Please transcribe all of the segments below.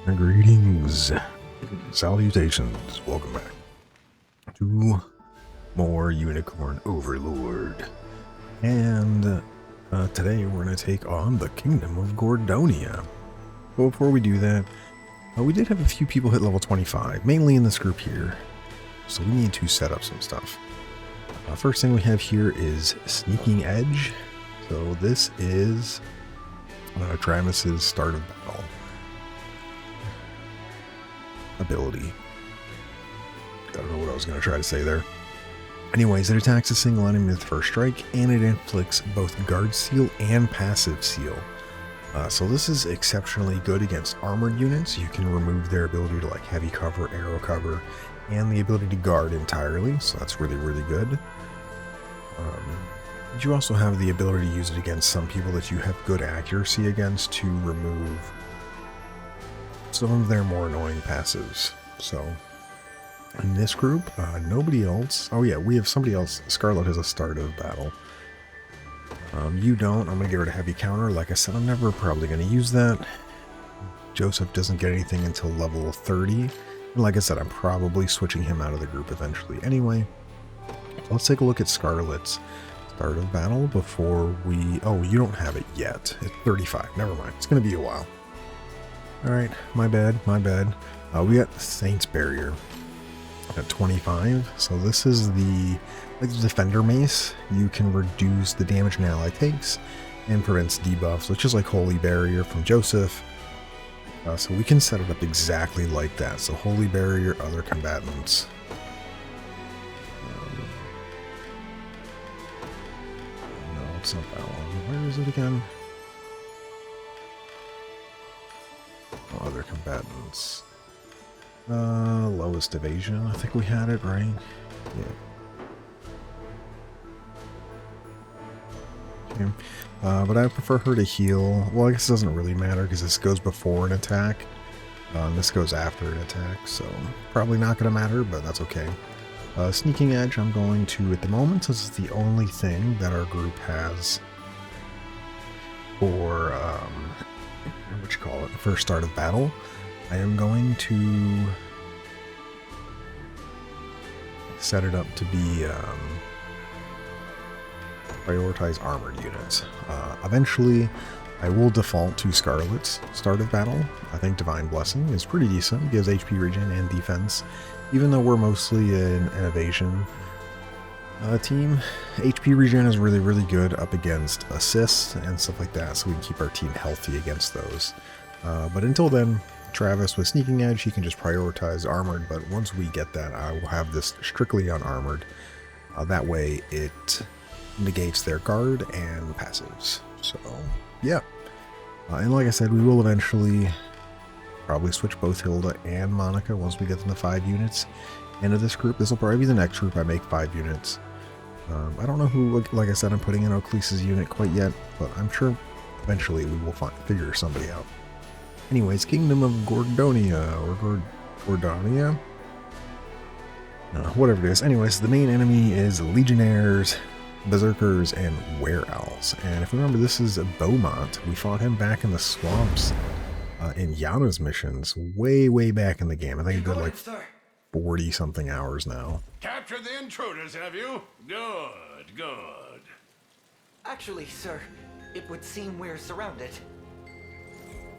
Greetings, salutations, welcome back to more Unicorn Overlord, and today we're going to take on the Kingdom of Gordonia. But before we do that, we did have a few people hit level 25, mainly in this group here, so we need to set up some stuff. First thing we have here is Sneaking Edge, so this is Travis's start of battle ability. I don't know what I was going to try to say there. Anyways, it attacks a single enemy with first strike, and it inflicts both guard seal and passive seal. So this is exceptionally good against armored units. You can remove their ability to like heavy cover, arrow cover, and the ability to guard entirely. So that's really, really good. You also have the ability to use it against some people that you have good accuracy against to remove some of their more annoying passives. So in this group, nobody else. Oh yeah, we have somebody else. Scarlet has a start of battle. You don't. I'm going to give her a heavy counter. Like I said, I'm never probably going to use that. Joseph doesn't get anything until level 30. And like I said, I'm probably switching him out of the group eventually anyway. So let's take a look at Scarlet's start of battle before we... Oh, you don't have it yet. It's 35. Never mind. It's going to be a while. Alright, my bad. We got Saint's Barrier at 25. So this is the Defender Mace. You can reduce the damage an ally takes and prevents debuffs, which is like Holy Barrier from Joseph. So we can set it up exactly like that. So Holy Barrier, other combatants. No, it's not that one. Where is it again? Other combatants. Lowest evasion. I think we had it, right? Yeah. Okay. But I prefer her to heal. Well, I guess it doesn't really matter because this goes before an attack. This goes after an attack, so probably not going to matter, but that's okay. Sneaking Edge, I'm going to, at the moment, this is the only thing that our group has for, first start of battle. I am going to set it up to be prioritize armored units. Eventually, I will default to Scarlet's start of battle. I think Divine Blessing is pretty decent. It gives HP regen and defense. Even though we're mostly an evasion team, HP regen is really, really good up against assists and stuff like that, so we can keep our team healthy against those. But until then, Travis with Sneaking Edge, he can just prioritize armored, but once we get that, I will have this strictly on armored. That way it negates their guard and passives. So, yeah. And like I said, we will eventually probably switch both Hilda and Monica once we get them to 5 units into this group. This will probably be the next group I make 5 units. I don't know who, like I said, I'm putting in Oaklease's unit quite yet, but I'm sure eventually we will figure somebody out. Anyways, Kingdom of Gordonia, or Gordonia? Whatever it is. Anyways, the main enemy is Legionnaires, Berserkers, and Were-Owls. And if you remember, this is Beaumont. We fought him back in the swamps in Yana's missions way, way back in the game. I think it's good like 40-something hours now. Captured the intruders, have you? Good, good. Actually, sir, it would seem we're surrounded.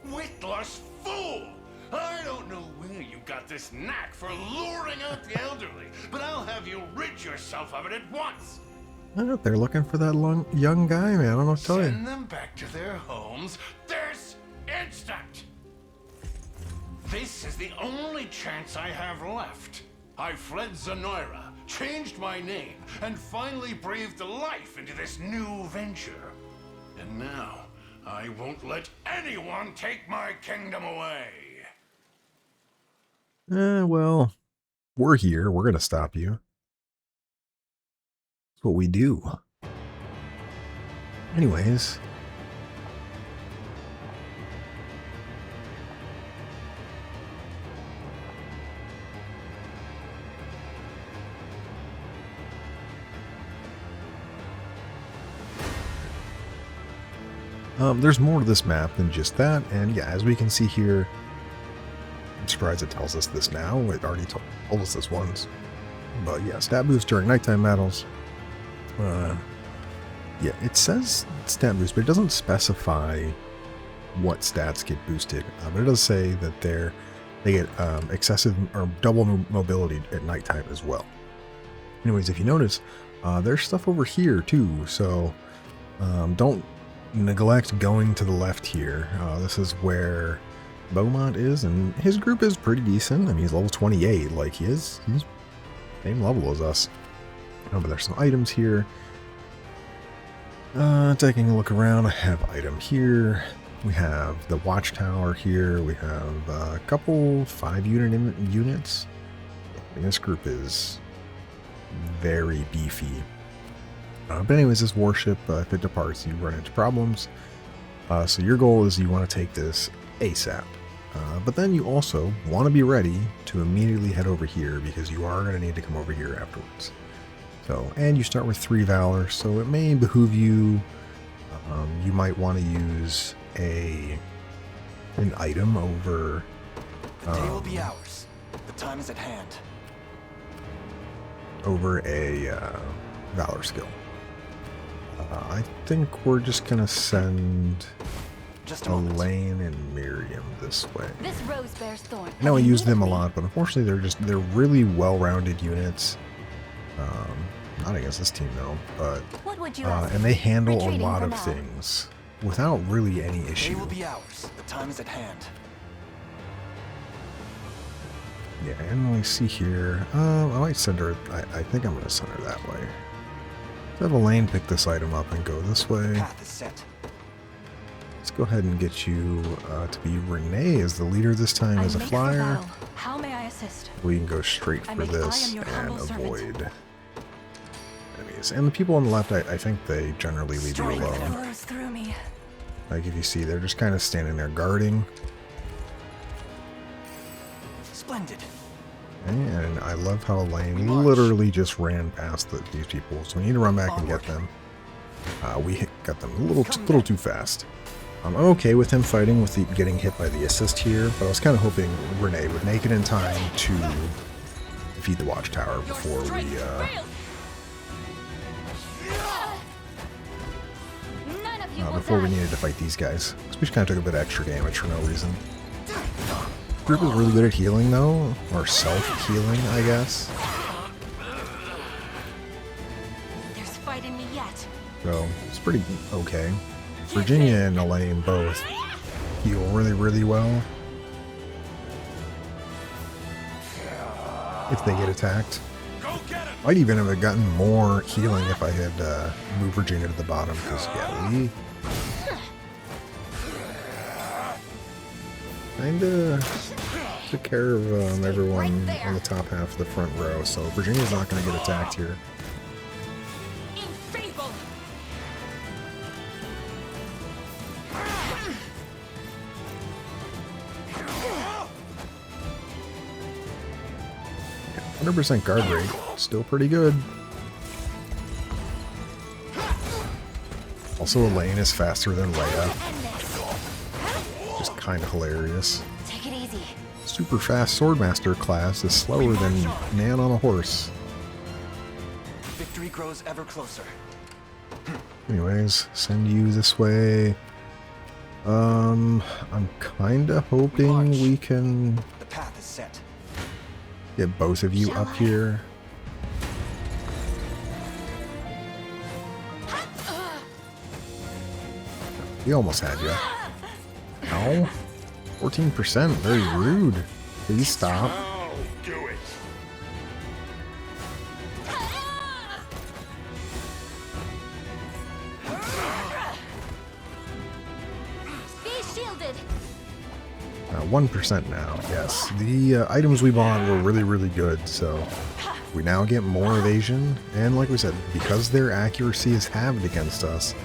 Witless fool! I don't know where you got this knack for luring out the elderly, but I'll have you rid yourself of it at once. They're looking for that young guy, man. I don't know what to tell you. Send them back to their homes this instant. This is the only chance I have left. I fled Zenoiran, changed my name, and finally breathed life into this new venture. And now, I won't let anyone take my kingdom away. Well, we're here. We're going to stop you. That's what we do. Anyways. There's more to this map than just that, and yeah, as we can see here, I'm surprised it tells us this now. It already told us this once. But yeah, stat boost during nighttime battles. Yeah, it says stat boost, but it doesn't specify what stats get boosted. But it does say that they get excessive or double mobility at nighttime as well. Anyways, if you notice, there's stuff over here too, so don't neglect going to the left here. This is where Beaumont is, and his group is pretty decent. I mean, he's level 28, like he's same level as us. But there's some items here. Taking a look around, I have item here. We have the watchtower here. We have a couple 5-unit units. And this group is very beefy. But anyways, this warship, if it departs, you run into problems. So your goal is you want to take this ASAP. But then you also want to be ready to immediately head over here, because you are going to need to come over here afterwards. So, and you start with 3 Valor, so it may behoove you. You might want to use an item over. The day will be ours. The time is at hand. Over a Valor skill. I think we're just gonna send Elaine and Miriam this way. This rose bears thorns. I know I use them a lot, but unfortunately they're really well-rounded units. Not against this team though, but What would you and they handle a Retreating lot for of now. things without really any The day issue. will be ours. The time is at hand. Yeah, and we see here. I might send her. I think I'm gonna send her that way. Let's have Elaine pick this item up and go this way. Path is set. Let's go ahead and get you to be Renee as the leader this time as a flyer. How may I assist? We can go straight I for make- I this am your and humble servant. avoid enemies. And the people on the left, I think they generally leave you Strength alone. Flows through me. Like if you see, they're just kind of standing there guarding. Splendid. And I love how Elaine literally just ran past these people. So we need to run back and get them. We got them a little too fast. I'm okay with him fighting with getting hit by the assist here, but I was kind of hoping Renee would make it in time to defeat the watchtower before we needed to fight these guys. So we just kind of took a bit of extra damage for no reason. Group is really good at healing though, or self-healing, I guess. There's fight in me yet. So it's pretty okay. Virginia and Elaine both heal really well if they get attacked. Might even have gotten more healing if I had moved Virginia to the bottom, because yeah, we kinda took care of everyone on the top half of the front row, so Virginia's not going to get attacked here. Enfeebled. 100% guard rate, still pretty good. Also, Elaine is faster than Leia. Just kind of hilarious. Take it easy. Super fast Swordmaster class is slower than man on a horse. Victory grows ever closer. Anyways, send you this way. I'm kinda hoping we can The path is set. get both of you up here. We almost had you. Ow. 14%, very rude. Please stop. I'll do it. Be shielded. 1% now, yes. The items we bought were really good, so we now get more evasion. And like we said, because their accuracy is halved against us,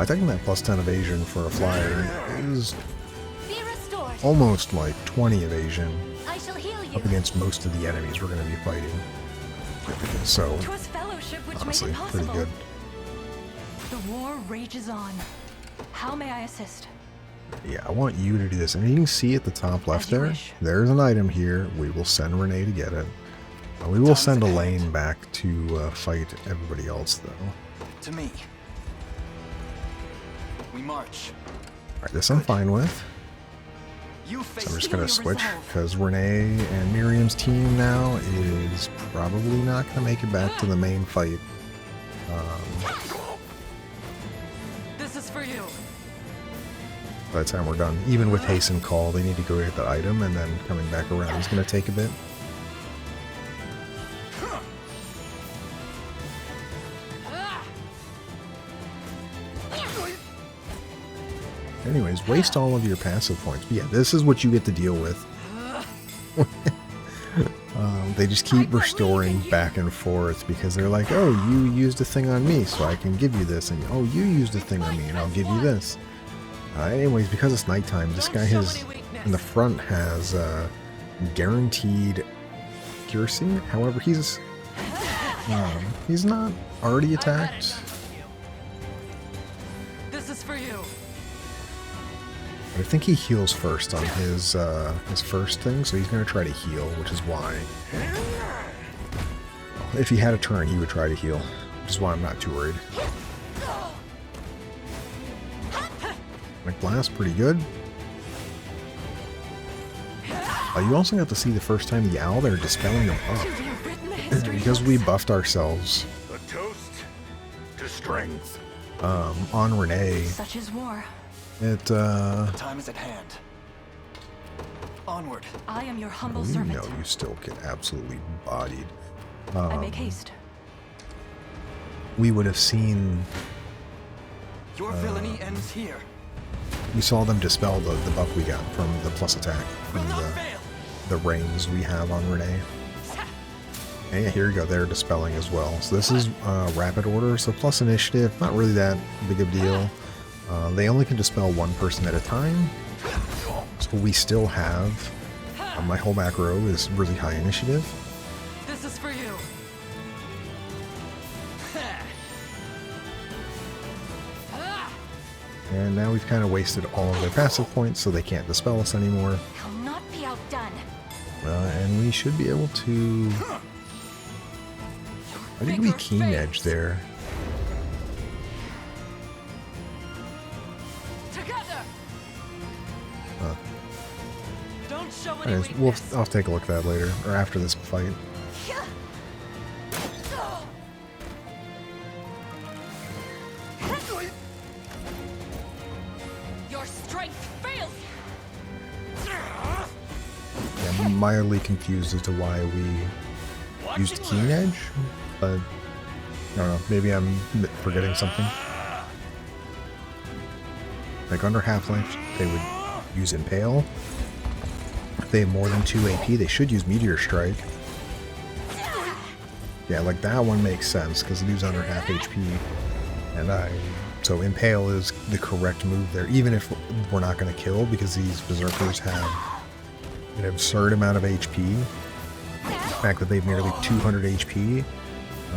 taking that plus 10 evasion for a flyer is Be restored. almost like 20 evasion I shall heal you. up against most of the enemies we're going to be fighting. So, 'Twas fellowship which honestly, made it pretty possible. good. The war rages on. How may I assist? Yeah, I want you to do this. And you can see at the top left As you there, wish. there's an item here. We will send Renee to get it. We will send Elaine back to fight everybody else, though. To me. We march. Alright, this I'm fine with. You So face I'm just going to your switch, resolve. because Renee and Miriam's team now is probably not going to make it back to the main fight. This is for you. By the time we're done. Even with Hasten Call, they need to go get the item, and then coming back around is going to take a bit. Anyways, waste all of your passive points. But yeah, this is what you get to deal with. They just keep restoring back and forth because they're like, oh, you used a thing on me, so I can give you this. And oh, you used a thing on me, and I'll give you this. Anyways, because it's nighttime, this guy has, in the front, has guaranteed accuracy. However, he's not already attacked. This is for you. I think he heals first on his first thing, so he's going to try to heal, which is why. If he had a turn, he would try to heal, which is why I'm not too worried. Blast, pretty good. You also got to see the first time the owl, they're dispelling them up. Because we buffed ourselves A toast to strength. on Renee. Such is war. Time is at hand. Onward. I am your humble You servant. know you still get absolutely bodied. I make haste. We would have seen, Your villainy ends here. we saw them dispel the buff we got from the plus attack, from Will not fail. the rings we have on Renee. And yeah, here you go, they're dispelling as well. So this is rapid order, so plus initiative, not really that big of a deal. They only can dispel one person at a time. So we still have, my whole back row is really high initiative. This is for you. And now we've kind of wasted all of their passive points, so they can't dispel us anymore. I'll not be outdone. And we should be able to... I think we Keen Edge there. Together. Don't show any Anyways, weakness. I'll take a look at that later, or after this fight. Your strength fails. Yeah, I'm mildly confused as to why we used Keen Edge, but I don't know, maybe I'm forgetting something. Like under Half-Life, they would use Impale. If they have more than 2 AP, they should use Meteor Strike. Yeah, like that one makes sense, because it is under half HP. So Impale is the correct move there, even if we're not going to kill, because these Berserkers have an absurd amount of HP. The fact that they've nearly 200 HP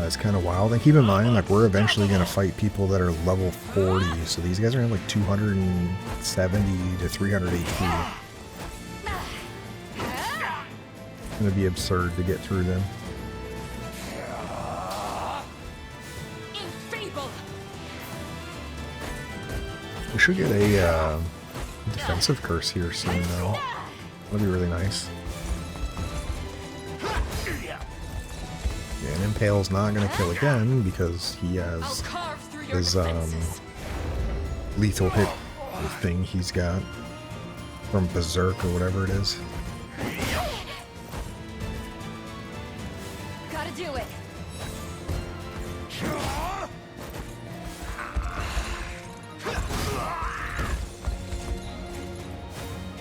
is kind of wild. And keep in mind, like, we're eventually going to fight people that are level 40, so these guys are going to have like 270 to 300 HP. It's going to be absurd to get through them. Enfeeble. We should get a defensive curse here soon, though. That'd be really nice. Yeah, and Impale's not going to kill again because he I'll has carve through your his defenses. lethal hit thing he's got from Berserk or whatever it is. Gotta do it.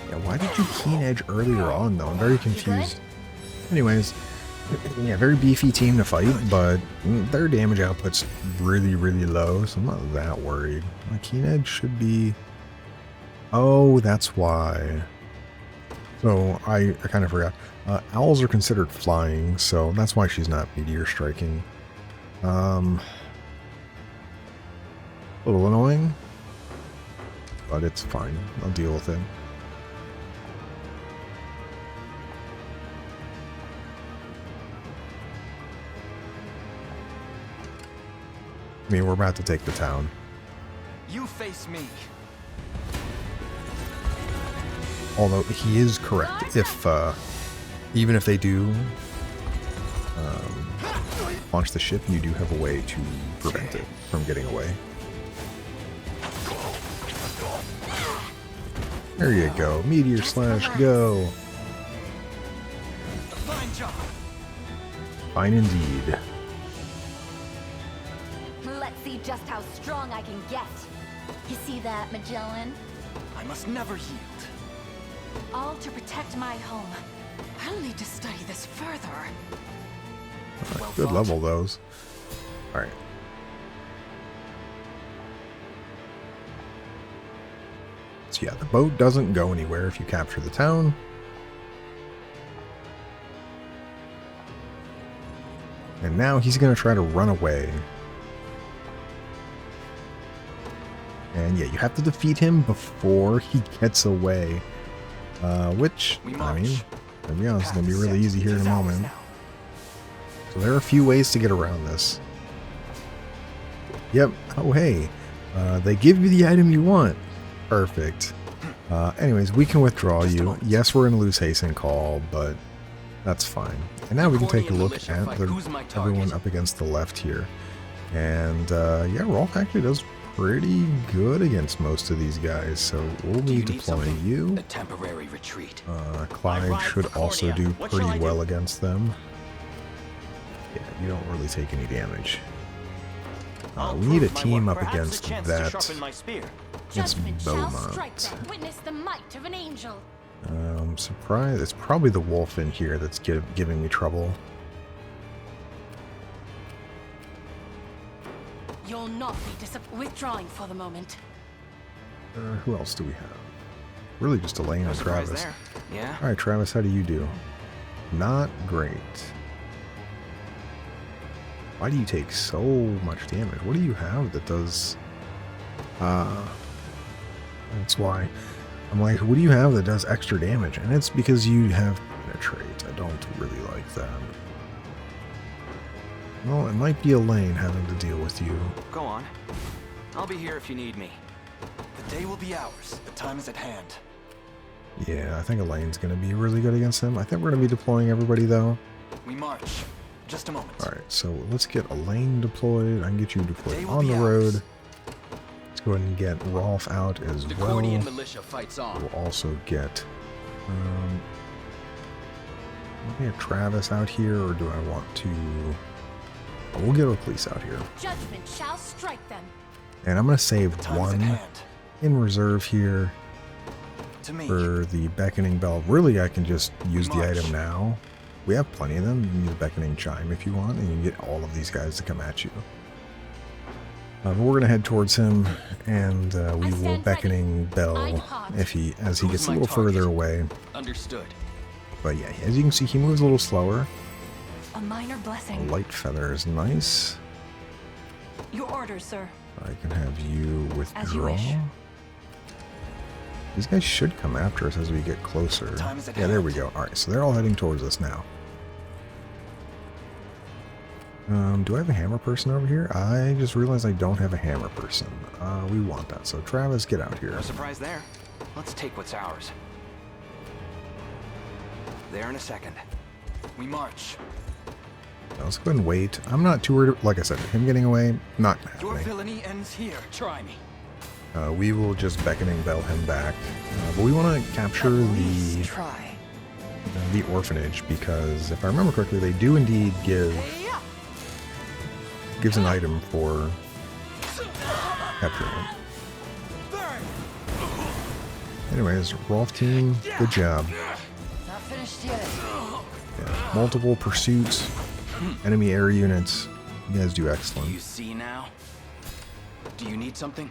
Yeah, why did you Keen Edge earlier on, though? I'm very confused. Anyways, yeah, very beefy team to fight, but their damage output's really, really low, so I'm not that worried. My Keen Edge should be... Oh, that's why. So, I kind of forgot. Owls are considered flying, so that's why she's not meteor striking. A little annoying. but it's fine. I'll deal with it. I mean, we're about to take the town. You face me. Although he is correct. If even if they do launch the ship, you do have a way to prevent it from getting away. There you go. Meteor slash go. Fine job. Fine indeed. Let's see just how strong I can get. You see that, Magellan? I must never yield. All to protect my home. I'll need to study this further. Alright, good level those. Alright. So yeah, the boat doesn't go anywhere if you capture the town. And now he's going to try to run away. And yeah, you have to defeat him before he gets away. Which, I mean, to be honest, is going to be really easy here in a moment. So there are a few ways to get around this. Yep. Oh, hey. They give you the item you want. Perfect. Anyways, we can withdraw you. Yes, we're going to lose hasten call, but that's fine. And now we can take a look at everyone up against the left here. And yeah, Rolf actually does pretty good against most of these guys, so we'll be deploying you. A temporary retreat. Clyde should also do pretty well against them. Yeah, you don't really take any damage. We need a team up against that. It's Beaumont. Witness the might of an angel. I'm surprised. It's probably the wolf in here that's giving me trouble. You'll not be withdrawing for the moment. Who else do we have? Really just Elaine and Travis. Yeah. Alright, Travis, how do you do? Not great. Why do you take so much damage? What do you have that does... that's why. I'm like, what do you have that does extra damage? And it's because you have penetrate. I don't really like that. Well, it might be Elaine having to deal with you. Go on. I'll be here if you need me. The day will be ours. The time is at hand. Yeah, I think Elaine's going to be really good against him. I think we're going to be deploying everybody, though. We march. Just a moment. Alright, so let's get Elaine deployed. I can get you deployed on the ours. road. Let's go ahead and get Rolf out as The well. Gordian militia fights on. We'll also get... do we have Travis out here, or do I want to... Oh, we'll get Eccles out here. Judgment shall strike them. And I'm going to save Time is at one hand. in reserve here To me. for the Beckoning Bell. Really, I can just use the March. item now. We have plenty of them. You can use Beckoning Chime if you want, and you can get all of these guys to come at you. But we're going to head towards him, and we will Beckoning Bell as he gets a little further away. Understood. But yeah, as you can see, he moves a little slower. A minor A blessing. light feather is nice. Your orders, sir. I can have you As you withdraw. wish. These guys should come after us as we get closer. Time is at Yeah, there we hand. go. Alright, so they're all heading towards us now. Do I have a hammer person over here? I just realized I don't have a hammer person. We want that. So Travis, get out here. No surprise there. Let's take what's ours. There in a second. We march. Now, let's go ahead and wait. I'm not too worried. Like I said, him getting away, not Your happening. villainy ends here. Try me. We will just Beckoning Bell him back. But we want to capture the Try. orphanage, because if I remember correctly, they do indeed gives an item for capturing it. Anyways, Rolf team, good job. Not finished yet. Yeah, multiple pursuits, enemy air units. You guys do Do excellent. you see now? Do you need something?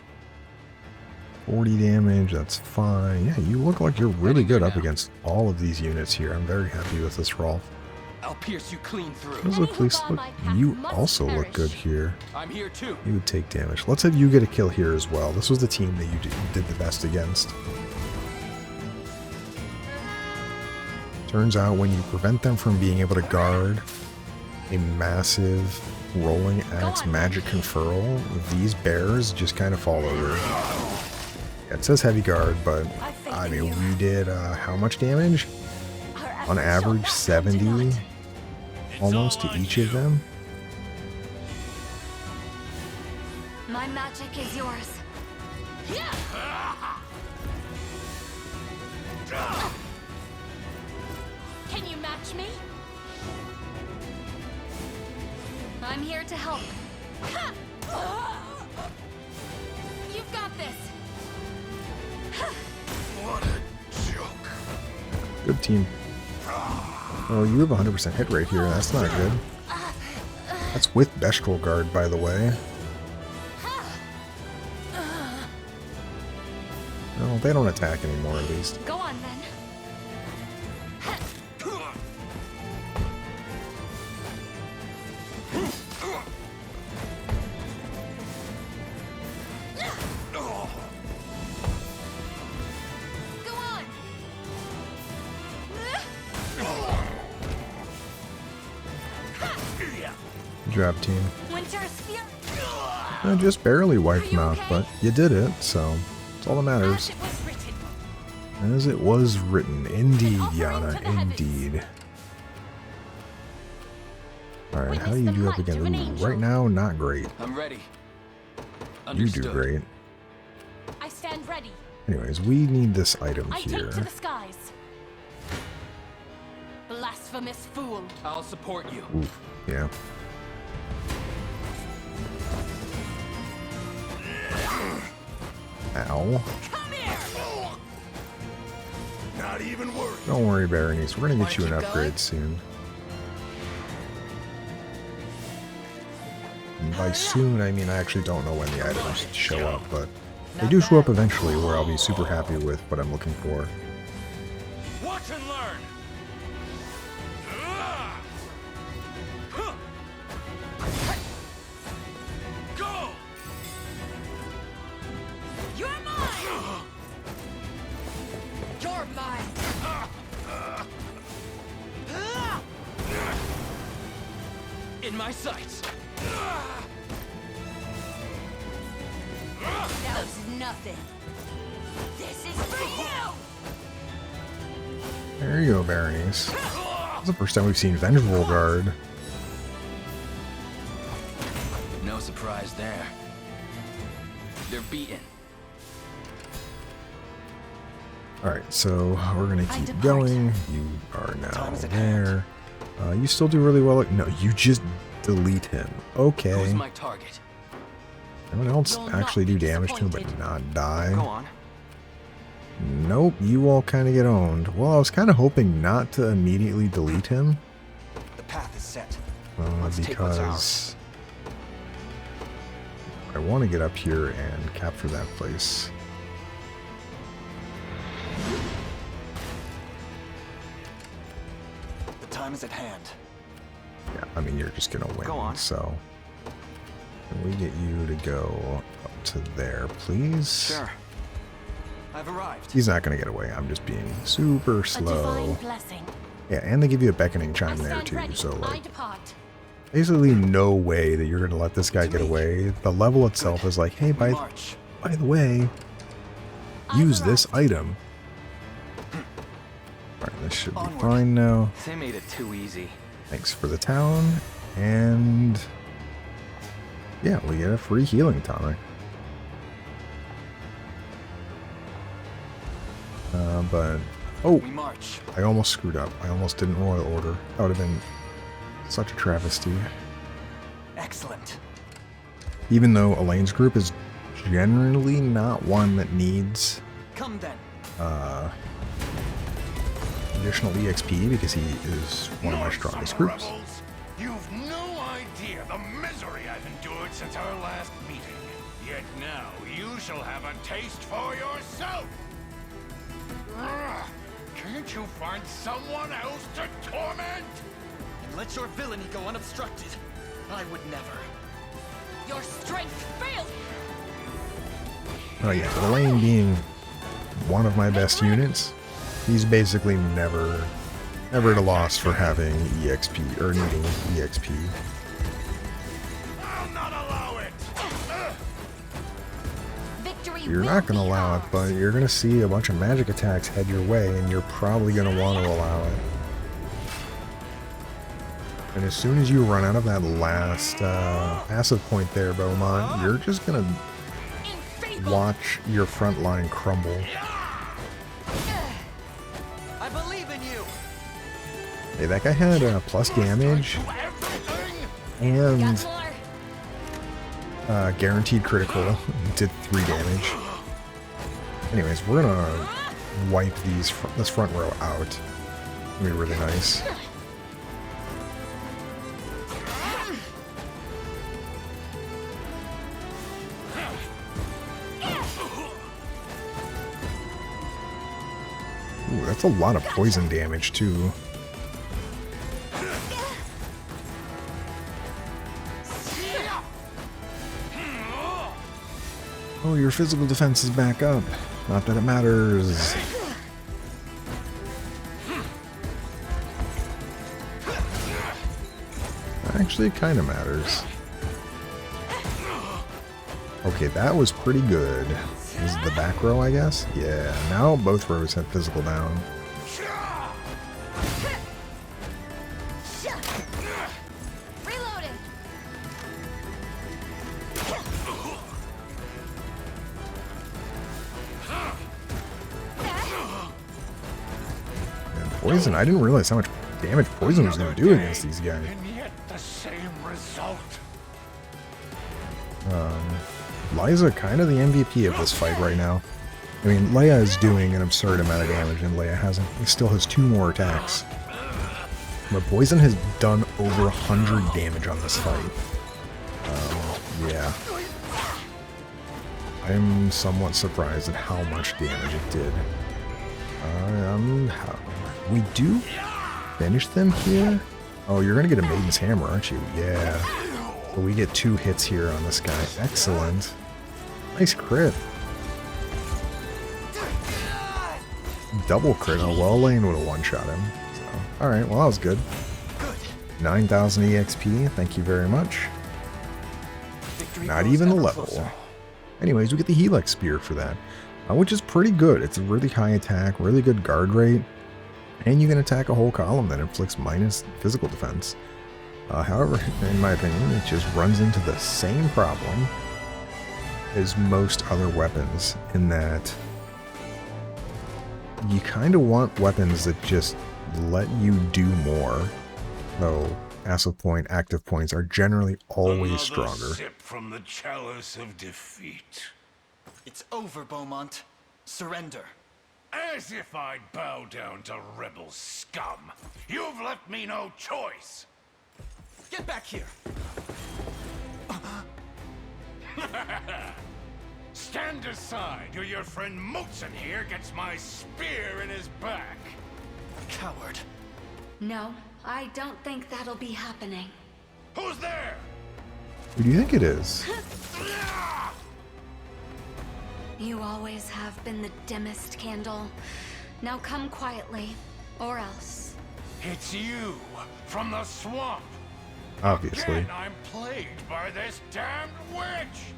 40 damage, that's fine. Yeah, you look like you're really good up against all of these units here. I'm very happy with this, Rolf. I'll pierce you clean through. Those look, please look. You also look good here. I'm here too. You would take damage. Let's have you get a kill here as well. This was the team that you did the best against. Turns out when you prevent them from being able to guard a massive rolling axe magic conferral, these bears just kind of fall over. Yeah, it says heavy guard, but I mean, we did how much damage? On average, 70 almost to each of them. My magic is yours. Can you match me? I'm here to help. You've got this. What a joke. Good team. Oh, you have 100% hit rate here. That's not good. That's with Bestral Guard, by the way. No, they don't attack anymore, at least. Go on then. Go on. Good job, team. Winter's Fury. I just barely wiped them out, but you did it, so it's all that matters. As it was written. As it was written. Indeed, Yana, indeed. Alright, how do you do up again? Ooh, right now, not great. I'm ready. You do great. I stand ready. Anyways, we need this item I here. take to the skies. Blasphemous fool. I'll support you. Oof, yeah. Ow. Come here. Not even worried. Don't worry, Berenice. We're gonna get you an upgrade soon. And by soon, I mean I actually don't know when the items show up, but they do show up eventually where I'll be super happy with what I'm looking for. Watch and learn. Go. You're mine. You're mine. In my sights. That was nothing. This is for you. There you go, Berenice. That's the first time we've seen Vengeful Guard. No surprise there. They're beaten. Alright, so we're gonna I keep depart. going. You are now Time is at there. You still do really well. No, you just delete him. Okay. Who's my target? Anyone else You'll actually not do be damage to him but disappointed. not die? Go on. Nope, you all kind of get owned. Well, I was kind of hoping not to immediately delete him. The path is set. Let's take what's Because I want to get up here and capture that place. The time is at hand. Yeah, I mean, you're just going to win. Go on. So, can we get you to go up to there, please? Sure. I've arrived. He's not going to get away. I'm just being super A slow. divine blessing. Yeah, and they give you a beckoning I chime there stand too. ready. So, I like, depart. basically no way that you're going to let this guy get away. The level itself is like, hey, by March. the way, use this item. Alright, this should be Onward. fine now. They made it too easy. Thanks for the town. And yeah, we get a free healing tonic. But oh, We march. I almost screwed up. I almost didn't royal order. That would have been such a travesty. Excellent. Even though Elaine's group is generally not one that needs Come then. additional EXP because he is one of my No, strongest summer groups. rebels. You've no idea the misery I've endured since our last meeting. Yet now you shall have a taste for yourself. Ugh. Can't you find someone else to torment? and let your villainy go unobstructed. I would never. Your strength failed. Oh yeah, Elaine being one of my best units, he's basically never at a loss for having EXP, or needing EXP. I'll not allow it! Victory You're will not going to be allow it, ours. but you're going to see a bunch of magic attacks head your way, and you're probably going to want to allow it. And as soon as you run out of that last passive point there, Beaumont, you're just going to Enfeebled. watch your front line crumble. I believe in you! Hey, that guy had plus damage and Got more. guaranteed critical. Did 3 damage. Anyways, we're gonna wipe this front row out. It's gonna be really nice. Ooh, that's a lot of poison damage too. Oh, your physical defense is back up. Not that it matters. Actually, it kind of matters. Okay, that was pretty good. This is the back row, I guess? Yeah, now both rows have physical down. Reloading. And poison, I didn't realize how much damage poison was going to do against these guys. And yet the same result. Liza kind of the MVP of this fight right now. I mean, Leia is doing an absurd amount of damage, and Leia still has 2 more attacks. But Poison has done over 100 damage on this fight. Yeah. I'm somewhat surprised at how much damage it did. We do finish them here? Oh, you're gonna get a Maiden's Hammer, aren't you? Yeah. So we get 2 hits here on this guy. Excellent. Nice crit. Double crit. Oh, well, Lane would have one-shot him. So, alright, well, that was good. 9,000 EXP. Thank you very much. Victory Not grows even a ever level. closer. Anyways, we get the Helix Spear for that, which is pretty good. It's a really high attack, really good guard rate, and you can attack a whole column that inflicts minus physical defense. However, in my opinion, it just runs into the same problem as most other weapons, in that you kind of want weapons that just let you do more, though passive point, active points are generally always Another stronger. sip from the chalice of defeat. It's over, Beaumont. Surrender. As if I'd bow down to rebel scum. You've left me no choice. Get back here! Stand aside, or your friend Mutsen here gets my spear in his back. Coward. No, I don't think that'll be happening. Who's there? Who do you think it is? You always have been the dimmest candle. Now come quietly, or else. It's you, from the swamp. Obviously. Again, I'm plagued by this damned witch.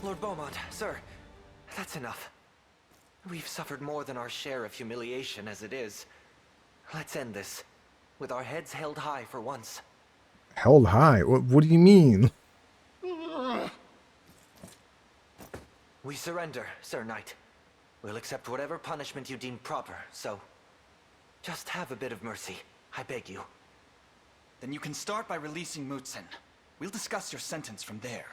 Lord Beaumont, sir, that's enough. We've suffered more than our share of humiliation as it is. Let's end this, with our heads held high for once. Held high? What do you mean? We surrender, Sir Knight. We'll accept whatever punishment you deem proper, so... just have a bit of mercy, I beg you. Then you can start by releasing Mutsen. We'll discuss your sentence from there.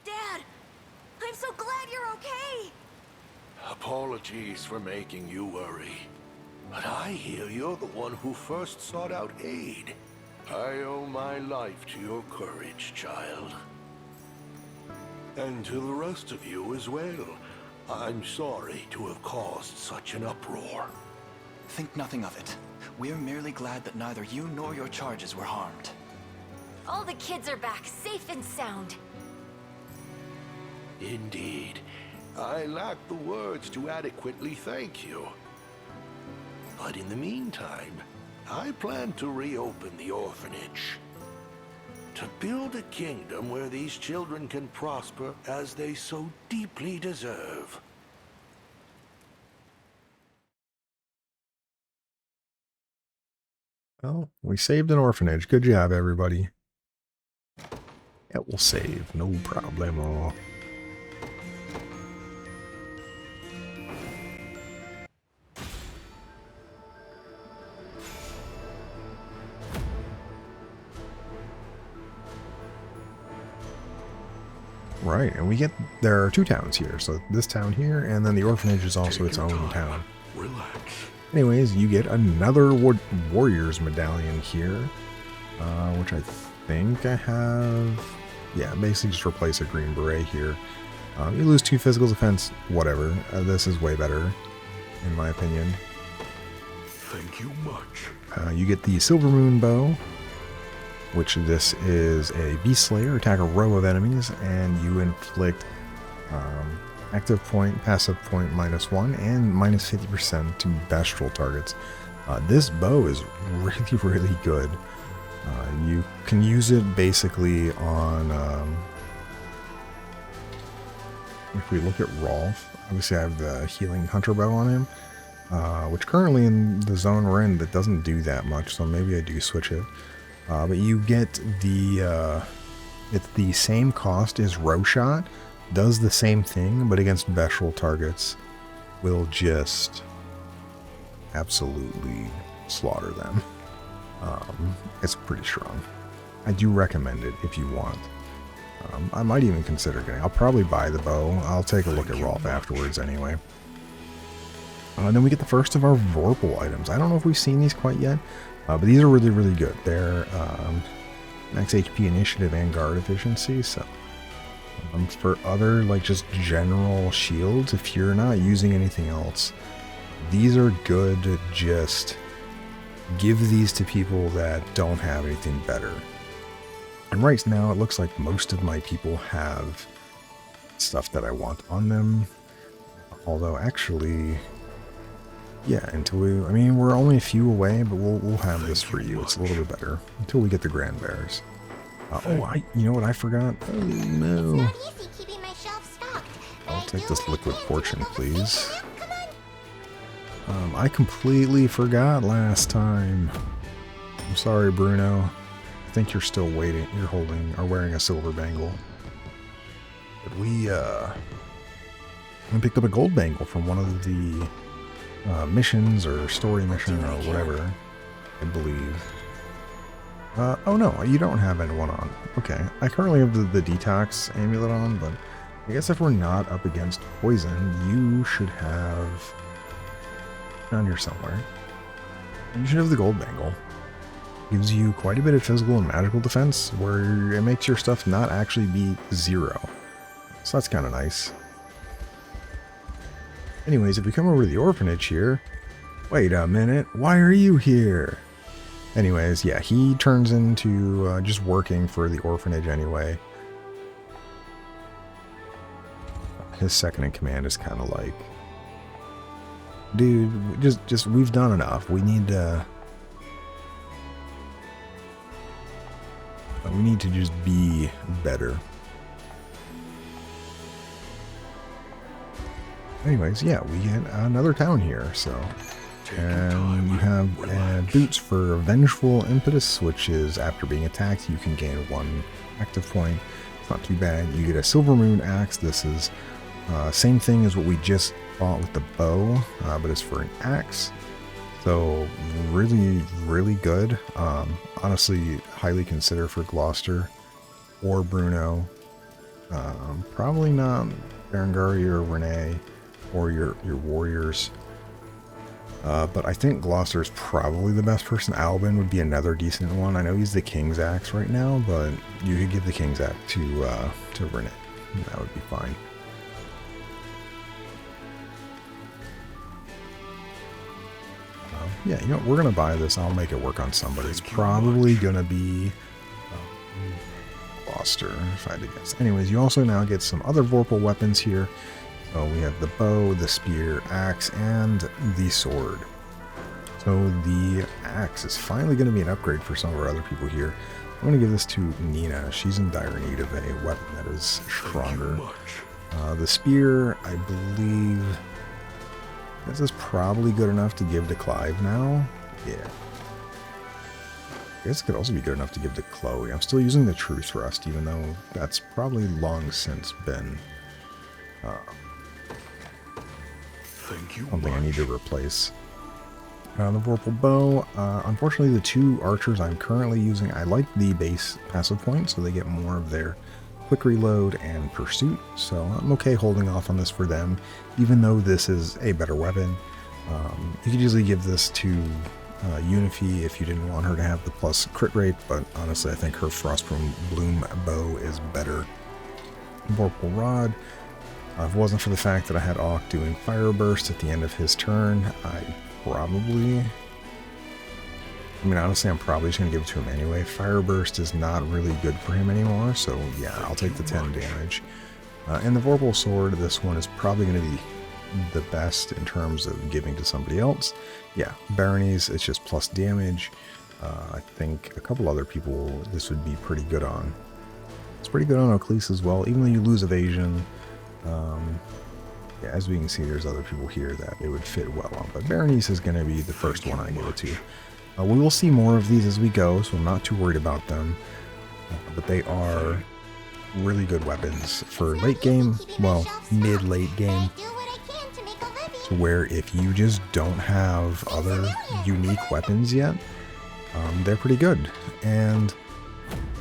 Dad! I'm so glad you're okay! Apologies for making you worry. But I hear you're the one who first sought out aid. I owe my life to your courage, child. And to the rest of you as well. I'm sorry to have caused such an uproar. Think nothing of it. We're merely glad that neither you nor your charges were harmed. All the kids are back, safe and sound. Indeed. I lack the words to adequately thank you. But in the meantime, I plan to reopen the orphanage. To build a kingdom where these children can prosper as they so deeply deserve. Well, we saved an orphanage. Good job, everybody. Yeah, we'll save. No problemo. Right, and there are 2 towns here. So this town here, and then the orphanage is also its own town. Relax. Anyways, you get another warrior's medallion here, which I think I have. Yeah, basically just replace a green beret here. You lose 2 physical defense, whatever. This is way better, in my opinion. Thank you much. You get the Silver Moon Bow, which this is a Beast Slayer, attack a row of enemies, and you inflict active point, passive point -1, and -50% to Bestral targets. This bow is really, really good. You can use it basically on, if we look at Rolf, obviously I have the Healing Hunter Bow on him, which currently in the Zenoiran that doesn't do that much, so maybe I do switch it. But you get it's the same cost as Row Shot, does the same thing, but against Bestral targets will just absolutely slaughter them. It's pretty strong. I do recommend it if you want. I might even consider getting. I'll probably buy the bow. I'll take a look at Rolf afterwards anyway. And then we get the first of our Vorpal items. I don't know if we've seen these quite yet, but these are really, really good. They're max HP initiative and guard efficiency. So for other like just general shields, if you're not using anything else, these are good to just give these to people that don't have anything better. And right now it looks like most of my people have stuff that I want on them. Although actually, yeah, until I mean, we're only a few away, but we'll have this for you. It's a little bit better until we get the Grand Bears. You know what I forgot? Oh no. It's not easy keeping my shelves stocked. I'll take this Liquid Fortune, please. I completely forgot last time. I'm sorry, Bruno. I think you're still waiting. You're holding or wearing a silver bangle. But we picked up a gold bangle from one of the missions or story mission or whatever, I believe. Oh no, you don't have anyone on. Okay, I currently have the detox amulet on, but I guess if we're not up against poison, you should have down here somewhere. You should have the gold bangle. Gives you quite a bit of physical and magical defense, where it makes your stuff not actually be 0. So that's kind of nice. Anyways, if we come over to the orphanage here, wait a minute, why are you here? Anyways, yeah, he turns into just working for the orphanage anyway. His second in command is kind of like, dude, just we've done enough. We need to just be better. Anyways, yeah, we get another town here, so. And you have boots for Vengeful Impetus, which is after being attacked, you can gain 1 active point. It's not too bad. You get a Silver Moon Axe. This is same thing as what we just bought with the bow, but it's for an axe. So really, really good. Honestly, highly consider for Gloucester or Bruno. Probably not Berengari or Renee or your warriors. But I think Gloucester's probably the best person. Albin would be another decent one. I know he's the King's Axe right now, but you could give the King's Axe to Rennet. That would be fine. Yeah, you know, we're going to buy this. I'll make it work on somebody. It's probably going to be Gloucester, if I had to guess. Anyways, you also now get some other Vorpal weapons here. So we have the bow, the spear, axe, and the sword. So the axe is finally going to be an upgrade for some of our other people here. I'm going to give this to Nina. She's in dire need of a weapon that is stronger. The spear, I believe... This is probably good enough to give to Clive now. Yeah. I guess it could also be good enough to give to Chloe. I'm still using the True Thrust, even though that's probably long since been something I need to replace. The Vorpal Bow. Unfortunately, the two archers I'm currently using, I like the base passive point, so they get more of their quick reload and pursuit, so I'm okay holding off on this for them, even though this is a better weapon. You could easily give this to Unifi if you didn't want her to have the plus crit rate, but honestly I think her Frostbloom bow is better. Vorpal Rod. If it wasn't for the fact that I had Auk doing Fire Burst at the end of his turn, honestly, I'm probably just going to give it to him anyway. Fire Burst is not really good for him anymore, so yeah, I'll take the 10 damage. And the Vorpal Sword, this one is probably going to be the best in terms of giving to somebody else. Yeah, Baronies, it's just plus damage. I think a couple other people this would be pretty good on. It's pretty good on Oclese as well, even though you lose evasion. Yeah, as we can see, there's other people here that it would fit well on, but Baronies is going to be the first one I give it to. We will see more of these as we go, so I'm not too worried about them. But they are really good weapons for late game, well, mid-late game, to where if you just don't have other unique weapons yet, they're pretty good. And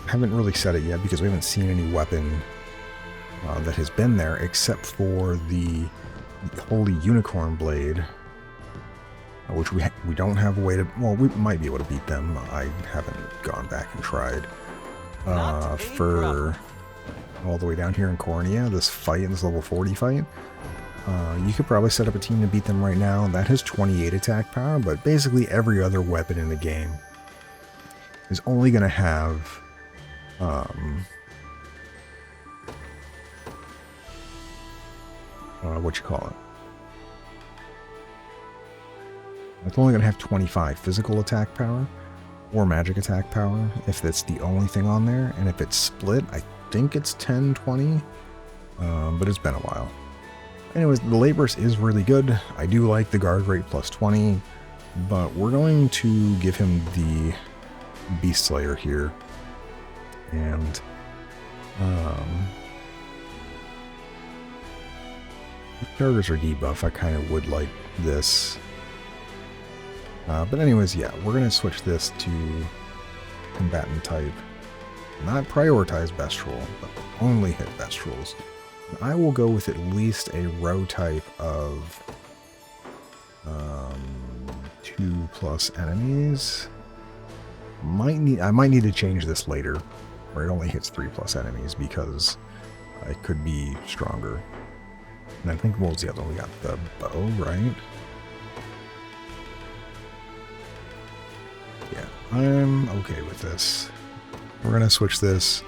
I haven't really said it yet because we haven't seen any weapon that has been there except for the Holy Unicorn Blade, which we don't have a way to... Well, we might be able to beat them. I haven't gone back and tried. For all the way down here in Cornia, this fight, this level 40 fight, you could probably set up a team to beat them right now. That has 28 attack power, but basically every other weapon in the game is only going to have... what you call it? It's only going to have 25 physical attack power or magic attack power if that's the only thing on there. And if it's split, I think it's 10, 20, but it's been a while. Anyways, the Labrus is really good. I do like the guard rate plus 20, but we're going to give him the Beast Slayer here. And characters are debuff. I kind of would like this. But anyways, yeah, we're going to switch this to combatant type. Not prioritize Bestral, but only hit Bestrals. And I will go with at least a row type of 2+ enemies. I might need to change this later, where it only hits 3+ enemies because it could be stronger. And I think what was the other one? We got the bow, right? Yeah, I'm okay with this. We're going to switch this.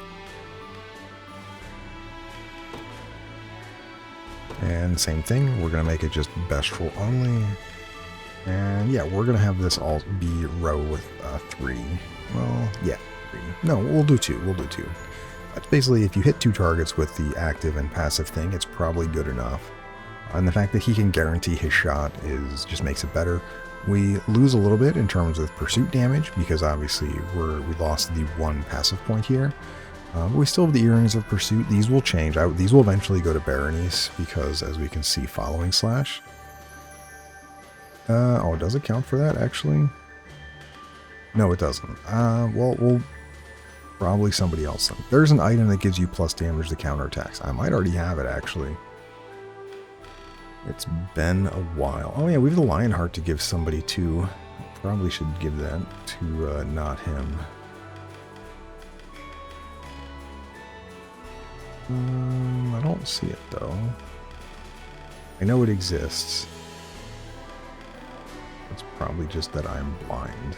And same thing, we're going to make it just Bestral only. And yeah, we're going to have this all be row with 3. Well, yeah, 3. No, we'll do 2. We'll do 2. That's basically if you hit 2 targets with the active and passive thing, it's probably good enough. And the fact that he can guarantee his shot just makes it better. We lose a little bit in terms of pursuit damage because obviously we lost the 1 passive point here. But we still have the Earrings of Pursuit. These will change. These will eventually go to Baronies because, as we can see, following Slash. Oh, does it count for that, actually? No, it doesn't. Well, we'll probably somebody else then. There's an item that gives you plus damage to counterattacks. I might already have it, actually. It's been a while. Oh yeah, we have the Lionheart to give somebody too. Probably should give that to not him. I don't see it though. I know it exists. It's probably just that I'm blind.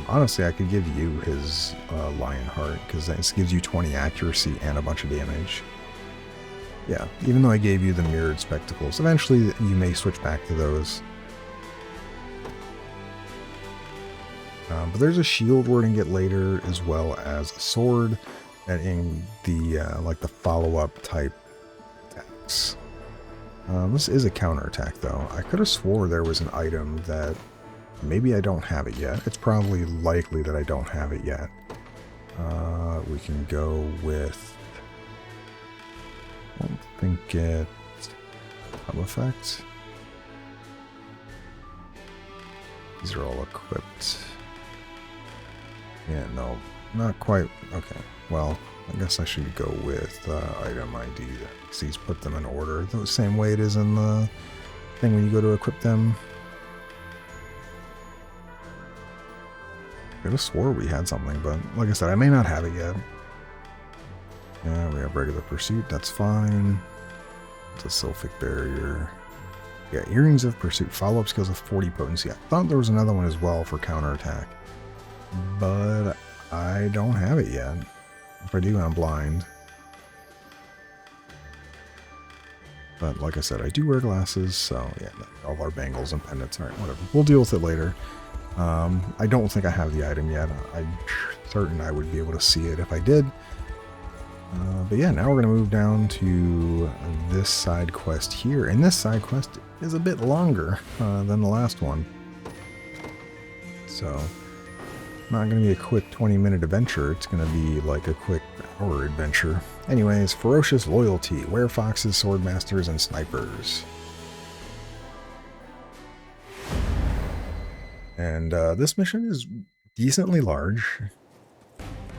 Honestly, I could give you his Lionheart, because this gives you 20 accuracy and a bunch of damage. Yeah, even though I gave you the mirrored spectacles, eventually you may switch back to those. But there's a shield we're going to get later, as well as a sword, and in the like the follow-up type attacks. This is a counterattack though. I could have swore there was an item that maybe I don't have it yet. It's probably likely that I don't have it yet. We can go with, I don't think it's hub effect. These are all equipped. Yeah, no, not quite. Okay, well, I guess I should go with item ID. These put them in order the same way it is in the thing when you go to equip them. I could have swore we had something, but like I said, I may not have it yet. Yeah, we have regular pursuit, that's fine. It's a Sylphic barrier. Yeah, Earrings of Pursuit, follow-up skills of 40 potency. I thought there was another one as well for counterattack, but I don't have it yet. If I do, I'm blind. But like I said, I do wear glasses, so yeah, all our bangles and pendants, alright, whatever. We'll deal with it later. I don't think I have the item yet. I'm certain I would be able to see it if I did. But yeah, now we're going to move down to this side quest here. And this side quest is a bit longer than the last one. So, not going to be a quick 20-minute adventure. It's going to be like a quick hour adventure. Anyways, Ferocious Loyalty, Werefoxes, Swordmasters, and Snipers. And this mission is decently large.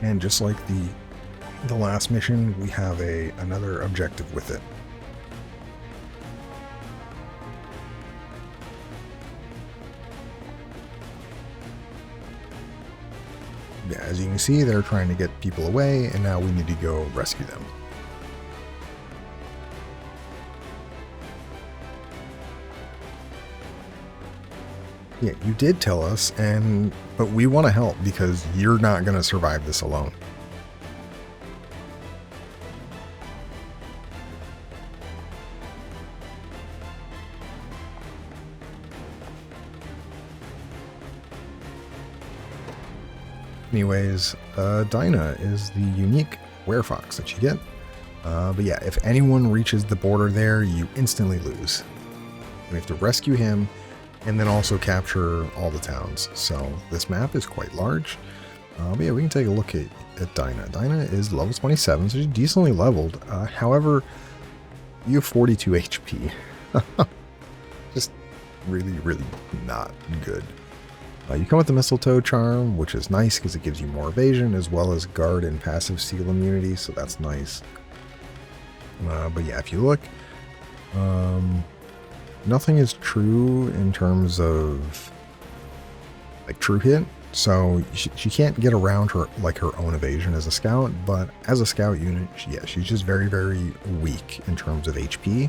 And just like the last mission, we have another objective with it. Yeah, as you can see, they're trying to get people away, and now we need to go rescue them. Yeah, you did tell us, but we want to help because you're not going to survive this alone. Anyways, Dinah is the unique werefox that you get. But yeah, if anyone reaches the border there, you instantly lose. We have to rescue him and then also capture all the towns. So this map is quite large. But yeah, we can take a look at Dinah. Dinah is level 27, so she's decently leveled. However, you have 42 HP. Just really, really not good. You come with the Mistletoe Charm, which is nice because it gives you more evasion, as well as guard and passive seal immunity, so that's nice. But yeah, if you look, nothing is true in terms of like true hit, so she can't get around her own evasion as a scout, but as a scout unit, she's just very, very weak in terms of HP.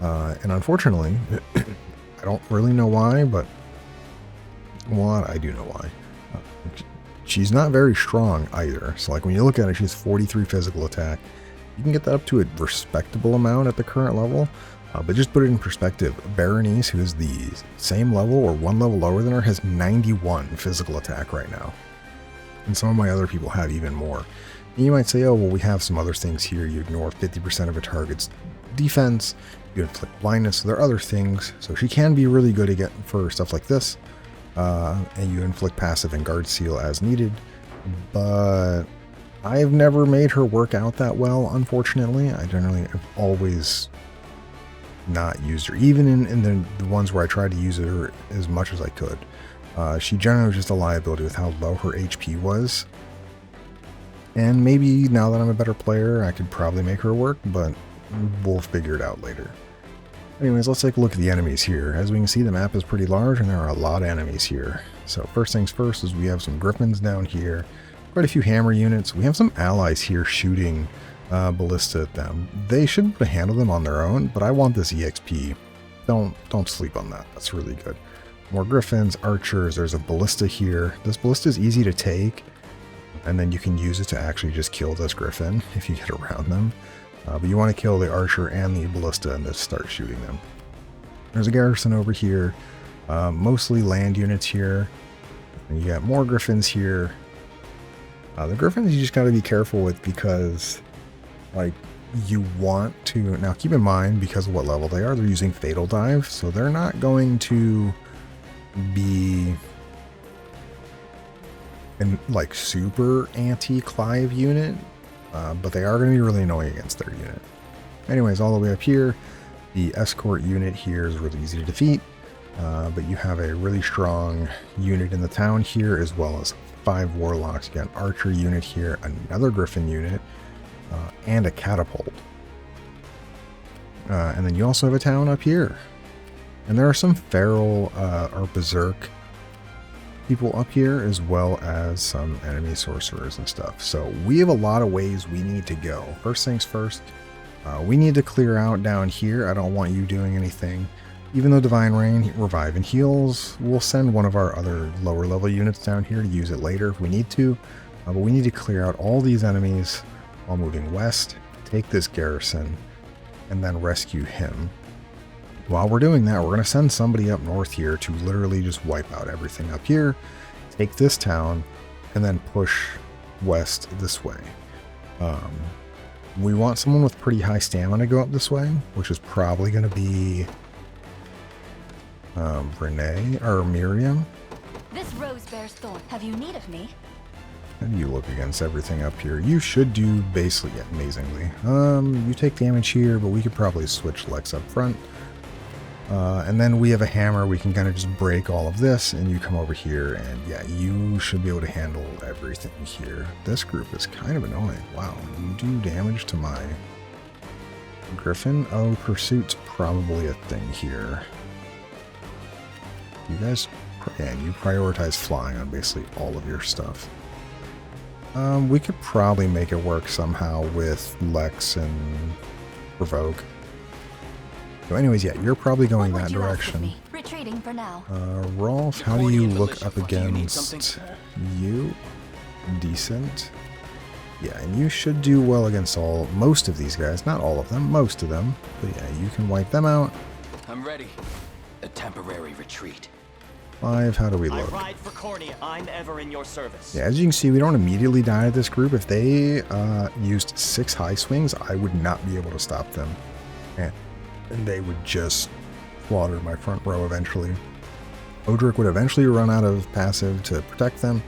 And unfortunately, I don't really know why, but well, I do know why. She's not very strong either. So like when you look at it, she has 43 physical attack. You can get that up to a respectable amount at the current level. But just put it in perspective, Berenice, who is the same level or one level lower than her, has 91 physical attack right now. And some of my other people have even more. And you might say, oh, well, we have some other things here. You ignore 50% of a target's defense. You inflict blindness. So there are other things. So she can be really good again for stuff like this. And you inflict passive and guard seal as needed, but I've never made her work out that well, unfortunately. I generally have always not used her, even in the ones where I tried to use her as much as I could. She generally was just a liability with how low her HP was, and maybe now that I'm a better player, I could probably make her work, but we'll figure it out later. Anyways, let's take a look at the enemies here. As we can see, the map is pretty large and there are a lot of enemies here. So first things first is we have some griffins down here, quite a few hammer units. We have some allies here shooting ballista at them. They should be able to handle them on their own, but I want this EXP. Don't sleep on that. That's really good. More griffins, archers. There's a ballista here. This ballista is easy to take, and then you can use it to actually just kill this griffin if you get around them. But you want to kill the archer and the ballista and just start shooting them. There's a garrison over here, mostly land units here. And you got more griffins here. The griffins you just got to be careful with because, like, you want to... Now, keep in mind, because of what level they are, they're using Fatal Dive, so they're not going to be in, like, super anti-Clive unit. But they are going to be really annoying against their unit. Anyways, all the way up here, the escort unit here is really easy to defeat. But you have a really strong unit in the town here, as well as 5 warlocks. You got an archer unit here, another griffin unit, and a catapult. And then you also have a town up here. And there are some feral or berserk people up here, as well as some enemy sorcerers and stuff. So we have a lot of ways we need to go. First things first, we need to clear out down here. I don't want you doing anything. Even though Divine Rain, Revive, and Heals, we'll send one of our other lower level units down here to use it later if we need to. But we need to clear out all these enemies while moving west, take this garrison, and then rescue him. While we're doing that, we're going to send somebody up north here to literally just wipe out everything up here, take this town, and then push west this way. We want someone with pretty high stamina to go up this way, which is probably going to be Renee or Miriam. This rose bears thorn. Have you need of me? How do you look against everything up here? You should do basically amazingly. You take damage here, but we could probably switch Lex up front. And then we have a hammer. We can kind of just break all of this, and you come over here, and yeah, you should be able to handle everything here. This group is kind of annoying. Wow, you do damage to my griffin. Oh, pursuit's probably a thing here. You guys, yeah, you prioritize flying on basically all of your stuff. We could probably make it work somehow with Lex and Provoke. So anyways, yeah, you're probably going that direction. Retreating for now. Rolf, how do you look up against you? Decent. Yeah, and you should do well against most of these guys. Not all of them, most of them. But yeah, you can wipe them out. I'm ready. A temporary retreat. 5, how do we look? I ride for Gordonia. I'm ever in your service. Yeah, as you can see, we don't immediately die to this group. If they used 6 high swings, I would not be able to stop them. And they would just slaughter my front row eventually. Odric would eventually run out of passive to protect them,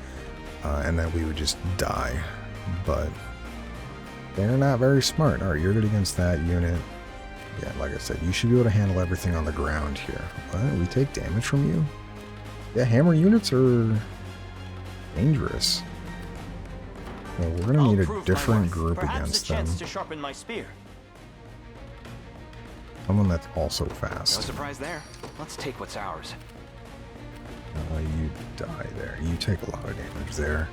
and then we would just die. But they're not very smart. Alright, you're good against that unit. Yeah, like I said, you should be able to handle everything on the ground here. What? We take damage from you? Yeah, hammer units are dangerous. Well, we're gonna need a different group against them. To sharpen my spear. Someone that's also No fast. surprise there. Let's take what's ours. You die there. You take a lot of damage there.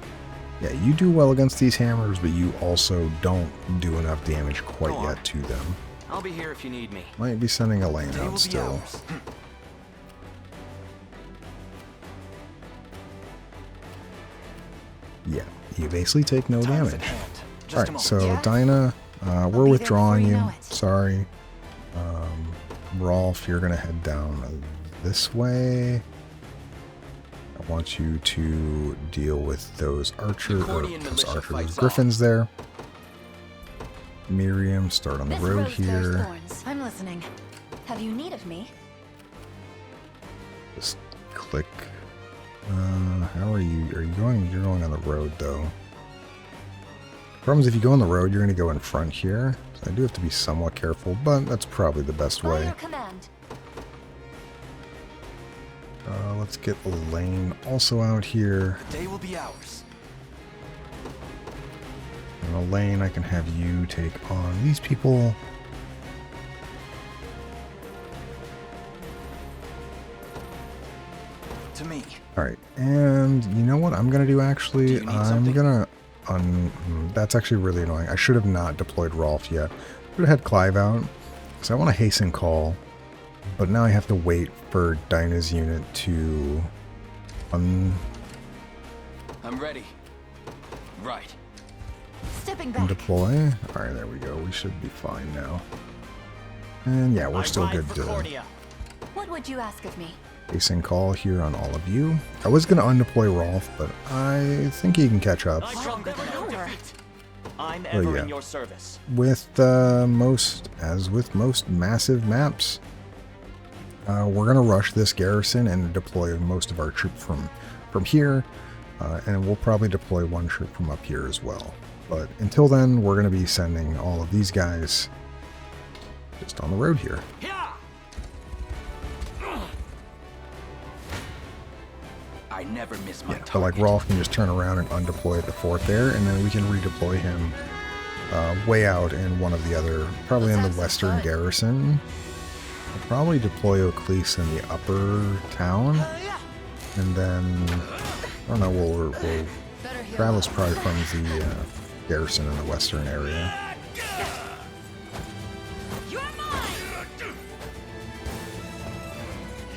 Yeah, you do well against these hammers, but you also don't do enough damage quite yet to them. I'll be here if you need me. Might be sending a lane Day will out be still. ours. Yeah, you basically take no Time's damage. at hand. Just a Alright, moment. so Yeah? Dinah, we're be there withdrawing before you you. know it. Sorry. Rolf, you're gonna head down this way. I want you to deal with those Gordian militia fights griffins there. Miriam, start on the This road rose bears here. thorns. I'm listening. Have you need of me? Just click. How are you? Are you going? You're going on the road though. Problem is, if you go on the road, you're going to go in front here. So I do have to be somewhat careful, but that's probably the best By way. your command. Let's get Elaine also out here. The day will be ours. And Elaine, I can have you take on these people. me. Alright, and you know what I'm gonna do actually? Do you need I'm something? gonna that's actually really annoying. I should have not deployed Rolf yet. Should have had Clive out. Because I want to hasten call. But now I have to wait for Dinah's unit to I'm ready. Right. Stepping back. deploy. Alright, there we go. We should be fine now. And yeah, we're I still ride good for to Gordonia. What would you ask of me? hasten call here on all of you. I was going to undeploy Rolf, but I think he can catch up. I shall never know Power. defeat. I'm ever yeah. in your service. With as with most massive maps, we're gonna rush this garrison and deploy most of our troops from here, and we'll probably deploy one troop from up here as well. But until then, we're gonna be sending all of these guys just on the road here. I never miss my But like Rolf can just turn around and undeploy at the fort there, and then we can redeploy him way out in one of the other, probably in the western garrison. I'll probably deploy Oclese in the upper town, and then I don't know. We'll Travis probably from the garrison in the western area. You're mine.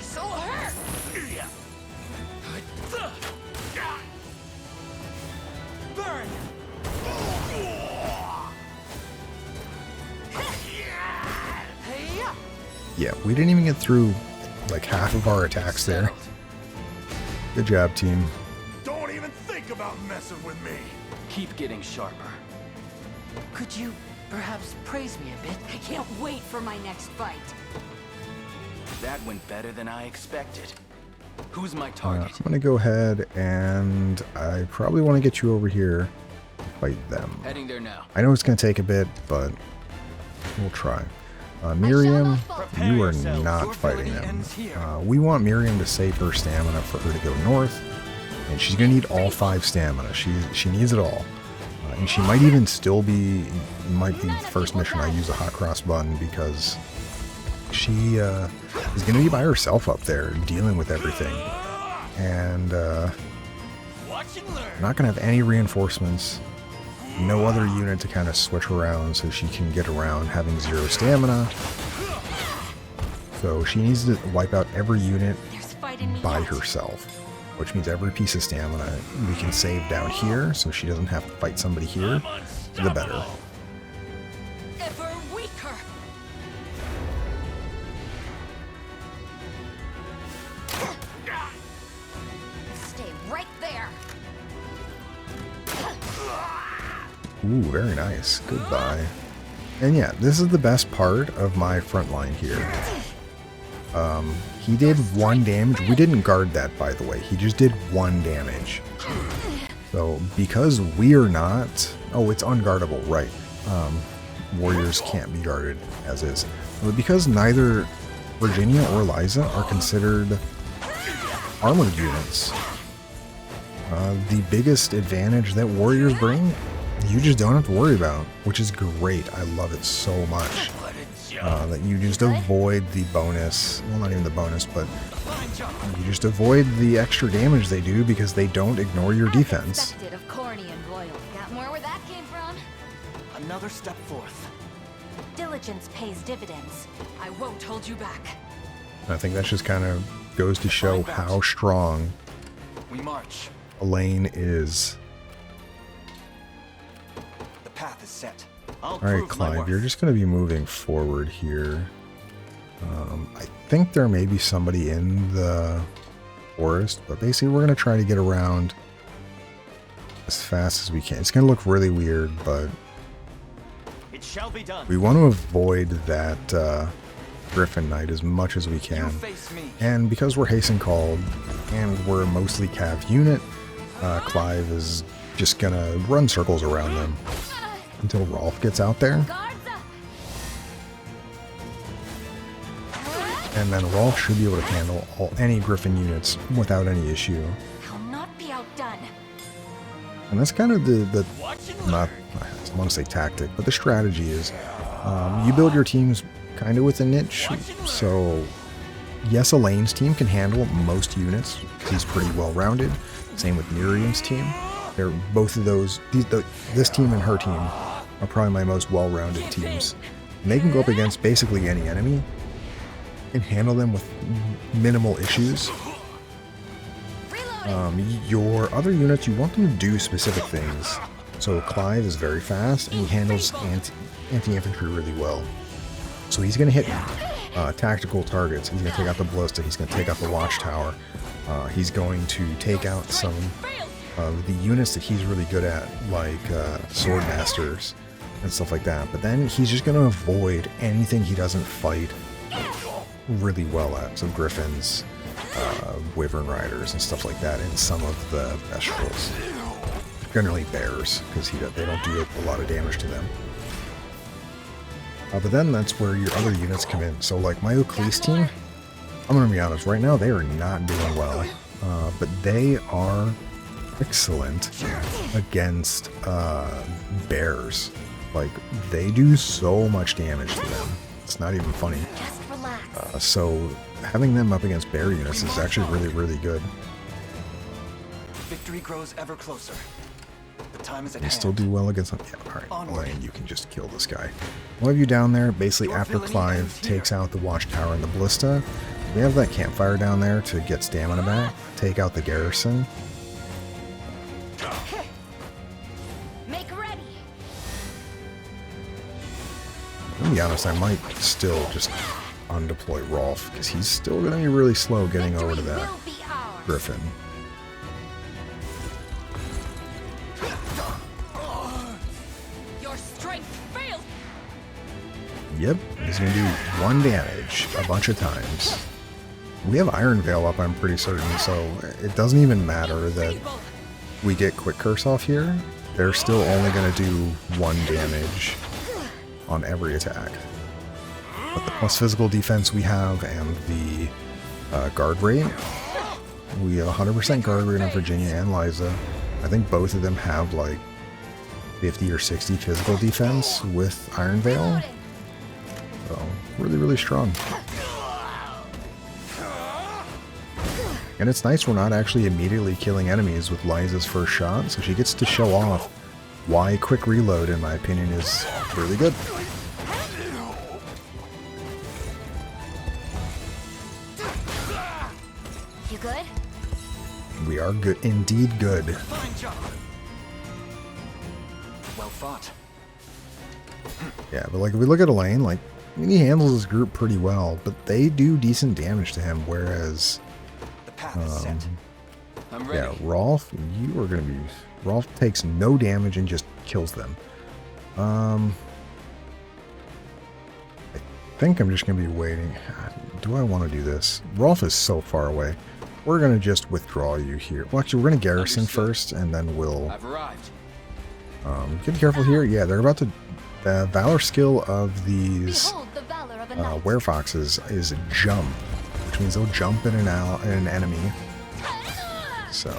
So hurt. burn. Yeah, we didn't even get through like half of our attacks there. Good job, team. Don't even think about messing with me. Keep getting sharper. Could you perhaps praise me a bit? I can't wait for my next fight. That went better than I expected. Who's my I'm target? gonna go ahead and I probably want to get you over here to fight them. Heading there now. I know it's gonna take a bit, but we'll try. Miriam, you are not fighting them. We want Miriam to save her stamina for her to go north, and she's gonna need all 5 stamina. She needs it all, and she might even still be. Might be the first mission I use a hot cross button because she is gonna be by herself up there dealing with everything, and not gonna have any reinforcements. No other unit to kind of switch around so she can get around having 0 stamina. So she needs to wipe out every unit by herself, which means every piece of stamina we can save down here so she doesn't have to fight somebody here, the better. Ever weaker. Stay right there. Ooh, very nice. Goodbye. And yeah, this is the best part of my front line here. He did 1 damage. We didn't guard that, by the way. He just did 1 damage. So, because we are not... Oh, it's unguardable, right. Warriors can't be guarded as is. But because neither Virginia or Liza are considered armored units, the biggest advantage that warriors bring, you just don't have to worry about, which is great. I love it so much. That you just avoid the bonus, well, not even the bonus, but you just avoid the extra damage they do because they don't ignore your defense. Expected of corny and royal. Got more where that came from? Another step forth. Diligence pays dividends. I won't hold you back. I think that just kind of goes to show how strong We march. Elaine is. The path is set. I'll All right, prove my Clive, worth. you're just going to be moving forward here. I think there may be somebody in the forest, but basically we're going to try to get around as fast as we can. It's going to look really weird, but It shall be done. we want to avoid that Griffin Knight as much as we You can. face me. And because we're hasten called and we're a mostly cav unit, Clive is just going to run circles around them until Rolf gets out there. Guards up. And then Rolf should be able to handle any Griffin units without any issue. I'll not be outdone. And that's kind of the not, I want to say tactic, but the strategy is you build your teams kind of with a niche. So yes, Elaine's team can handle most units. He's pretty well-rounded. Same with Miriam's team. They're both of those. This team and her team are probably my most well-rounded teams. And they can go up against basically any enemy and handle them with minimal issues. Your other units, you want them to do specific things. So Clive is very fast, and he handles anti-infantry really well. So he's going to hit tactical targets. He's going to take out the ballista. He's going to take out the watchtower. He's going to take out some of the units that he's really good at, like sword masters and stuff like that. But then he's just going to avoid anything he doesn't fight really well at. So griffins, wyvern riders, and stuff like that, and some of the Bestrals. Generally bears, because they don't do a lot of damage to them. But then that's where your other units come in. So like my Oakley's team, I'm going to be honest, right now they are not doing well. But they are excellent against bears. Like, they do so much damage to them. It's not even funny. So having them up against bear units is actually really, really good. Victory grows ever closer. The time is at They hand. still do well against them. Yeah, alright, Elaine, you can just kill this guy. One of you down there, basically after Clive takes out the watchtower and the ballista, we have that campfire down there to get stamina back, take out the garrison. Make ready. To be honest, I might still just undeploy Rolf, because he's still going to be really slow getting over to that griffin. Your strength fails. Yep, he's going to do 1 damage a bunch of times. We have Iron Veil up, I'm pretty certain, so it doesn't even matter that we get Quick Curse off here. They're still only going to do 1 damage on every attack. But the plus physical defense we have and the guard rate, we have 100% guard rate on Virginia and Liza. I think both of them have like 50 or 60 physical defense with Iron Veil. So, really, really strong. And it's nice we're not actually immediately killing enemies with Liza's first shot, so she gets to show off why quick reload, in my opinion, is really good. You good? We are good, indeed good. Fine job. Well fought. Yeah, but like if we look at Elaine, like he handles his group pretty well, but they do decent damage to him, whereas The path is set. I'm ready. yeah, Rolf, you are gonna be Rolf takes no damage and just kills them. I think I'm just gonna be waiting. Do I want to do this? Rolf is so far away. We're gonna just withdraw you here. Well, actually, we're gonna garrison first, and then we'll I've arrived. get careful here. Yeah, they're about to. The valor skill of these Behold the valor of a knight. werefoxes is jump, which means they'll jump in an enemy. So,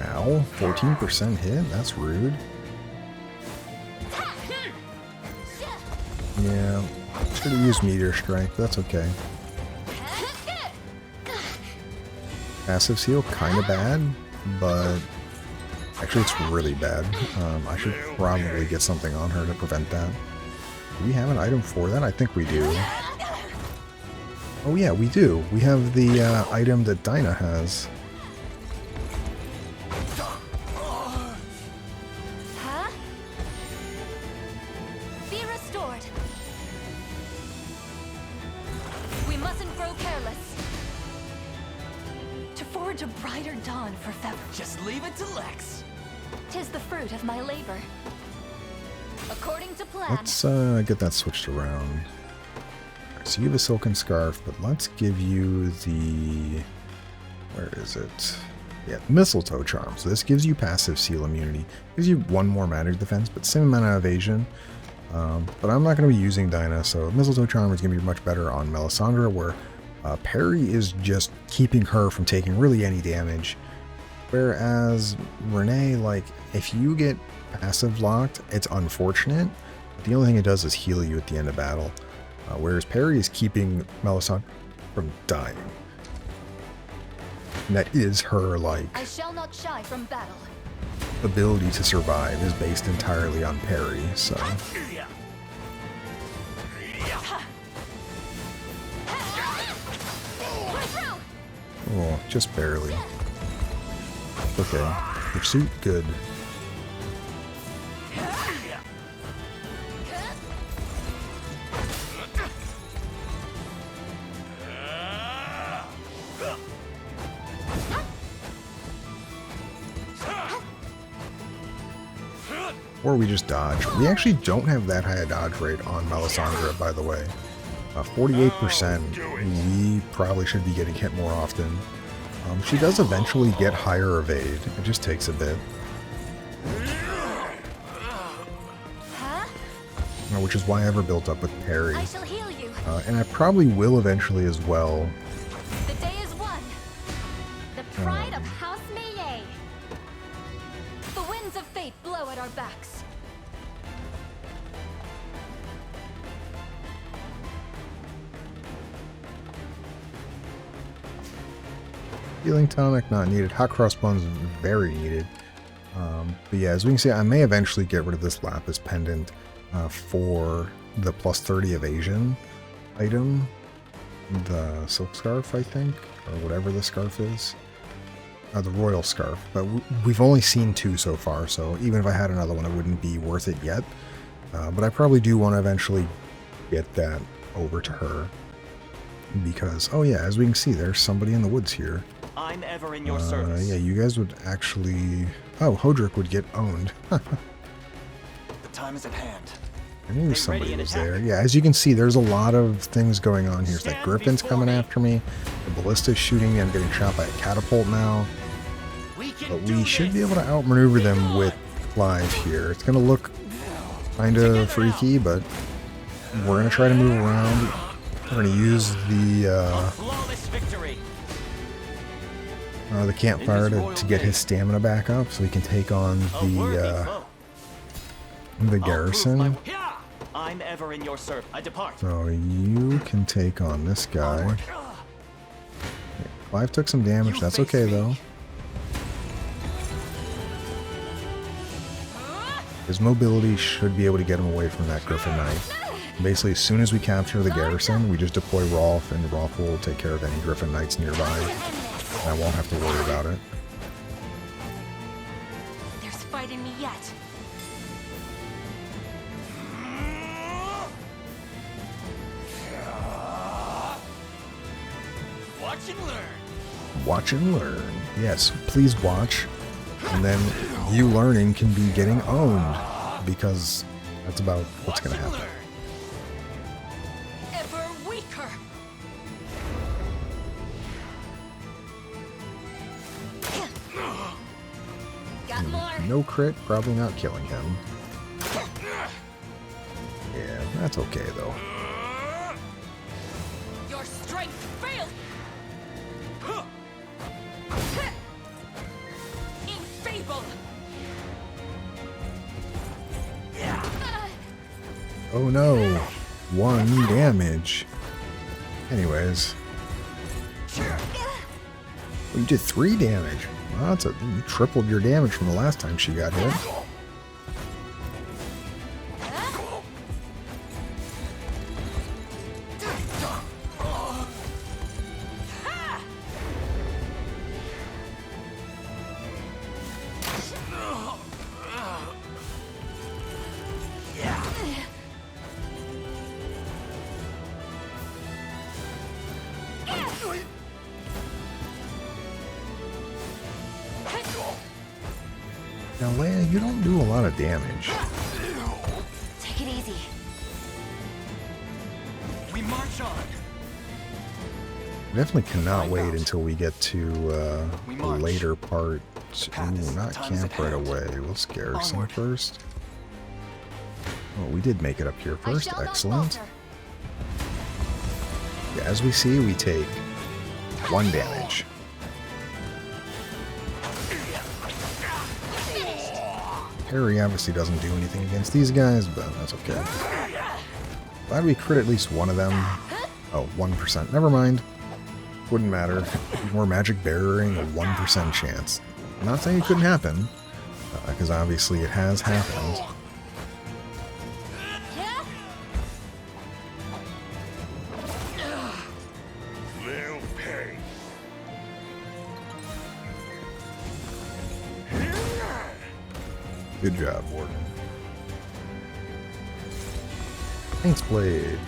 ow, 14% hit. That's rude. Yeah, should have used meteor strike. But that's okay. Passive seal, kind of bad, but actually it's really bad. I should probably get something on her to prevent that. Do we have an item for that? I think we do. Oh yeah, we do. We have the item that Dinah has. Huh? Be restored. We mustn't grow careless. To forge a brighter dawn for Fever. Just leave it to Lex. 'Tis the fruit of my labor. According to plan. Let's get that switched around. So you have a silken scarf, but let's give you the... Where is it? Yeah, mistletoe charm. So this gives you passive seal immunity. Gives you 1 more magic defense, but same amount of evasion. But I'm not going to be using Dinah, so mistletoe charm is going to be much better on Melisandre, where parry is just keeping her from taking really any damage. Whereas Renee, like, if you get passive locked, it's unfortunate. But the only thing it does is heal you at the end of battle. whereas parry is keeping Melisandre from dying. And that is her, like, I shall not shy from battle. ability to survive is based entirely on parry, so... Oh, just barely. Okay. Pursuit, good. Or we just dodge. We actually don't have that high a dodge rate on Melisandre, by the way. 48%. We probably should be getting hit more often. She does eventually get higher evade. It just takes a bit. Which is why I ever built up with parry. I shall heal you. And I probably will eventually as well. The day is won. The pride of House Meillet. The winds of fate blow at our backs. Healing tonic not needed. Hot crossbones very needed. But yeah, as we can see, I may eventually get rid of this lapis pendant for the plus 30 evasion item. The silk scarf, I think, or whatever the scarf is. The royal scarf. But we've only seen 2 so far, so even if I had another one, it wouldn't be worth it yet. But I probably do want to eventually get that over to her. Because, oh yeah, as we can see, there's somebody in the woods here. I'm ever in your service. Yeah, you guys would actually... Oh, Hodrick would get owned. The time is at hand. I knew somebody was there. Yeah, as you can see, there's a lot of things going on here. It's like Griffin's coming after me. The ballista's shooting me. I'm getting shot by a catapult now. But we should be able to outmaneuver them with Clive here. It's going to look kind of freaky, but we're going to try to move around. We're going to use the campfire to get his stamina back up so he can take on the garrison. I'm ever in your service. I depart. So you can take on this guy. Clive took some damage. That's okay though. His mobility should be able to get him away from that Griffin Knight. Basically, as soon as we capture the garrison, we just deploy Rolf, and Rolf will take care of any Griffin Knights nearby. And I won't have to worry about it. There's fight in me yet. Watch and learn. Watch and learn. Yes, please watch. And then you learning can be getting owned. Because that's about what's going to happen. Ever weaker. Got more. No crit, probably not killing him. Yeah, that's okay though. Your strength failed. Infable. Oh no, 1 damage. Anyways. Oh, you did 3 damage. Wow, you tripled your damage from the last time she got hit. Now, Leia, you don't do a lot of damage. Take it easy. We march on. Definitely cannot wait until we get to the later part. Ooh, not camp right away. Let's garrison first. Oh, we did make it up here first. Excellent. Yeah, as we see, we take 1 damage. Parry obviously doesn't do anything against these guys, but that's okay. Glad we crit at least one of them. Oh, 1%. Never mind. Wouldn't matter. More magic barriering, a 1% chance. I'm not saying it couldn't happen, because obviously it has happened. They'll pay. Good job, Warden. Thanks, Blade.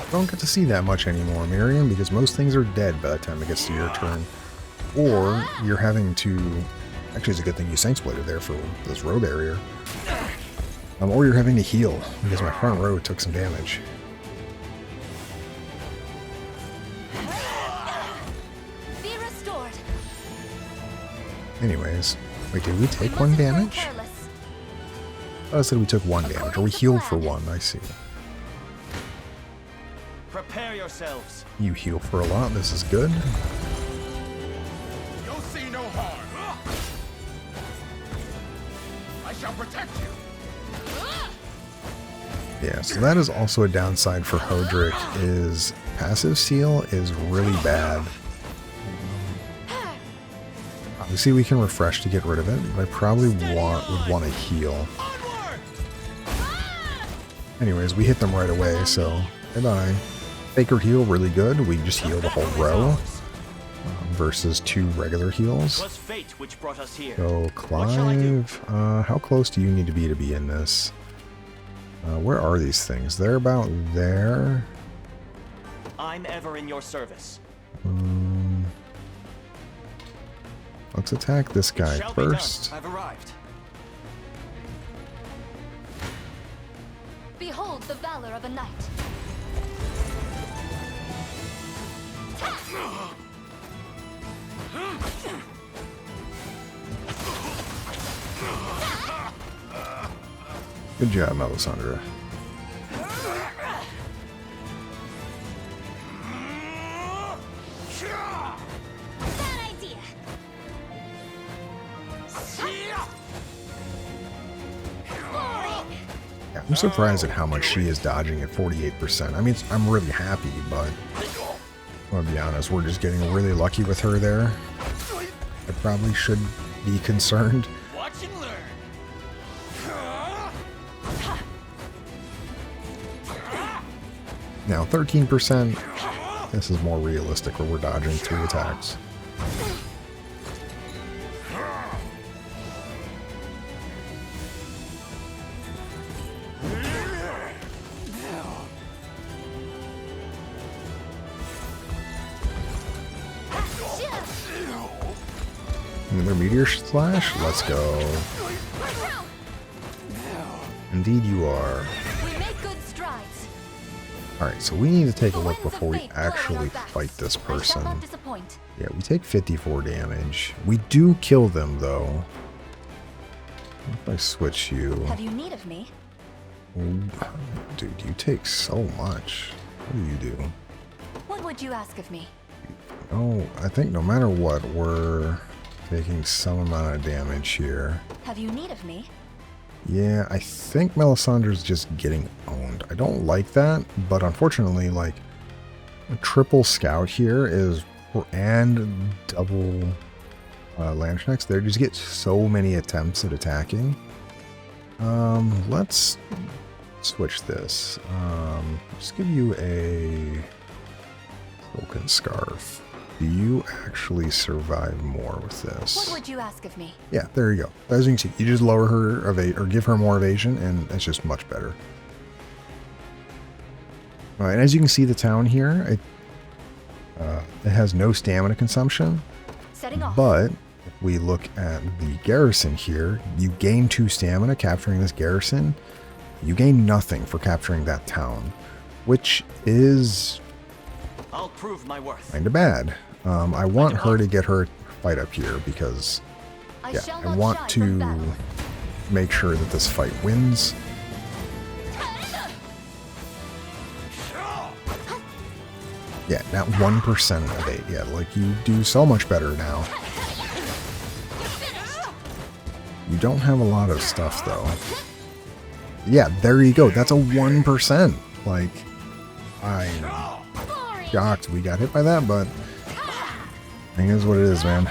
Don't get to see that much anymore, Miriam, because most things are dead by the time it gets to your turn. Or you're having to... Actually, it's a good thing you Saints Bladed there for this row barrier. Or you're having to heal, because my front row took some damage. Be restored. Anyways, wait, did we take one damage? I said we took one damage, or we healed for one, I see. Prepare yourselves. You heal for a lot, this is good. You'll see no harm. I shall protect you. Yeah, so that is also a downside for Hodrick, is passive seal is really bad. Obviously we can refresh to get rid of it, but I probably would want to heal. Anyways, we hit them right away, so bye-bye. Faker heal, really good. We just heal the whole row versus 2 regular heals. Was fate which brought us here. So, Clive, how close do you need to be in this? Where are these things? They're about there. I'm ever in your service. Let's attack this guy Shall be done. first. I've arrived. Behold the valor of a knight. Good job, Melisandre. Bad idea. Yeah, I'm surprised at how much she is dodging at 48%. I mean, I'm really happy, but I'll be honest, we're just getting really lucky with her there. I probably should be concerned. Watch and learn. Now, 13%, this is more realistic where we're dodging 3 attacks. Another meteor slash? Let's go. Indeed you are. We make good strides. Alright, so we need to take a The look winds of before we fate blow in our actually backs. fight this I shall person. not disappoint. Yeah, we take 54 damage. We do kill them, though. What if I switch you? Have you need of me? Dude, you take so much. What do you do? What would you ask of me? Oh, I think no matter what, we're taking some amount of damage here. Have you need of me? Yeah, I think Melisandre's just getting owned. I don't like that, but unfortunately, like, a triple scout here is, and double Landsknechts, they just get so many attempts at attacking. Let's switch this. Just give you a Silken Scarf. Do you actually survive more with this? What would you ask of me? Yeah, there you go. As you can see, you just lower her evade or give her more evasion, and it's just much better. All right, and as you can see, the town here, it has no stamina consumption. Setting off. But if we look at the garrison here, you gain 2 stamina capturing this garrison. You gain nothing for capturing that town, which is I'll prove my worth. kind of bad. I want her to get her fight up here because, yeah, shall I not want shy to from battle. make sure that this fight wins. Yeah, now 1% of 8. Yeah, like you do so much better now. You don't have a lot of stuff though. Yeah, there you go. That's a 1%. Like, I'm shocked we got hit by that, but it is what it is, man.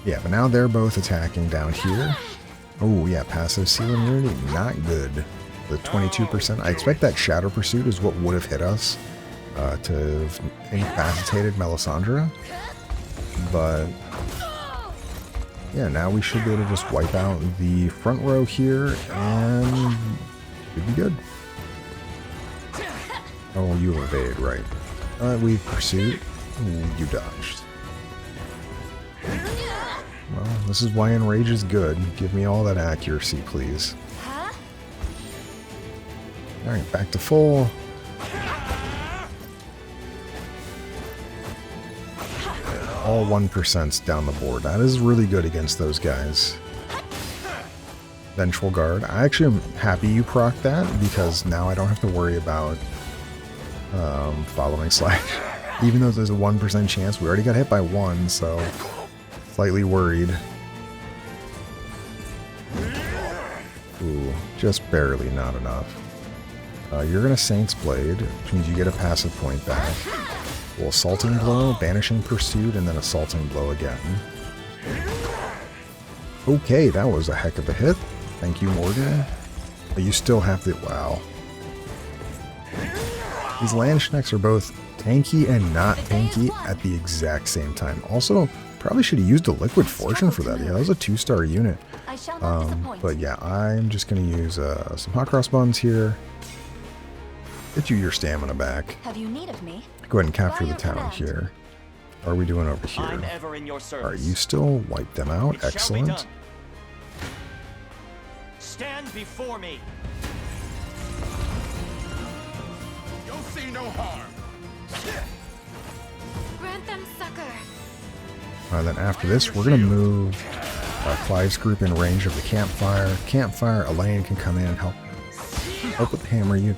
Yeah, but now they're both attacking down here. Oh, yeah, passive seal immunity, not good. The 22%. I expect that Shadow Pursuit is what would have hit us to have incapacitated Melisandre. But yeah, now we should be able to just wipe out the front row here and should be good. Oh, you evade, right. We pursued. Ooh, you dodged. Well, this is why Enrage is good. Give me all that accuracy, please. Alright, back to full. All 1%'s down the board. That is really good against those guys. Vengeful Guard. I actually am happy you proc that, because now I don't have to worry about following Slash. Even though there's a 1% chance, we already got hit by 1, so slightly worried. Ooh, just barely not enough. You're gonna Saint's Blade, which means you get a passive point back. Well, Assaulting Blow, Banishing Pursuit, and then Assaulting Blow again. Okay, that was a heck of a hit. Thank you, Morgan. But you still have to... Wow. These Landsknecks are both tanky and not tanky at the exact same time. Also, probably should have used a Liquid Fortune for that. Yeah, that was a 2-star unit. But yeah, I'm just going to use some Hot Cross Buns here. Get you your stamina back. Have you need of me? Go ahead and capture the town here. How are we doing over here? I'm ever in your service. Alright, you still wipe them out. It shall be Excellent. done. Stand before me. You'll see no harm. Grant them succor. Then after this, we're going to move Clive's group in range of the campfire. Campfire, Elaine can come in and help with the hammer unit.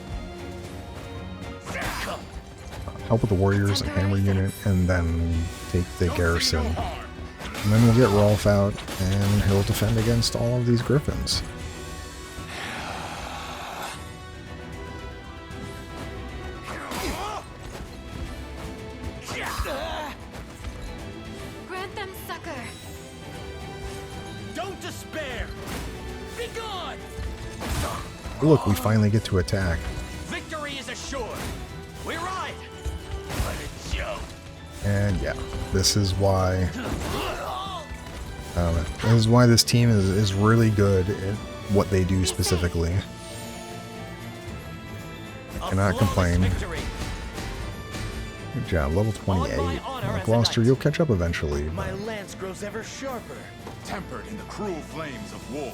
Help with the warriors and hammer unit, and then take the garrison. And then we'll get Rolf out, and he'll defend against all of these griffins. Grant them succor. Don't despair. Be gone. Look, we finally get to attack. Victory is assured. We ride. What a joke. And yeah, this is why this team is really good at what they do specifically. Cannot complain. Good job, level 28. Gloucester, you'll catch up eventually. My lance grows ever sharper, tempered in the cruel flames of war.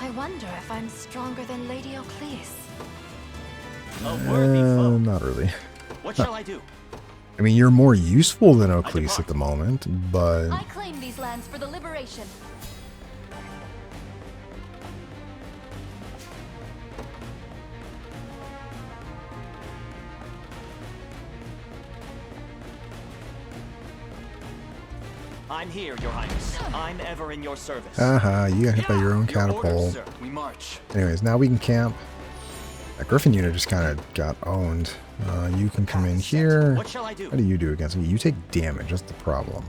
I wonder if I'm stronger than Lady Ocleus. A worthy foe. Not really. What shall I do? I mean, you're more useful than Ocleus at the moment, but... I claim these lands for the liberation. I'm here, Your Highness. I'm ever in your service. Haha, you got hit by your own Your orders, catapult. sir. We march. Anyways, now we can camp. That Griffin unit just kind of got owned. You can come in here. What shall I do? How do you do against me? You take damage, that's the problem.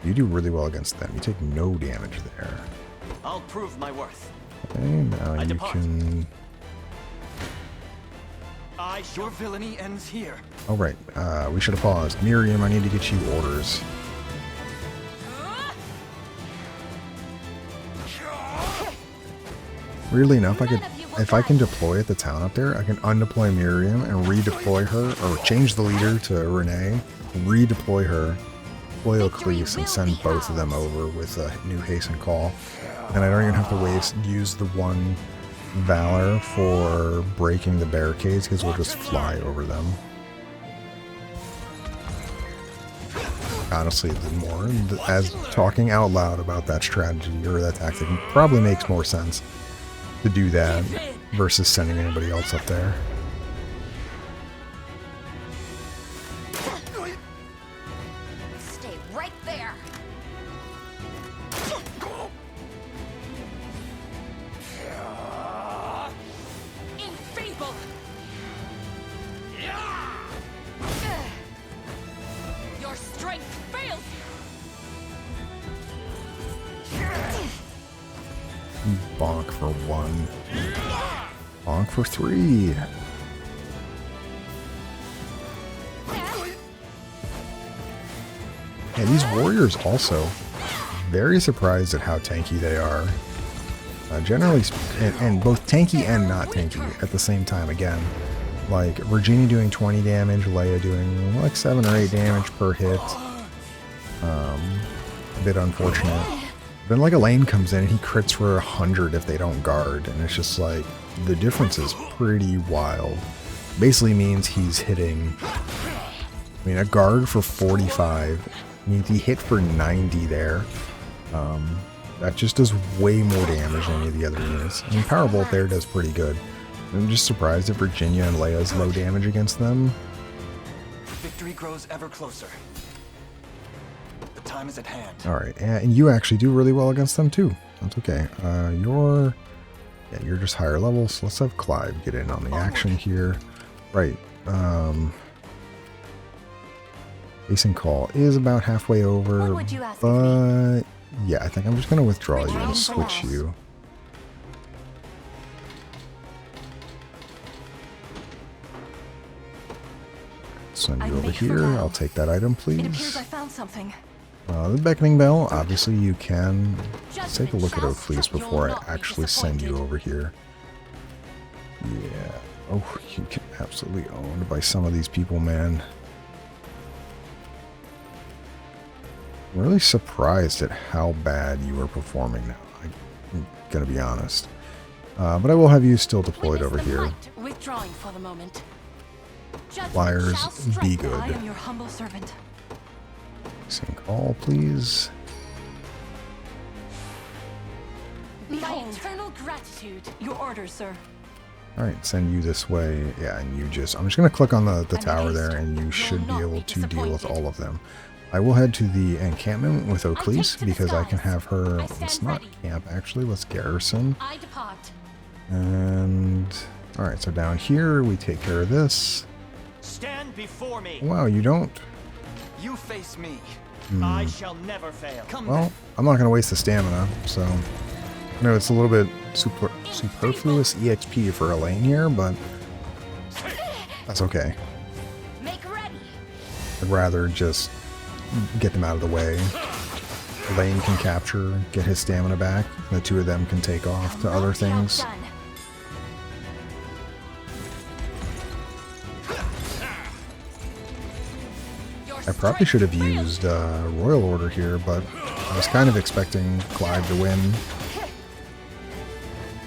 You do really well against them. You take no damage there. I'll prove my worth. Okay, now I you depart. can... Your villainy ends here. Oh, right. We should have paused. Miriam, I need to get you orders. Weirdly enough, if I can deploy at the town up there, I can undeploy Miriam and redeploy her, or change the leader to Renee, redeploy her, deploy Ocleus, and send both of them over with a new hasten call. And I don't even have to use the one Valor for breaking the barricades, because we'll just fly over them. Honestly, as talking out loud about that strategy or that tactic probably makes more sense to do that versus sending anybody else up there. Stay right there. Enfeeble! Bonk for 1. Bonk for 3. Yeah, these warriors also, very surprised at how tanky they are. Generally, and both tanky and not tanky at the same time again. Like, Virginia doing 20 damage, Leia doing like 7 or 8 damage per hit. A bit unfortunate. Then like Elaine comes in and he crits for 100 if they don't guard, and it's just like, the difference is pretty wild. Basically means he's hitting, I mean, a guard for 45 means he hit for 90 there. That just does way more damage than any of the other units. I mean, Powerbolt there does pretty good. I'm just surprised at Virginia and Leia's low damage against them. Victory grows ever closer. The time is at hand. Alright, and you actually do really well against them too. That's okay. You're just higher level, so let's have Clive get in on the action here. Right. Facing Call is about halfway over, but yeah, I think I'm just going to withdraw you and switch you. Send you over here. I'll take that item, please. It appears I found something. The Beckoning Bell, obviously you can. Let's take a look at Oakley's before I actually send you over here. Yeah. Oh, you get absolutely owned by some of these people, man. I'm really surprised at how bad you are performing now. I'm gonna be honest. But I will have you still deployed over here. Withdrawing for the moment. Flyers, be good. I am your humble servant. Sing Call, please. My eternal gratitude. Your orders, sir. Alright, send you this way. Yeah, and you just... I'm just going to click on the tower there, and you should be able to deal with all of them. I will head to the encampment with Oakley's, because I can have her... Let's not camp, actually. Let's garrison. I depart. And... Alright, so down here, we take care of this. Stand before me. Wow, you don't... You face me. I shall never fail. Well, I'm not going to waste the stamina, so... I know it's a little bit superfluous EXP for Elaine here, but... That's okay. Make ready. I'd rather just get them out of the way. Elaine can capture, get his stamina back, and the two of them can take off to other things. I probably should have used Royal Order here, but I was kind of expecting Clive to win.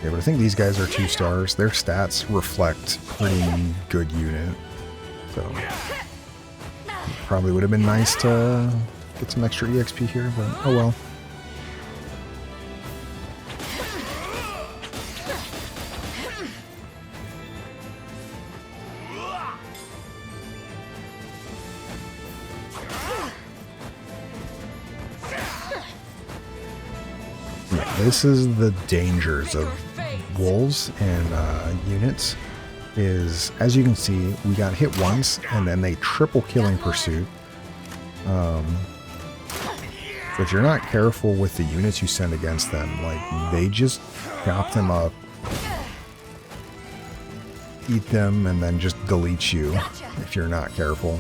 Yeah, but I think these guys are 2 stars. Their stats reflect pretty good unit. So, probably would have been nice to get some extra EXP here, but oh well. This is the dangers of wolves and units, is, as you can see, we got hit once and then they triple killing pursuit. So if you're not careful with the units you send against them, like, they just chop them up, eat them, and then just delete you if you're not careful.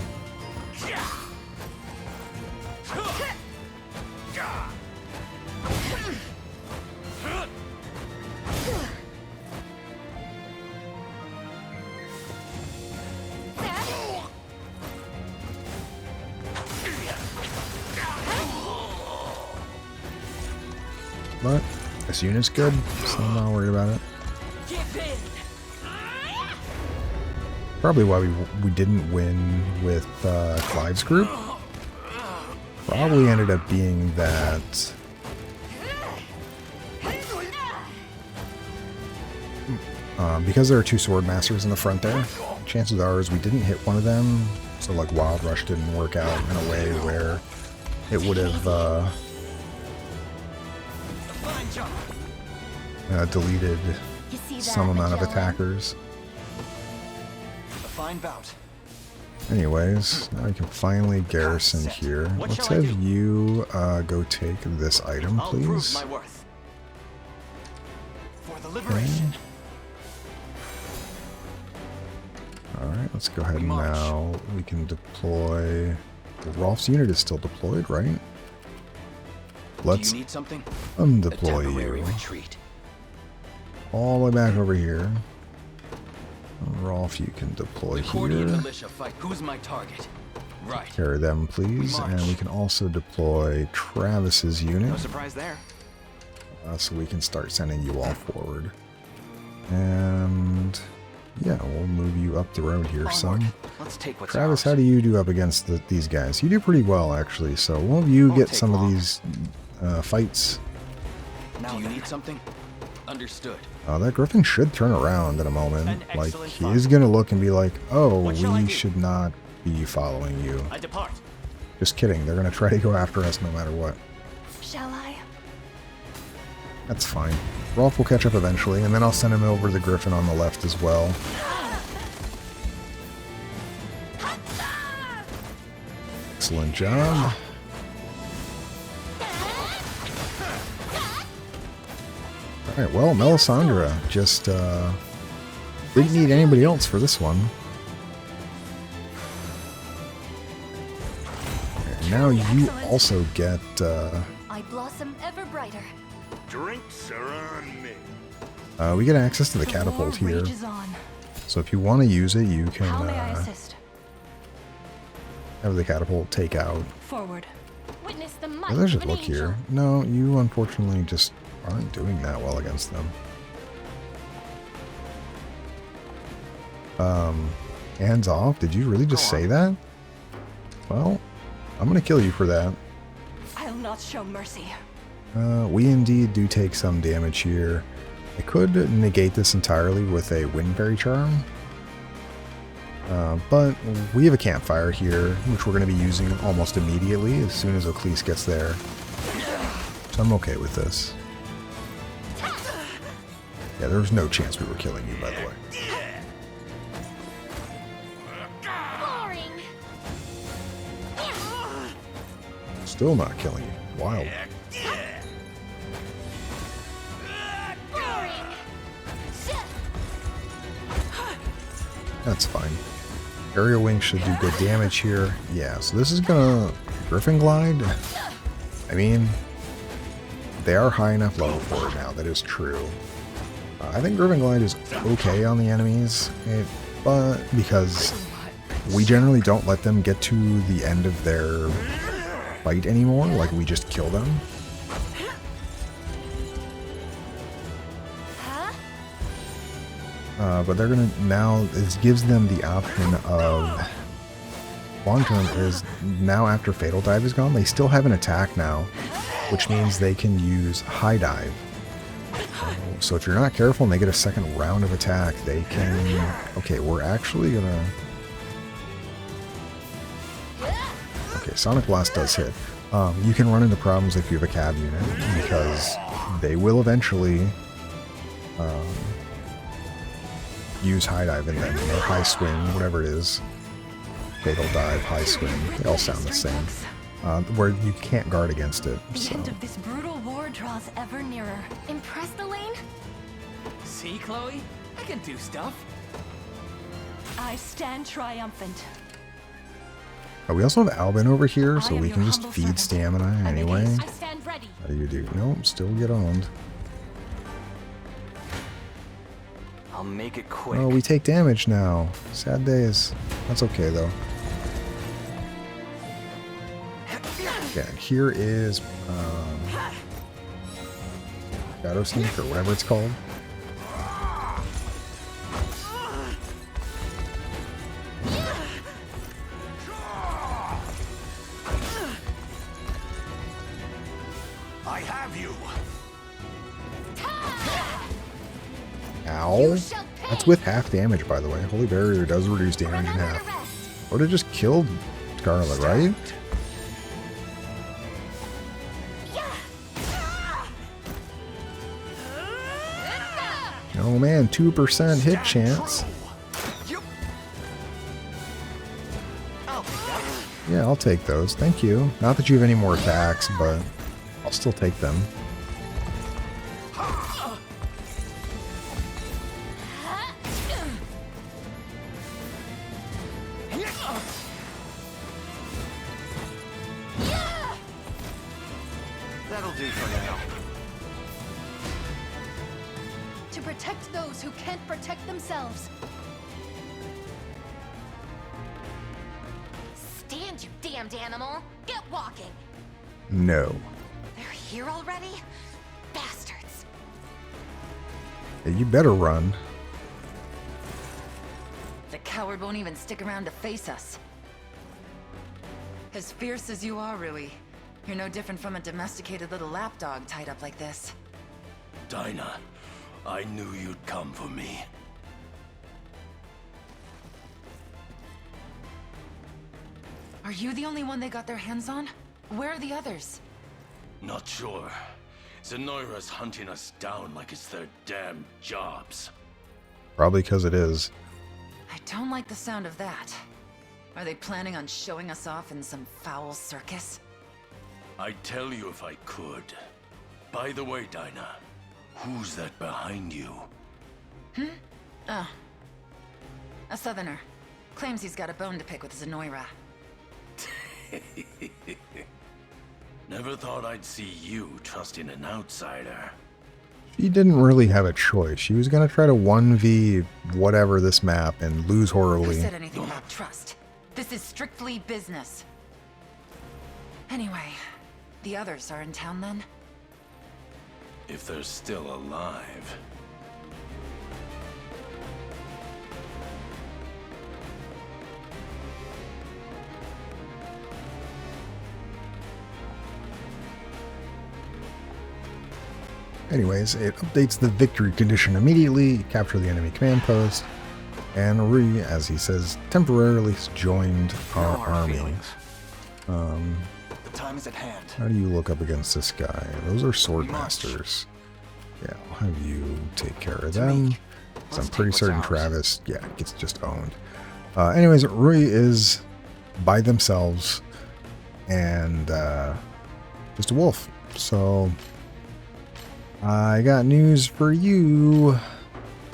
But this unit's good, so I'm not worried about it. Probably why we didn't win with Clive's group. Probably ended up being that because there are 2 sword masters in the front there, chances are is we didn't hit one of them, so like Wild Rush didn't work out in a way where it would have deleted some amount of attackers. A fine bout. Anyways, now we can finally garrison here. Let's have you go take this item, please. the liberation. Alright, let's go ahead and now we can deploy... Rolf's unit is still deployed, right? Let's Do you need something? undeploy Temporary you. retreat. All the way back over here. Rolf, you can deploy The Gordian here. militia fight. Who's my target? Right. Carry them, please. We And march. we can also deploy Travis's unit. No surprise there. So we can start sending you all forward. And yeah, we'll move you up the road here, son. Onward. Let's take what's Travis, ours. how do you do up against these guys? You do pretty well, actually. So won't you Won't get take some long. of these fights? Do you need something? Understood. That Griffin should turn around in a moment. An Like, excellent he fight. is going to look and be like, oh, What shall I we do? should not be following you. I depart. Just kidding. They're going to try to go after us no matter what. Shall I? That's fine. Rolf will catch up eventually, and then I'll send him over the Griffin on the left as well. Excellent job. Alright, well, Melisandre just didn't need anybody else for this one. And now you also get... I blossom ever brighter. Drinks are on me. we get access to the war catapult here. rages on. So if you want to use it, you can How may I assist? have the catapult take out. Forward. Witness the might Let's of just an look angel. here. No, you unfortunately just aren't doing that well against them. Hands off? Did you really just say that? Well, I'm gonna kill you for that. I'll not show mercy. We indeed do take some damage here. I could negate this entirely with a Wind Fairy Charm. But we have a campfire here, which we're going to be using almost immediately as soon as Oclese gets there. So I'm okay with this. Yeah, there was no chance we were killing you, by the way. Boring. Still not killing you. Wild. Boring. That's fine. Aerial Wing should do good damage here. Yeah, so this is gonna... Griffin Glide? I mean, they are high enough level for it now, that is true. I think Griffin Glide is okay on the enemies, but because we generally don't let them get to the end of their fight anymore, like we just kill them. But they're gonna now, it gives them the option of long term is now after Fatal Dive is gone, they still have an attack now, which means they can use High Dive. So if you're not careful and they get a second round of attack, they can... Okay, we're actually gonna... Okay, Sonic Blast does hit. You can run into problems if you have a cab unit, because they will eventually use High Dive in them, or High Swing, whatever it is. Fatal Dive, High Swing, they all sound the same. Where you can't guard against it. The So. end of this brutal war draws ever nearer. Impressed, Elaine? See, Chloe? I can do stuff. I stand triumphant. We also have Albin over here, so I am we your can just humble feed servant. stamina I make anyway. haste. I stand ready. How do you do? Nope, still get owned. I'll make it quick. Oh, we take damage now. Sad days. That's okay, though. Yeah, here is Shadow Sneak, or whatever it's called. I have you. Ow. That's with half damage, by the way. Holy Barrier does reduce damage in half. Would have just killed Scarlet, right? Oh man, 2% hit chance. Yeah, I'll take those. Thank you. Not that you have any more attacks, but I'll still take them. To protect those who can't protect themselves. Stand, you damned animal! Get walking! No. They're here already? Bastards! Hey, you better run. The coward won't even stick around to face us. As fierce as you are, really. You're no different from a domesticated little lapdog tied up like this. Dinah, I knew you'd come for me. Are you the only one they got their hands on? Where are the others? Not sure. Zenoiran's hunting us down like it's their damn jobs. Probably because it is. I don't like the sound of that. Are they planning on showing us off in some foul circus? I'd tell you if I could. By the way, Dinah, who's that behind you? Oh. A southerner. Claims he's got a bone to pick with Zenoiran. Never thought I'd see you trusting an outsider. She didn't really have a choice. She was going to try to 1v whatever this map and lose Who horribly. said anything about trust? This is strictly business. Anyway, the others are in town then? If they're still alive. Anyways, it updates the victory condition immediately, capture the enemy command post, and Rui, as he says, temporarily joined our army. The time is at hand. How do you look up against this guy? Those are sword masters. Yeah, I'll have you take care of them. So I'm pretty certain Travis, yeah, gets just owned. Anyways, Rui is by themselves and just a wolf. So I got news for you.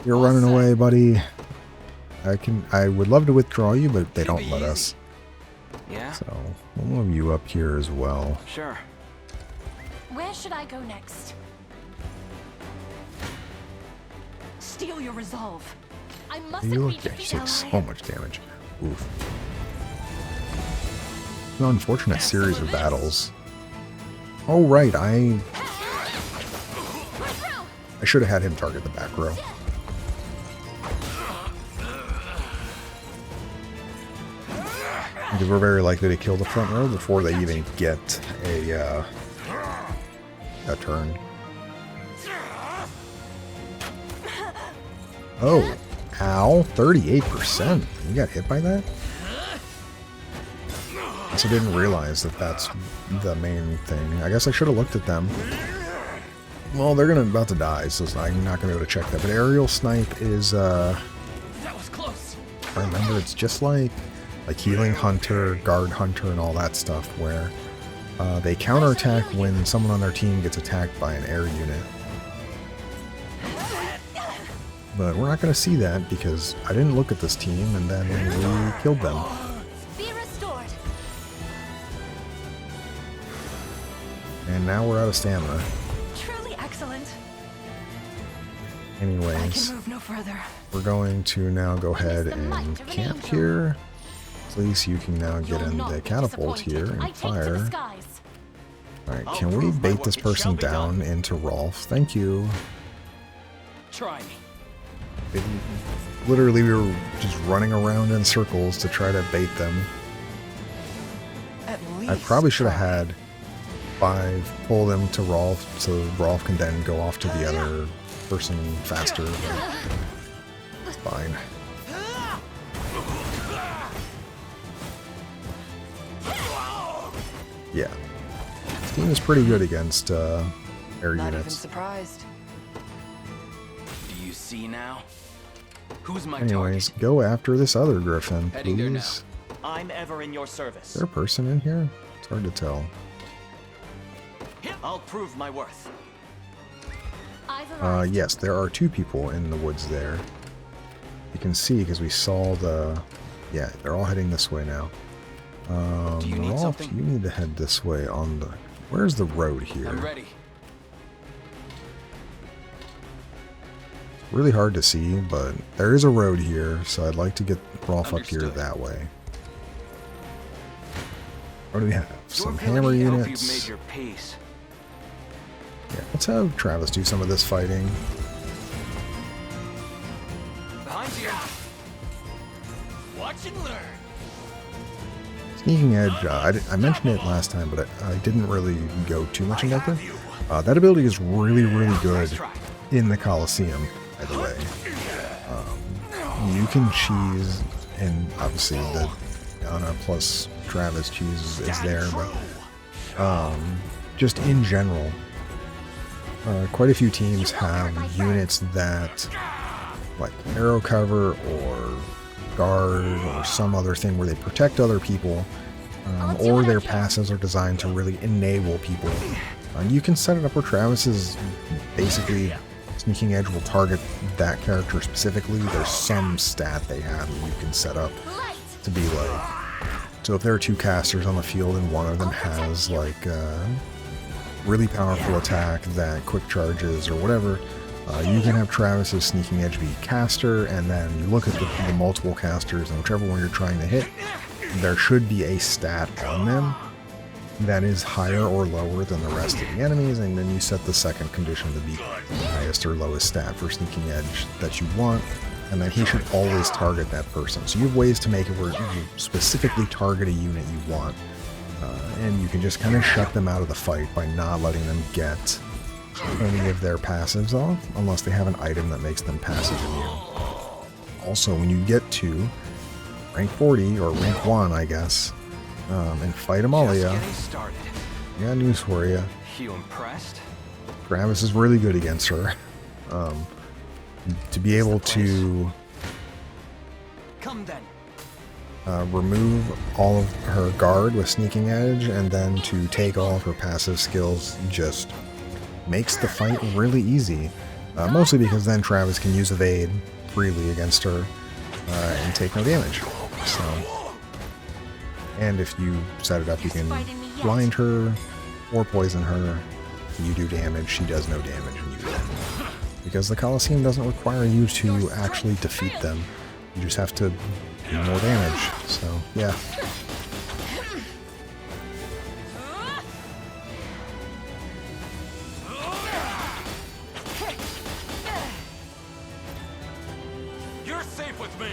You're running away, buddy. I would love to withdraw you, but they don't let us. Yeah? So we'll move you up here as well. Sure. Where should I go next? Steel your resolve. I mustn't You be look, yeah, defeated. she takes so much damage. Oof. An unfortunate series of battles. Oh right, I should have had him target the back row. Because we're very likely to kill the front row before they even get a turn. Oh, ow, 38%. You got hit by that? So I didn't realize that that's the main thing. I guess I should have looked at them. Well, they're about to die, so I'm not going to be able to check that. But aerial snipe is, That was close. I remember it's just like healing hunter, guard hunter, and all that stuff, where they counterattack when someone on their team gets attacked by an air unit. But we're not going to see that because I didn't look at this team, and then we killed them. Be restored. And now we're out of stamina. Truly excellent. I Anyways, can move no further. we're going to now go ahead and camp here. At least you can now get in the catapult here and fire. Alright, can we bait this person down into Rolf? Thank you. Try me. Literally, we were just running around in circles to try to bait them. At least I probably should have had 5 pull them to Rolf so Rolf can then go off to the other person faster. But it's fine. Yeah. This team is pretty good against air not even units. surprised. Do you see now? Who's my Anyways, target? go after this other griffin, Heading there now. please. I'm ever in your Is service. there a person in here? It's hard to tell. I'll prove my worth. I've arrived. Yes, there are 2 people in the woods there. You can see because we saw the... Yeah, they're all heading this way now. Do you need Rolf, something? you need to head this way on the... Where's the road here? I'm ready. really hard to see, but there is a road here, so I'd like to get Rolf up here that way. What do we have? Some hammer units. Made your peace. Yeah, let's have Travis do some of this fighting. Behind you. Watch and learn. Sneaking Edge, I mentioned it last time, but I didn't really go too much in depth. That ability is really, really good in the Coliseum, by the way. You can cheese, and obviously the Anna plus Travis cheese is there, but just in general, quite a few teams have units that, like arrow cover or guard or some other thing where they protect other people, or their passives are designed to really enable people. You can set it up where Travis is basically Sneaking Edge will target that character specifically. There's some stat they have that you can set up to be like, so if there are two casters on the field and one of them has like a really powerful attack that quick charges or whatever, you can have Travis's Sneaking Edge be caster, and then you look at the multiple casters, and whichever one you're trying to hit, there should be a stat on them that is higher or lower than the rest of the enemies, and then you set the second condition to be the highest or lowest stat for Sneaking Edge that you want, and then he should always target that person. So you have ways to make it where you specifically target a unit you want, and you can just kind of shut them out of the fight by not letting them get any of their passives off, unless they have an item that makes them passive immune. Also, when you get to rank 40, or rank 1, I guess, and fight Amalia, I got news for you. You impressed? Travis is really good against her. To be able to Come then. remove all of her guard with Sneaking Edge, and then to take all of her passive skills just makes the fight really easy. Mostly because then Travis can use evade freely against her and take no damage. So, and if you set it up, you can blind her or poison her. You do damage, she does no damage, and you win. Because the Coliseum doesn't require you to actually defeat them. You just have to do more damage. So, yeah. You're safe with me.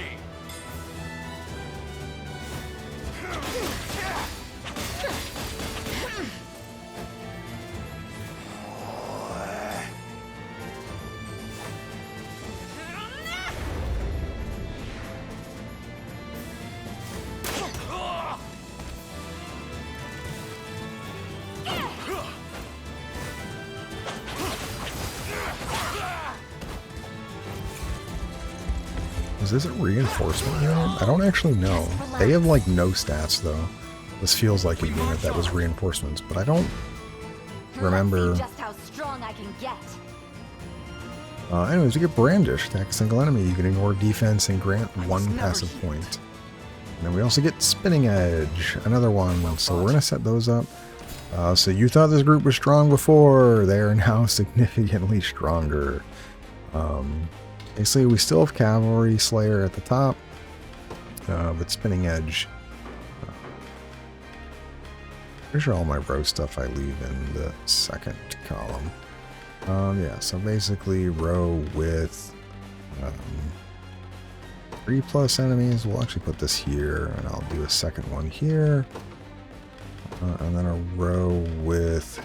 Is this a reinforcement unit? I don't actually know. They have like no stats though. This feels like a unit that was reinforcements, but I don't remember. Just how strong I can get. Anyways, we get Brandish. Attack a single enemy. You can ignore defense and grant one passive point. And then we also get Spinning Edge, another one. So we're going to set those up. So you thought this group was strong before. They are now significantly stronger. Basically, we still have Cavalry Slayer at the top. But Spinning Edge. Pretty sure all my row stuff I leave in the second column. Yeah, so basically row with 3+ enemies. We'll actually put this here, and I'll do a second one here. And then a row with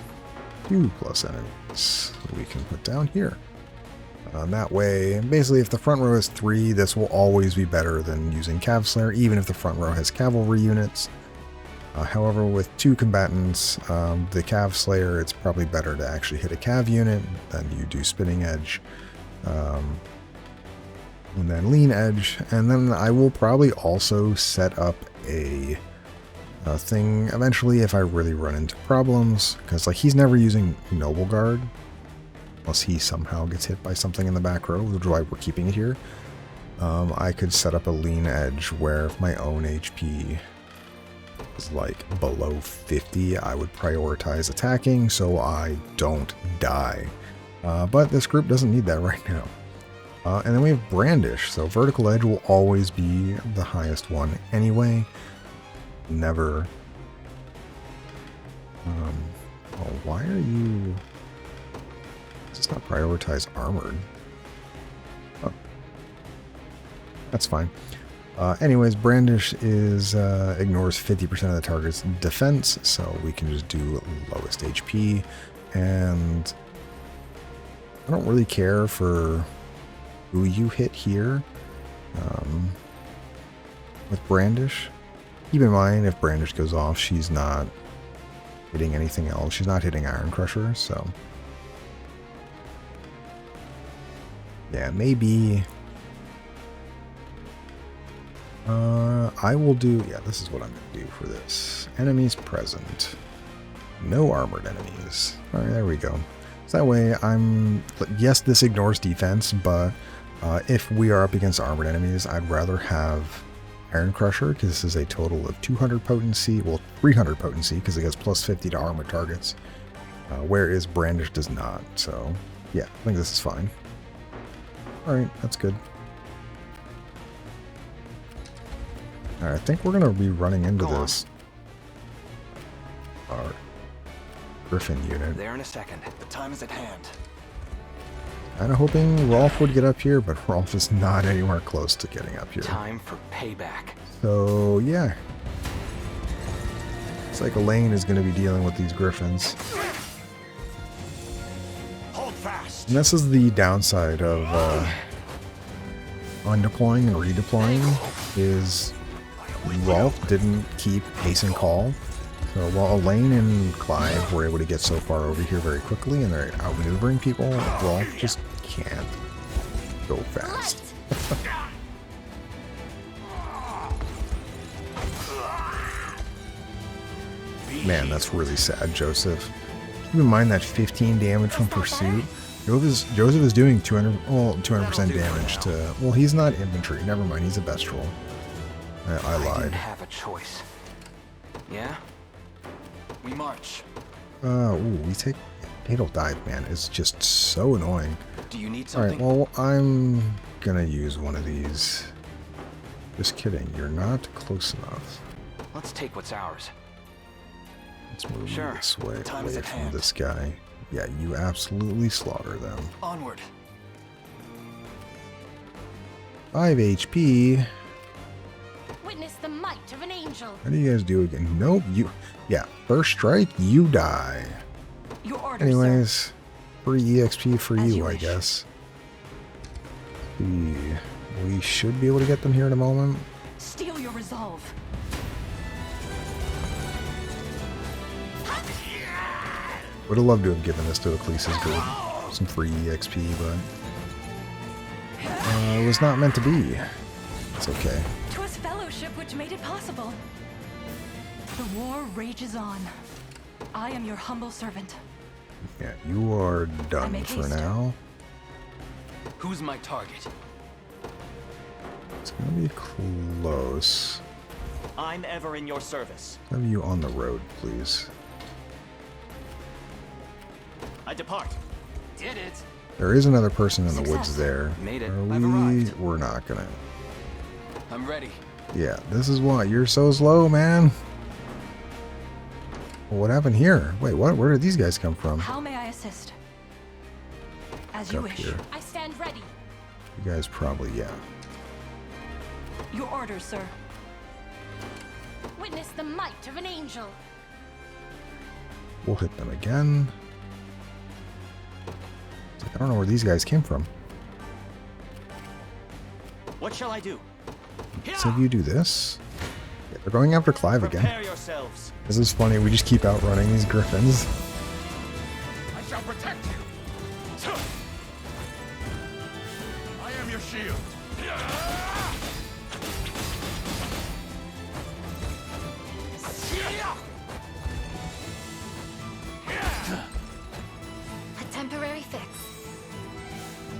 2+ enemies we can put down here. That way, basically if the front row has 3, this will always be better than using Cav Slayer, even if the front row has cavalry units. However, with 2 combatants, the Cav Slayer, it's probably better to actually hit a Cav unit than you do Spinning Edge. And then Lean Edge. And then I will probably also set up a thing eventually if I really run into problems. Because like he's never using Noble Guard. Unless he somehow gets hit by something in the back row, which is why we're keeping it here. I could set up a Lean Edge where if my own HP is like below 50, I would prioritize attacking so I don't die. But this group doesn't need that right now. And then we have Brandish. So vertical edge will always be the highest one anyway. Never. Oh, why are you... Does not prioritize armored? Oh. That's fine. Anyways, Brandish is ignores 50% of the target's defense, so we can just do lowest HP. And I don't really care for who you hit here with Brandish. Keep in mind, if Brandish goes off, she's not hitting anything else. She's not hitting Iron Crusher, so... Yeah, maybe... I will do... Yeah, this is what I'm going to do for this. Enemies present. No armored enemies. Alright, there we go. So that way, I'm... Yes, this ignores defense, but if we are up against armored enemies, I'd rather have Iron Crusher, because this is a total of 200 potency. Well, 300 potency, because it gets plus 50 to armored targets. Whereas Brandish does not. So, yeah, I think this is fine. Alright, that's good. Alright, I think we're going to be running into this. Our Griffin unit. There in a second. The time is at hand. Kind of hoping Rolf would get up here, but Rolf is not anywhere close to getting up here. Time for payback. So, yeah. It's like Elaine is going to be dealing with these Griffins. Hold fast. And this is the downside of undeploying and redeploying, is Rolf didn't keep pace and call. So while Elaine and Clive were able to get so far over here very quickly and they're outmaneuvering people, Rolf just can't go fast. Man, that's really sad, Joseph. Keep in mind that 15 damage from Pursuit. Joseph is doing 200% damage to... Well, he's not infantry. Never mind, he's a Bestral. I lied. I didn't have a choice. Yeah? We march. Ooh, we take Fatal Dive, man. It's just so annoying. Do you need something? Alright, well, I'm gonna use one of these. Just kidding, you're not close enough. Let's take what's ours. Let's move Sure. this way, Time is away at from hand. this guy. Yeah, you absolutely slaughter them. Onward. 5 HP. Witness the might of an angel. How do you guys do again? Nope, you... Yeah, first strike, you die. Your orders, Anyways, free EXP for As you, you I wish. guess. We should be able to get them here in a moment. Steel your resolve. Would have loved to have given this to Ecclesia's group. Some free EXP, but... it was not meant to be. It's okay. 'Twas fellowship which made it possible. The war rages on. I am your humble servant. Yeah, you are done make for haste. now. Who's my target? It's gonna be close. I'm ever in your service. Have you on the road, please. I depart. Did it. There is another person in the Success. woods there. Made it. Are I've arrived. we're not gonna... I'm ready. Yeah, this is why. You're so slow, man. Well, what happened here? Wait, what? Where did these guys come from? How may I assist? As Get you up wish. here. I stand ready. You guys probably, yeah. Your orders, sir. Witness the might of an angel. We'll hit them again. It's like, I don't know where these guys came from. What shall I do? So you do this. Yeah, they're going after Clive again. Prepare yourselves. This is funny. We just keep outrunning these Griffins. I shall protect you. I am your shield. A temporary fix.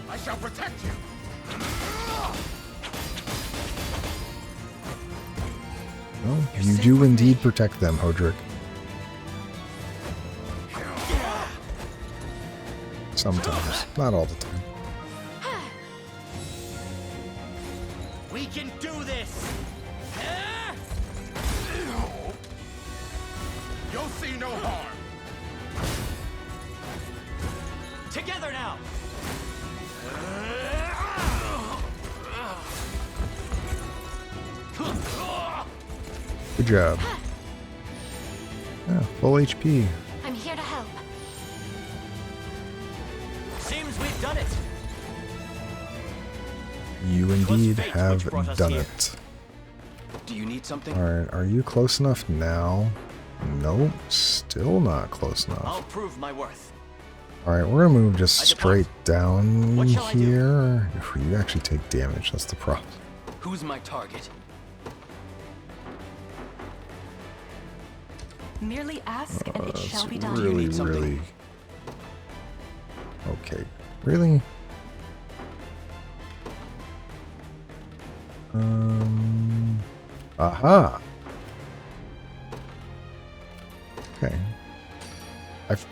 I shall protect you. Well, you do indeed protect them, Hodrick. Sometimes. Not all the time. We can do this! You'll see no harm. Together now! Good job. Yeah, full HP. I'm here to help. Seems we've done it. You indeed fate have which brought us done here. it. Do you need something? Alright, are you close enough now? Nope, still not close enough. I'll prove my worth. Alright, we're gonna move just I depart. straight down What shall I do? here. You actually take damage, that's the problem. Who's my target? Merely ask and it shall be done. Really, need something? really... Okay, really? Aha! Okay.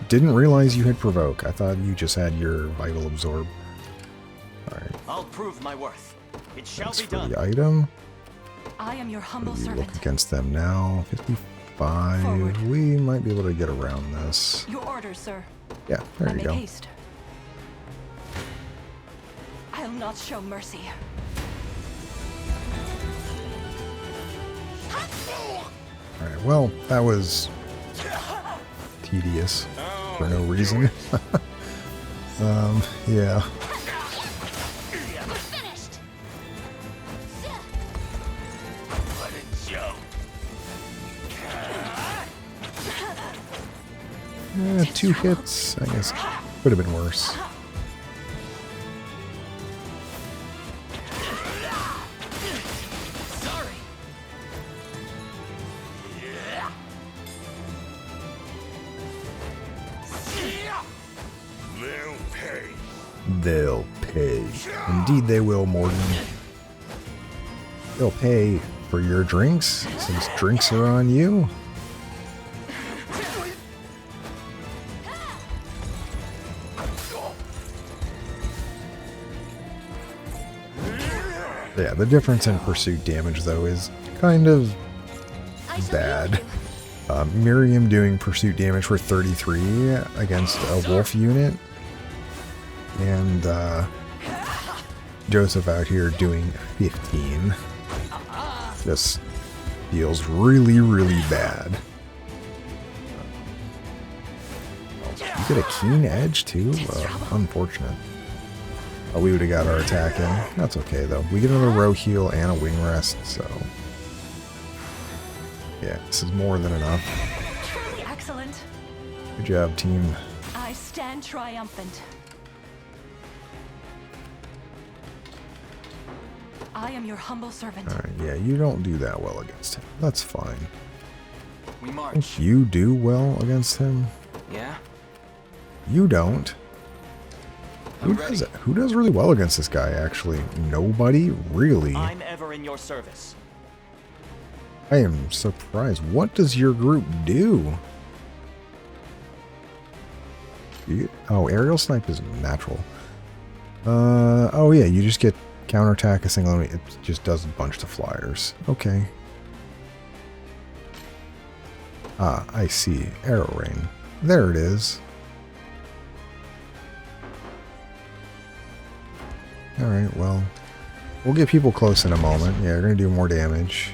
Didn't realize you had Provoke. I thought you just had your Vital Absorb. Alright, I'll prove my worth. It shall that's be for done. the item. I am your humble You servant. look against them now. 55. Forward. We might be able to get around this. Your orders, sir. Yeah, there I you make go. haste. I'll not show mercy. Alright, well, that was tedious for no reason. Yeah. Finished. What a joke. Two hits, I guess. Could have been worse. Sorry. They'll pay. They'll pay. Indeed they will, Morgan. They'll pay for your drinks, since drinks are on you. Yeah, the difference in pursuit damage, though, is kind of I shall bad. heal you. Miriam doing pursuit damage for 33 against a wolf unit, and Joseph out here doing 15. Just feels really, really bad. You get a keen edge too? Unfortunate. Oh, we would have got our attack in. That's okay though. We get another row heal and a wing rest, so yeah, this is more than enough. Truly excellent. Good job, team. I stand triumphant. I am your humble servant. Alright, yeah, you don't do that well against him. That's fine. We I march. think you do well against him. Yeah? You don't. I'm ready. Who does really well against this guy, actually? Nobody? Really? I'm ever in your service. I am surprised. What does your group do? Oh, aerial snipe is natural. Oh yeah, you just get counterattack a single enemy. It just does a bunch of flyers. Okay. Ah, I see. Arrow rain. There it is. Alright, well, we'll get people close in a moment. Yeah, we're going to do more damage.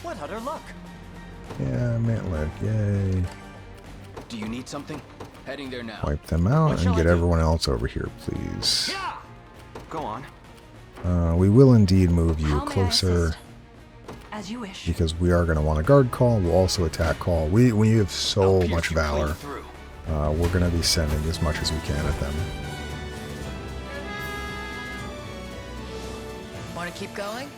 What utter luck! Yeah, Mantlick, yay. Do you need something? Heading there now. Wipe them out shall and get I do? everyone else over here, please. Yeah! Go on. We will indeed move you How may I closer assist? As you wish. because we are going to want a guard call. We'll also attack call. We have so I'll pierce much you clean valor. through. We're going to be sending as much as we can at them. Want to keep going?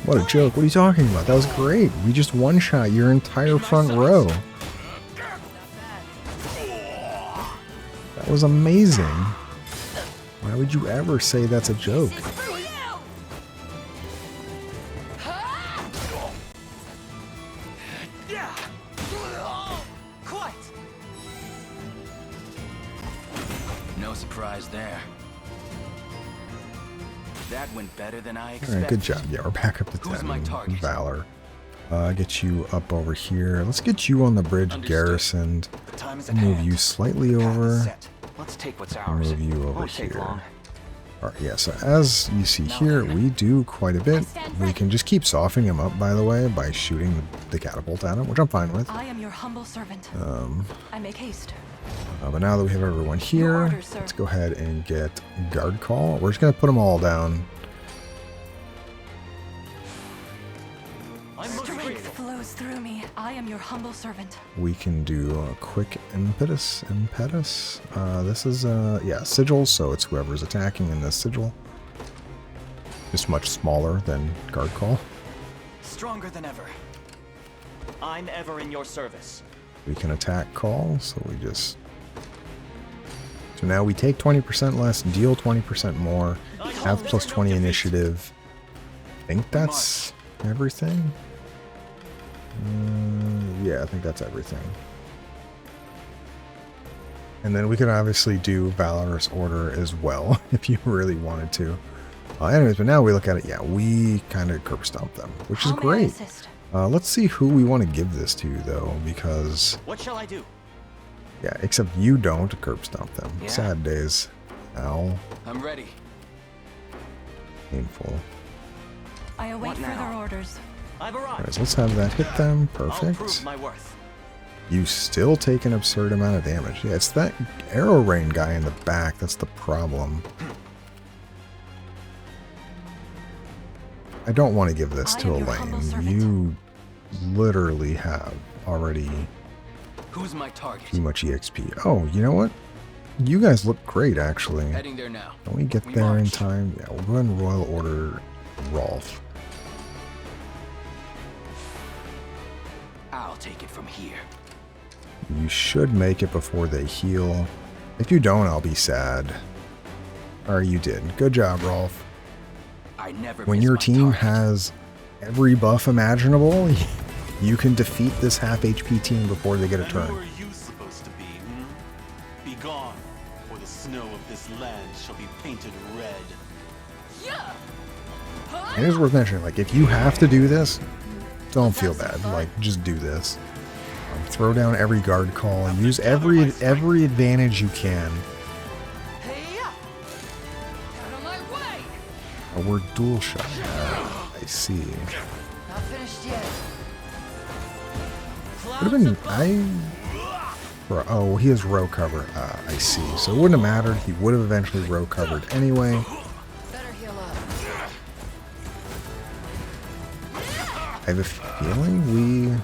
What a joke. What are you talking about? That was great. We just one-shot your entire front row. That was amazing. Why would you ever say that's a joke? No surprise there. That went better than I expected. All right, good job. Yeah, we're back up to 10. Who's my target? Valor. Get you up over here. Let's get you on the bridge garrisoned. The time is at Move hand. you slightly Path is over. set. Let's take what's ours. Move you over Won't take here. long. Alright, yeah, so as you see here, we do quite a bit. We can just keep softening him up, by the way, by shooting the catapult at him, which I'm fine with. I am your humble servant. I make haste. But now that we have everyone here, orders, sir. let's go ahead and get guard call. We're just going to put them all down. Strength flows through me. I am your humble servant. We can do a quick impetus. This is, yeah, sigils, so it's whoever's attacking in this sigil. Just much smaller than guard call. Stronger than ever. I'm ever in your service. We can attack call, so we just... So now we take 20% less, deal 20% more, have plus 20 initiative. I think that's everything. Yeah, I think that's everything. And then we could obviously do Valorous Order as well, if you really wanted to. Anyways, but now we look at it, yeah, we kind of curb stomp them, which is How may I great. assist? Let's see who we want to give this to, though, because... What shall I do? Yeah, except you don't curb stomp them. Yeah. Sad days. Ow. I'm ready. Painful. I await What now? further orders. I've arrived. Anyways, let's have that hit them. I'll Perfect. prove my worth. You still take an absurd amount of damage. Yeah, it's that arrow rain guy in the back. That's the problem. I don't want to give this I to am your humble Elaine. servant. You literally have already Who's my target? too much EXP. Oh, you know what? You guys look great, actually. Heading there now. Don't we get We there in march. time? Yeah, we'll go ahead and royal order Rolf. I'll take it from here. You should make it before they heal. If you don't, I'll be sad. Or you did. Good job, Rolf. I never When miss your my team target. has every buff imaginable, you can defeat this half HP team before they get a And turn. who are you supposed to be, Be gone, or the snow of this land shall be painted red. And it's worth mentioning, like, if you have to do this, don't feel bad. Like, just do this. Throw down every guard call and use every advantage you can. Oh, we're dual shot. I see. Not finished yet. Would have been oh, he has row cover. I see. So it wouldn't have mattered. He would have eventually row covered anyway. Better heal up. I have a feeling we...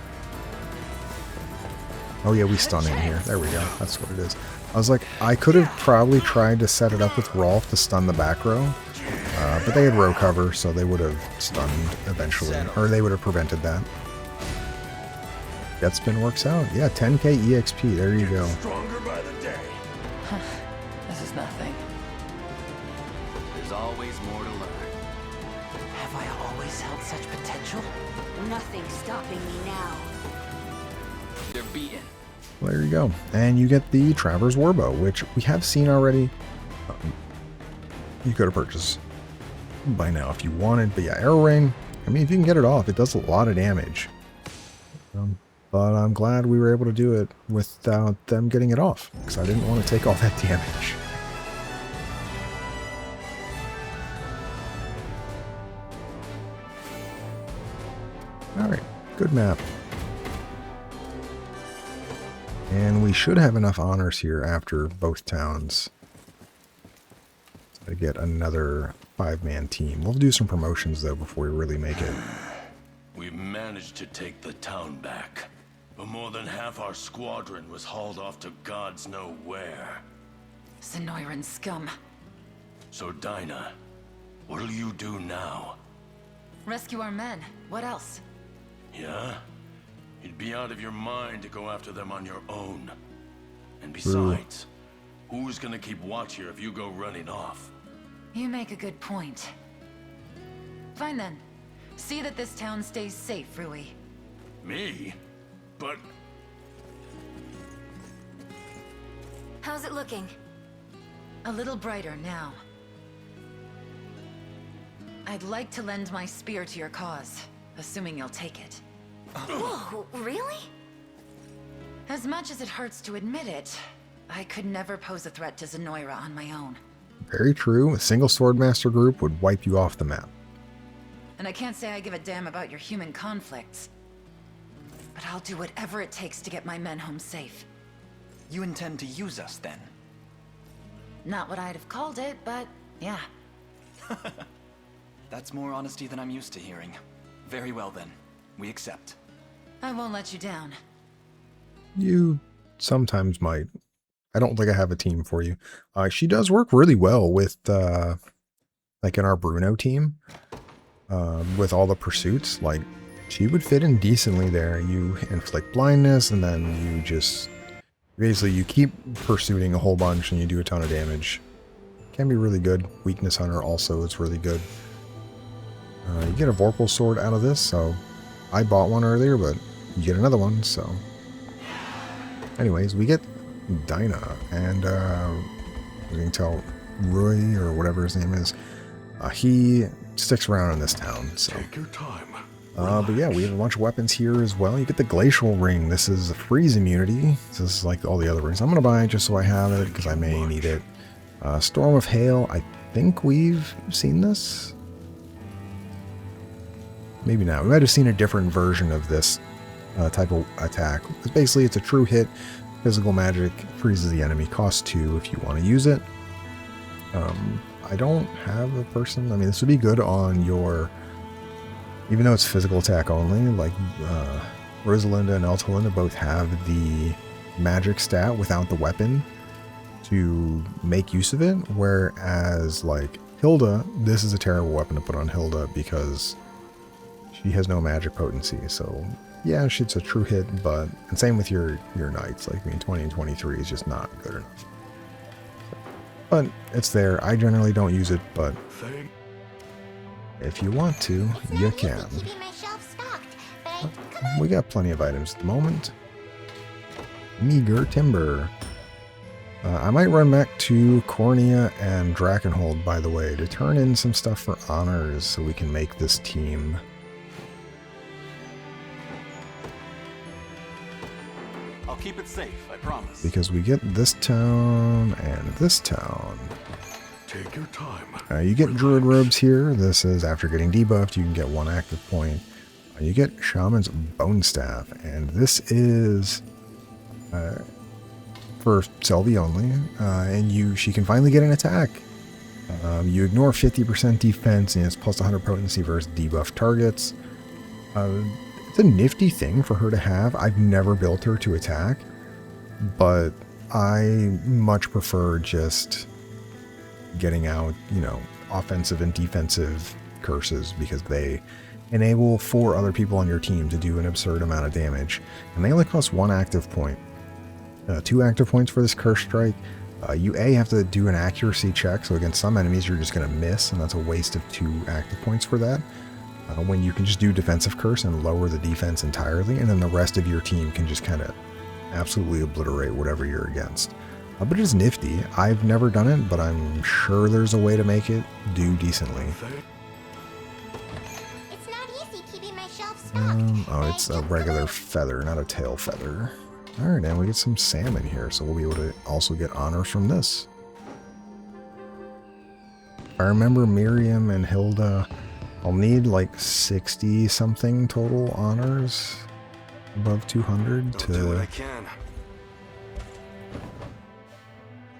Oh yeah, we stun in here. There we go. That's what it is. I was like, I could have probably tried to set it up with Rolf to stun the back row. But they had row cover, so they would have stunned eventually. Or they would have prevented that. Death spin works out. Yeah, 10k EXP. There you go. Stronger by the day. This is nothing. There's always more to learn. Have I always held such potential? Nothing's stopping me now. They're beaten. Well, there you go. And you get the Traverse Warbow, which we have seen already. You could have purchased by now if you wanted. But yeah, Arrow Rain, I mean, if you can get it off, it does a lot of damage. But I'm glad we were able to do it without them getting it off, because I didn't want to take all that damage. Alright, good map. And we should have enough honors here after both towns to get another 5-man team. We'll do some promotions, though, before we really make it. We've managed to take the town back, but more than half our squadron was hauled off to gods know where. Zenoiran scum. So Dinah, what'll you do now? Rescue our men. What else? Yeah? You'd be out of your mind to go after them on your own. And besides, who's gonna keep watch here if you go running off? You make a good point. Fine then. See that this town stays safe, Rui. Me? But How's it looking? A little brighter now. I'd like to lend my spear to your cause, assuming you'll take it. Whoa, really? As much as it hurts to admit it, I could never pose a threat to Zenoiran on my own. Very true. A single Swordmaster group would wipe you off the map. And I can't say I give a damn about your human conflicts. But I'll do whatever it takes to get my men home safe. You intend to use us, then? Not what I'd have called it, but yeah. That's more honesty than I'm used to hearing. Very well, then. We accept. I won't let you down. You sometimes might. I don't think I have a team for you. She does work really well with, like in our Bruno team, with all the pursuits. Like, she would fit in decently there. You inflict blindness, and then you just, basically you keep pursuing a whole bunch, and you do a ton of damage. Can be really good. Weakness Hunter also is really good. You get a Vorpal Sword out of this, so I bought one earlier, but you get another one, so. Anyways, we get Dinah, and you can tell Roy, or whatever his name is, he sticks around in this town, so. Take your time. But yeah, we have a bunch of weapons here as well. You get the Glacial Ring. This is a freeze immunity. This is like all the other rings. I'm going to buy it just so I have it, because I may need it. Storm of Hail, I think we've seen this. Maybe not. We might have seen a different version of this type of attack. Because basically it's a true hit. Physical magic freezes the enemy. Costs 2 if you want to use it. I don't have a person. I mean, this would be good on your... Even though it's physical attack only, like Rosalinda and Eltolinda both have the magic stat without the weapon to make use of it. Whereas, like, Hilda, this is a terrible weapon to put on Hilda because she has no magic potency. So, yeah, it's a true hit, but... And same with your knights. Like, I mean, 20 and 23 is just not good enough. But it's there. I generally don't use it, but... If you want to, you can. We got plenty of items at the moment. Meager timber. I might run back to Cornea and Drakenhold, by the way, to turn in some stuff for honors so we can make this team. I'll keep it safe, I promise. Because we get this town and this town. Take your time. You get Druid Robes here. This is after getting debuffed, you can get 1 active point. You get Shaman's Bone Staff, and this is for Selvi only, and she can finally get an attack. You ignore 50% defense, and it's plus 100 potency versus debuffed targets. It's a nifty thing for her to have. I've never built her to attack, but I much prefer just getting out, offensive and defensive curses, because they enable 4 other people on your team to do an absurd amount of damage, and they only cost 1 active point. 2 active points for this curse strike. You have to do an accuracy check, so against some enemies you're just going to miss, and that's a waste of 2 active points for that. When you can just do defensive curse and lower the defense entirely, and then the rest of your team can just kind of absolutely obliterate whatever you're against. But it is nifty. I've never done it, but I'm sure there's a way to make it do decently. It's not easy keeping my shelves stocked. It's a regular feather, not a tail feather. Alright, and we get some salmon here, so we'll be able to also get honors from this. I remember Miriam and Hilda, I'll need like 60 something total honors, above 200 to... Do what I can.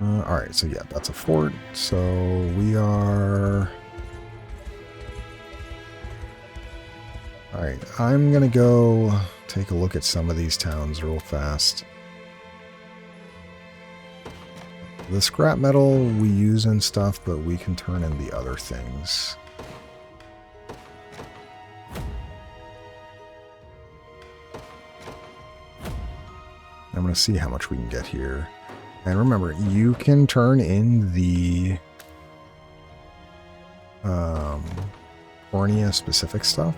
Alright, so yeah, that's a fort. So we are... Alright, I'm gonna go take a look at some of these towns real fast. The scrap metal we use and stuff, but we can turn in the other things. I'm gonna see how much we can get here. And remember, you can turn in the Gordonia specific stuff.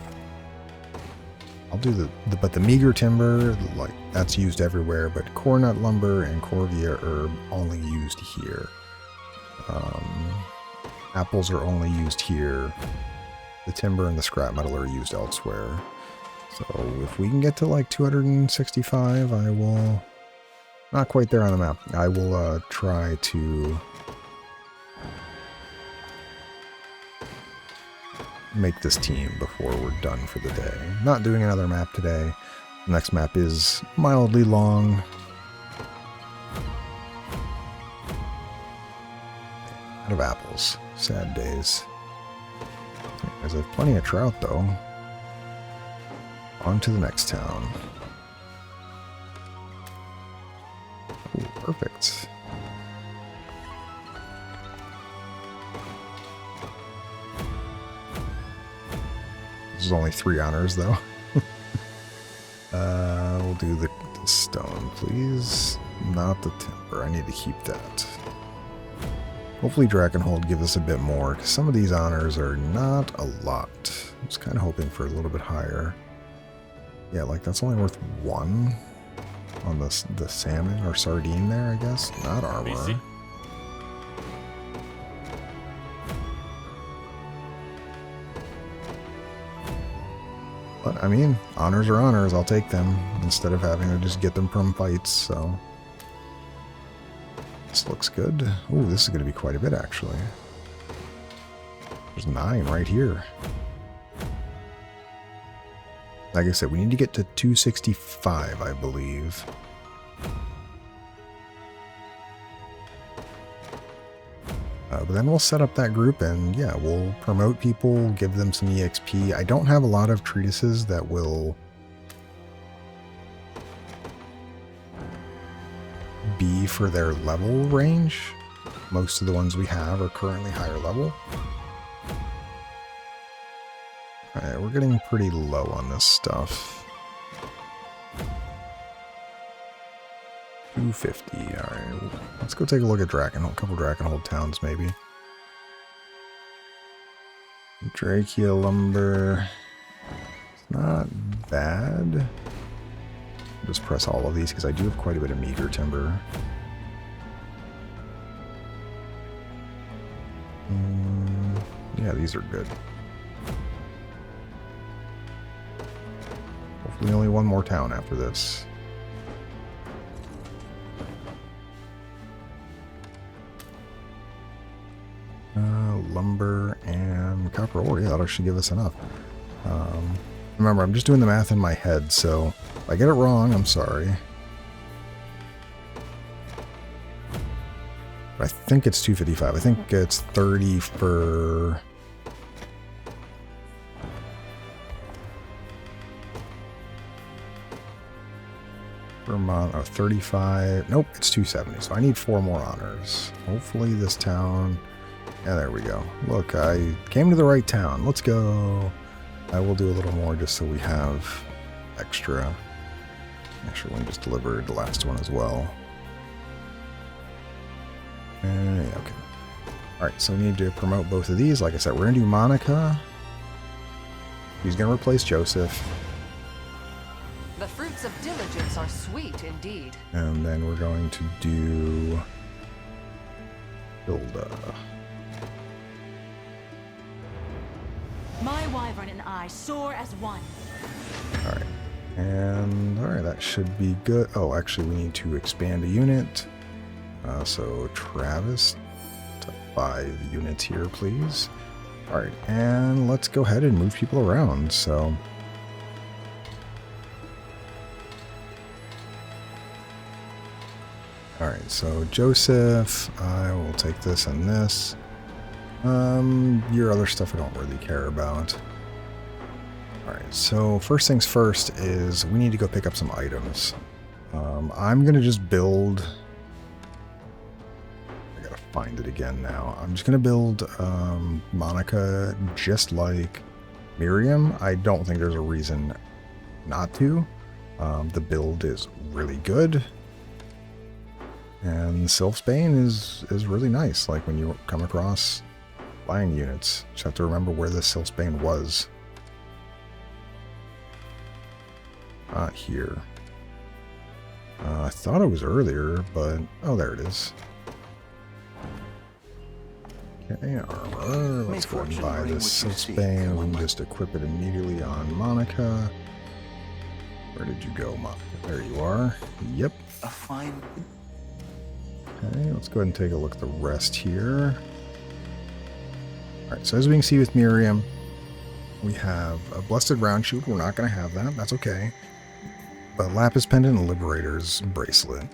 I'll do but the meager timber, like, that's used everywhere, but core nut lumber and corvia herb only used here. Apples are only used here. The timber and the scrap metal are used elsewhere. So if we can get to like 265, I will... Not quite there on the map. I will try to make this team before we're done for the day. Not doing another map today. The next map is mildly long. Out of apples. Sad days. There's plenty of trout though. On to the next town. Ooh, perfect. This is only 3 honors though. We'll do the stone, please. Not the timber. I need to keep that. Hopefully Dragonhold gives us a bit more, because some of these honors are not a lot. I was kind of hoping for a little bit higher. Yeah, like that's only worth 1 on the salmon or sardine there, I guess. Not armor. Easy. But, I mean, honors are honors. I'll take them instead of having to just get them from fights, so... This looks good. Ooh, this is going to be quite a bit, actually. There's 9 right here. Like I said, we need to get to 265, I believe. But then we'll set up that group and, yeah, we'll promote people, give them some EXP. I don't have a lot of treatises that will be for their level range. Most of the ones we have are currently higher level. Alright, we're getting pretty low on this stuff. 250. Alright, let's go take a look at Dragonhold. A couple Dragonhold towns, maybe. Drachia lumber. It's not bad. Just press all of these because I do have quite a bit of meager timber. Yeah, these are good. Hopefully only one more town after this. Lumber and copper ore. Yeah, that'll actually give us enough. Remember, I'm just doing the math in my head, so if I get it wrong, I'm sorry. But I think it's 255. I think it's 30 for... Vermont, 35. Nope, it's 270. So I need 4 more honors. Hopefully this town... Yeah, there we go. Look, I came to the right town. Let's go. I will do a little more just so we have extra. Actually, we just delivered the last one as well. Yeah, okay. Alright, so we need to promote both of these. Like I said, we're going to do Monica. He's going to replace Joseph. The fruits of diligence are sweet indeed. And then we're going to do Hilda. My wyvern and I soar as one. Alright. And alright, that should be good. Oh, actually we need to expand a unit. So Travis to 5 units here, please. Alright, and let's go ahead and move people around. So alright, so Joseph, I will take this and this. Your other stuff I don't really care about. Alright, so first things first is we need to go pick up some items. I'm gonna just build... I gotta find it again now. I'm just gonna build Monica just like Miriam. I don't think there's a reason not to. The build is really good. And Sylphsbane is really nice, like when you come across flying units. Just have to remember where the Sylphsbane was. Not here. I thought it was earlier, but... Oh, there it is. Okay, armor. Let's go ahead and buy this Silksbane. We can just equip it immediately on Monica. Where did you go, Monica? There you are. Yep. A fine... Okay, let's go ahead and take a look at the rest here. Alright, so as we can see with Miriam, we have a Blessed Round Shoot. We're not going to have that. That's okay. But Lapis Pendant and Liberator's Bracelet.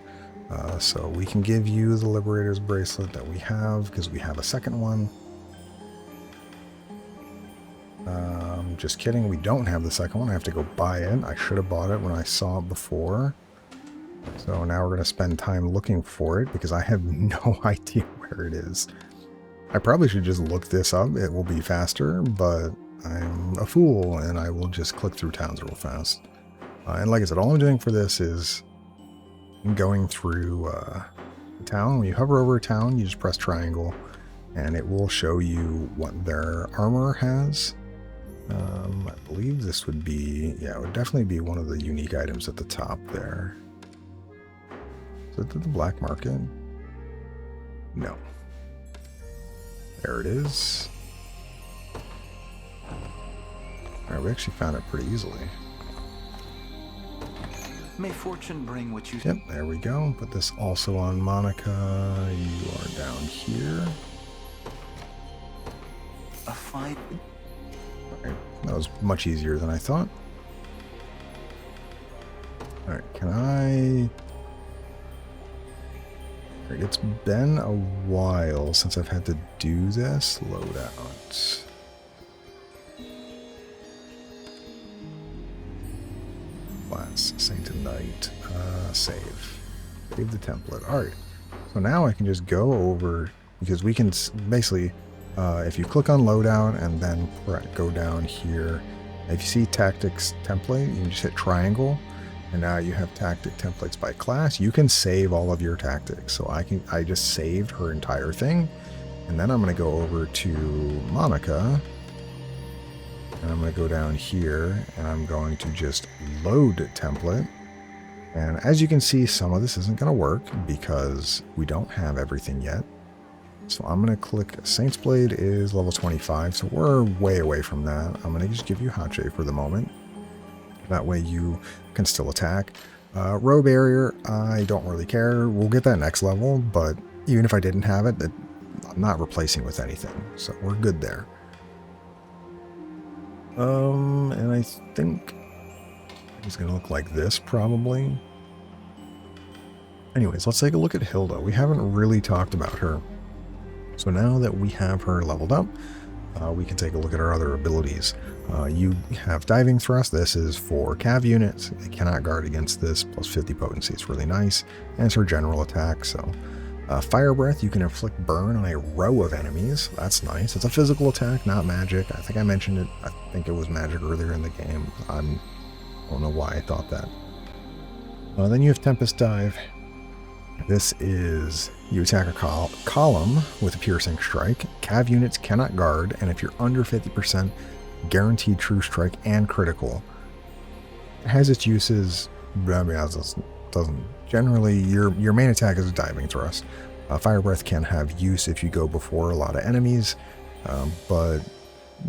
So we can give you the Liberator's Bracelet that we have, because we have a second one. Just kidding, we don't have the second one. I have to go buy it. I should have bought it when I saw it before. So now we're going to spend time looking for it, because I have no idea where it is. I probably should just look this up. It will be faster, but I'm a fool, and I will just click through towns real fast. And like I said, all I'm doing for this is going through the town. When you hover over a town, you just press triangle, and it will show you what their armor has. I believe this would be, yeah, it would definitely be one of the unique items at the top there. Is it the black market? No. There it is. Alright, we actually found it pretty easily. May fortune bring what you... Yep, there we go. Put this also on Monica. You are down here. A fine... Alright, that was much easier than I thought. Alright, can I... Alright, it's been a while since I've had to do this. Loadout. Class, Saint and Knight, save the template. Alright, so now I can just go over, because we can basically, if you click on loadout and then go down here, if you see tactics template, you can just hit triangle, and now you have tactic templates by class. You can save all of your tactics. So I just saved her entire thing, and then I'm going to go over to Monica. And I'm going to go down here, and I'm going to just load template. And as you can see, some of this isn't going to work because we don't have everything yet. So I'm going to click Saint's Blade is level 25, so we're way away from that. I'm going to just give you Hache for the moment. That way you can still attack. Row Barrier, I don't really care. We'll get that next level, but even if I didn't have it, I'm not replacing with anything. So we're good there. And I think it's going to look like this, probably. Anyways, let's take a look at Hilda. We haven't really talked about her. So now that we have her leveled up, we can take a look at our other abilities. You have Diving Thrust. This is for Cav units. They cannot guard against this, plus 50 potency. It's really nice. And it's her general attack, so... Fire Breath, you can inflict burn on a row of enemies. That's nice. It's a physical attack, not magic. I think I mentioned it. I think it was magic earlier in the game. I don't know why I thought that. Then you have Tempest Dive. This is, you attack a column with a piercing strike. Cav units cannot guard, and if you're under 50%, guaranteed true strike and critical. It has its uses, but I mean, it doesn't. Generally, your main attack is a Diving Thrust. Fire Breath can have use if you go before a lot of enemies, but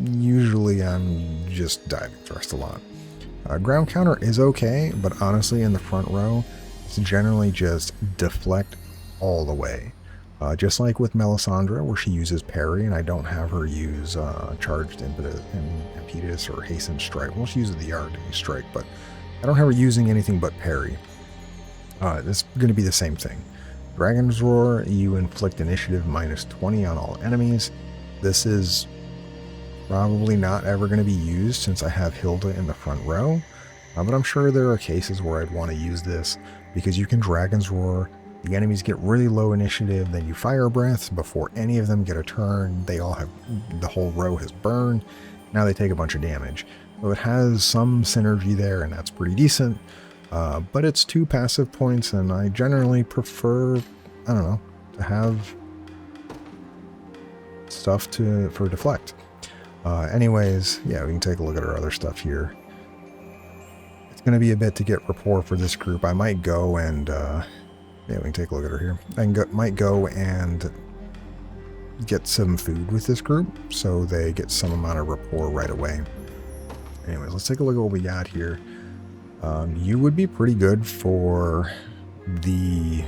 usually I'm just Diving Thrust a lot. Ground Counter is okay, but honestly, in the front row, it's generally just deflect all the way. Just like with Melisandre, where she uses parry, and I don't have her use charged impetus or hastened strike. Well, she uses the Yard strike, but I don't have her using anything but parry. This is going to be the same thing. Dragon's Roar, you inflict initiative minus 20 on all enemies. This is probably not ever going to be used since I have Hilda in the front row, but I'm sure there are cases where I'd want to use this because you can Dragon's Roar, the enemies get really low initiative, then you Fire Breath before any of them get a turn. They all have, the whole row has burned. Now they take a bunch of damage. So it has some synergy there, and that's pretty decent. But it's 2 passive points, and I generally prefer, I don't know, to have stuff for deflect. Anyways, yeah, we can take a look at our other stuff here. It's going to be a bit to get rapport for this group. I might go and, yeah, we can take a look at her here. Might go and get some food with this group, so they get some amount of rapport right away. Anyways, let's take a look at what we got here. You would be pretty good for the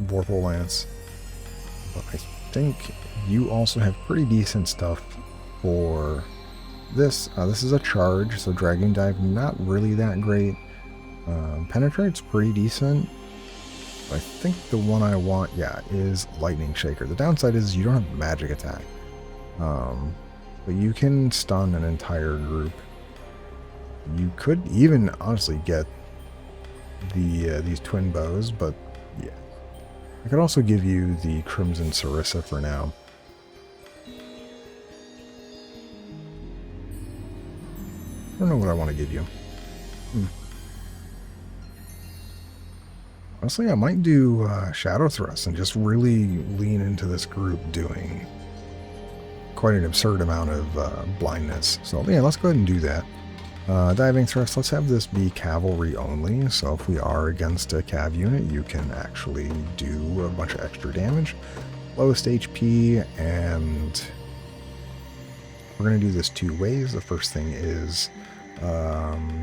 Vorpal Lance, but I think you also have pretty decent stuff for this. This is a charge, so Dragon Dive not really that great. Penetrate's pretty decent. I think the one I want, yeah, is Lightning Shaker. The downside is you don't have magic attack, but you can stun an entire group. You could even honestly get these twin bows, but yeah, I could also give you the Crimson Sarissa for now. I don't know what I want to give you. Honestly, I might do Shadow Thrust and just really lean into this group doing quite an absurd amount of blindness. So yeah, let's go ahead and do that. Diving Thrust, let's have this be cavalry only. So if we are against a cav unit, you can actually do a bunch of extra damage. Lowest HP, and we're going to do this two ways. The first thing is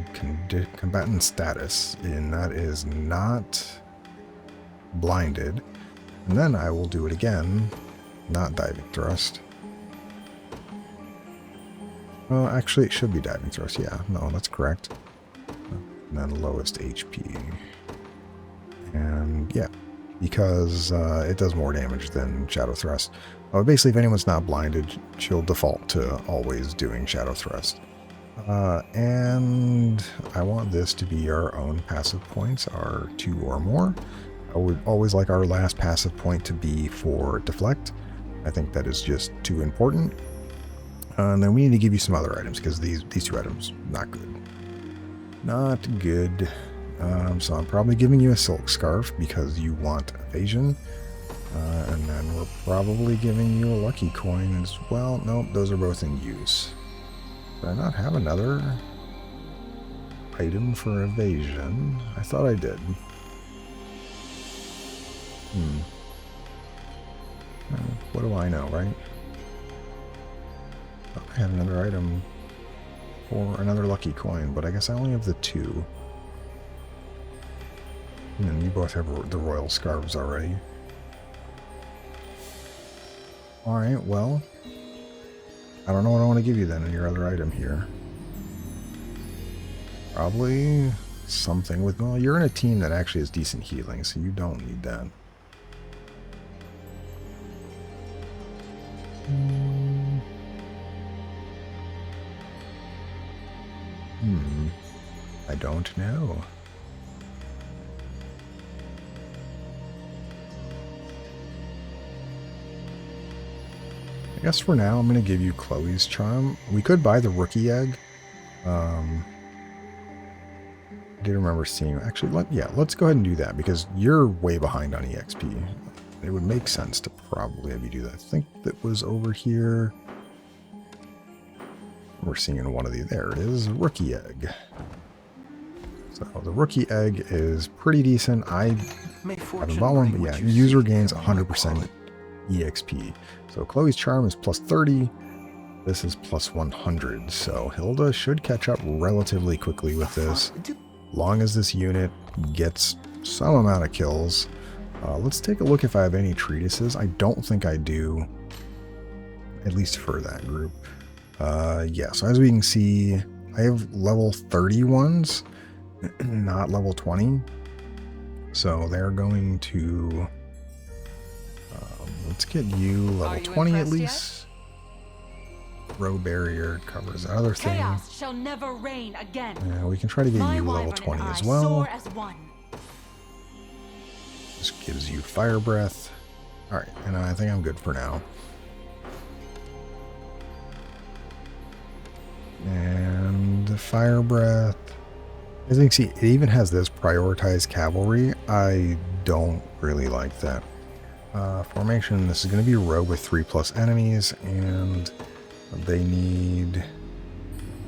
combatant status, and that is not blinded. And then I will do it again, not diving thrust. Well, actually, it should be diving thrust. Yeah, no, that's correct. And then lowest HP. And yeah, because it does more damage than Shadow Thrust. Basically, if anyone's not blinded, she'll default to always doing Shadow Thrust. And I want this to be our own passive points, our 2 or more. I would always like our last passive point to be for Deflect. I think that is just too important. And then we need to give you some other items, because these 2 items, not good. Not good. So I'm probably giving you a Silk Scarf because you want evasion. And then we're probably giving you a Lucky Coin as well. Nope, those are both in use. Did I not have another item for evasion? I thought I did. What do I know, right? I had another item for another Lucky Coin, but I guess I only have the 2. And you both have the Royal Scarves already. Alright, well, I don't know what I want to give you then in your other item here. Probably something with, well, you're in a team that actually has decent healing, so you don't need that. I don't know. I guess for now I'm going to give you Chloe's Charm. We could buy the Rookie Egg. I do remember seeing, actually, let's go ahead and do that, because you're way behind on EXP. It would make sense to probably have you do that. I think that was over here. We're seeing one of these. There it is, Rookie Egg. So the Rookie Egg is pretty decent. I haven't bought one, but yeah, user gains 100% EXP. So Chloe's Charm is plus 30. This is plus 100. So Hilda should catch up relatively quickly with this, long as this unit gets some amount of kills. Let's take a look if I have any treatises. I don't think I do, at least for that group. Yeah, so as we can see, I have level 30 ones, not level 20. So they're going to... let's get you level 20 at least. Row barrier covers the other thing. Chaos shall never reign again. We can try to get you level 20 as well. Soar as one. This gives you fire breath. Alright, and I think I'm good for now. And the fire breath. As you can see, it even has this prioritized cavalry. I don't really like that. Formation, this is going to be a row with 3+ enemies, and they need...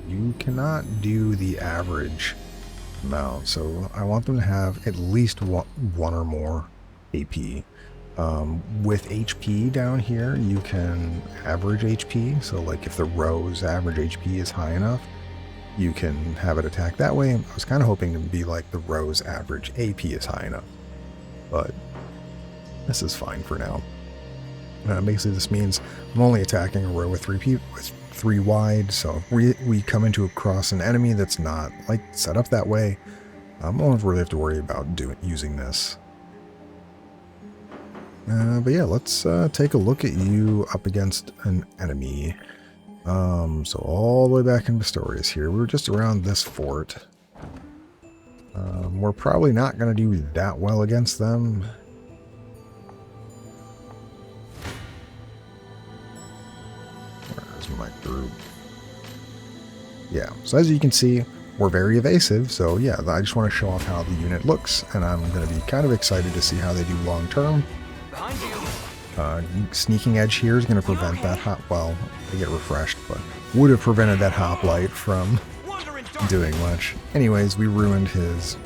You cannot do the average amount, so I want them to have at least one or more AP. With HP down here, you can average HP. So like if the row's average HP is high enough, you can have it attack that way. I was kind of hoping to be like the row's average AP is high enough, but this is fine for now. Basically, this means I'm only attacking a row with 3 wide. So if we come into across an enemy that's not like set up that way, I won't really have to worry about using this. But yeah, let's take a look at you up against an enemy. So all the way back in Bestrals here, we were just around this fort. We're probably not going to do that well against them. Where's my group? Yeah, so as you can see, we're very evasive. So yeah, I just want to show off how the unit looks, and I'm going to be kind of excited to see how they do long term. Sneaking edge here is going to prevent that hop. Well, they get refreshed, but would have prevented that hoplite from doing much. Anyways, we ruined his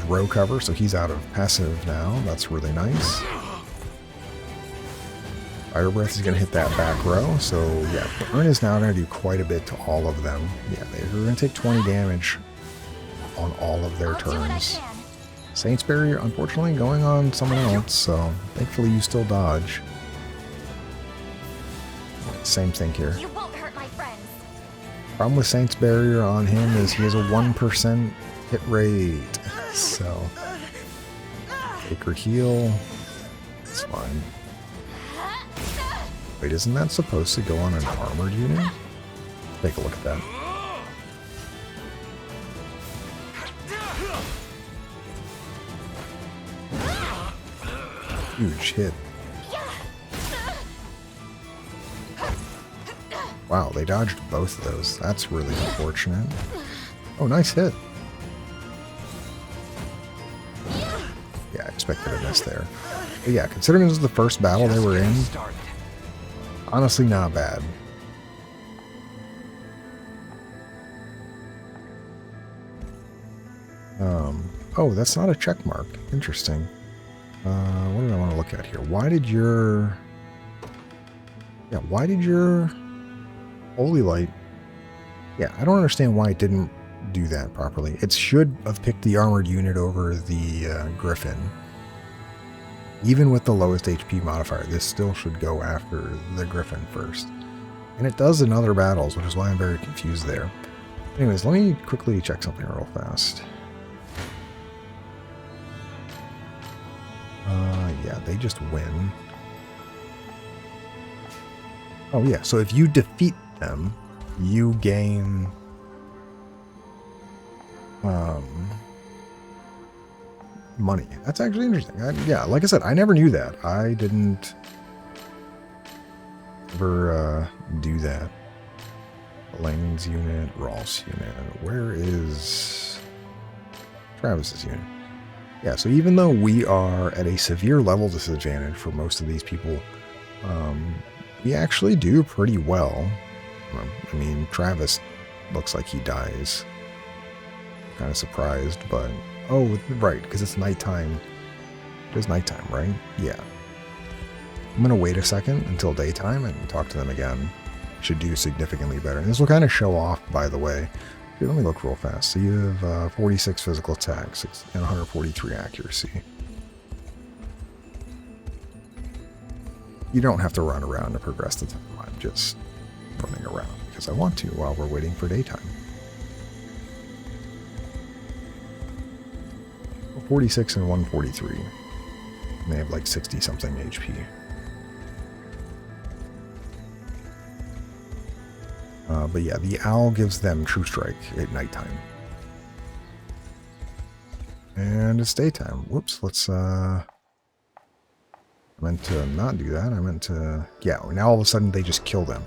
row cover, so he's out of passive now. That's really nice. Fire Breath is going to hit that back row, so yeah, Burn is now going to do quite a bit to all of them. Yeah, they're going to take 20 damage on all of their turns. Saint's Barrier, unfortunately, going on someone else, so thankfully you still dodge. Same thing here. You won't hurt my friends. Problem with Saint's Barrier on him is he has a 1% hit rate, so take or heal. It's fine. Wait, isn't that supposed to go on an armored unit? Take a look at that. Huge hit. Wow, they dodged both of those. That's really unfortunate. Oh, nice hit. Yeah, I expected a miss there. But yeah, considering this was the first battle they were in, honestly not bad. Oh, that's not a check mark. Interesting. What did I want to look at here? Why did your Holy Light... Yeah, I don't understand why it didn't do that properly. It should have picked the armored unit over the Griffin. Even with the lowest HP modifier, this still should go after the Griffin first. And it does in other battles, which is why I'm very confused there. Anyways, let me quickly check something real fast. Yeah, they just win. Oh yeah, so if you defeat them, you gain money. That's actually interesting. Yeah, like I said, I never knew that. I didn't ever do that. Lane's unit, Rolf's unit. Where is Travis's unit? Yeah, so even though we are at a severe level disadvantage for most of these people, we actually do pretty well. I mean, Travis looks like he dies. Kind of surprised, but... Oh, right, because it's nighttime. It is nighttime, right? Yeah. I'm going to wait a second until daytime and talk to them again. Should do significantly better. And this will kind of show off, by the way. Let me look real fast. So you have 46 physical attacks and 143 accuracy. You don't have to run around to progress the time. I'm just running around because I want to while we're waiting for daytime. 46 and 143. And they have like 60 something HP. But yeah, the owl gives them True Strike at nighttime. And it's daytime. Whoops, let's, I meant to not do that. I meant to, yeah, now all of a sudden they just kill them.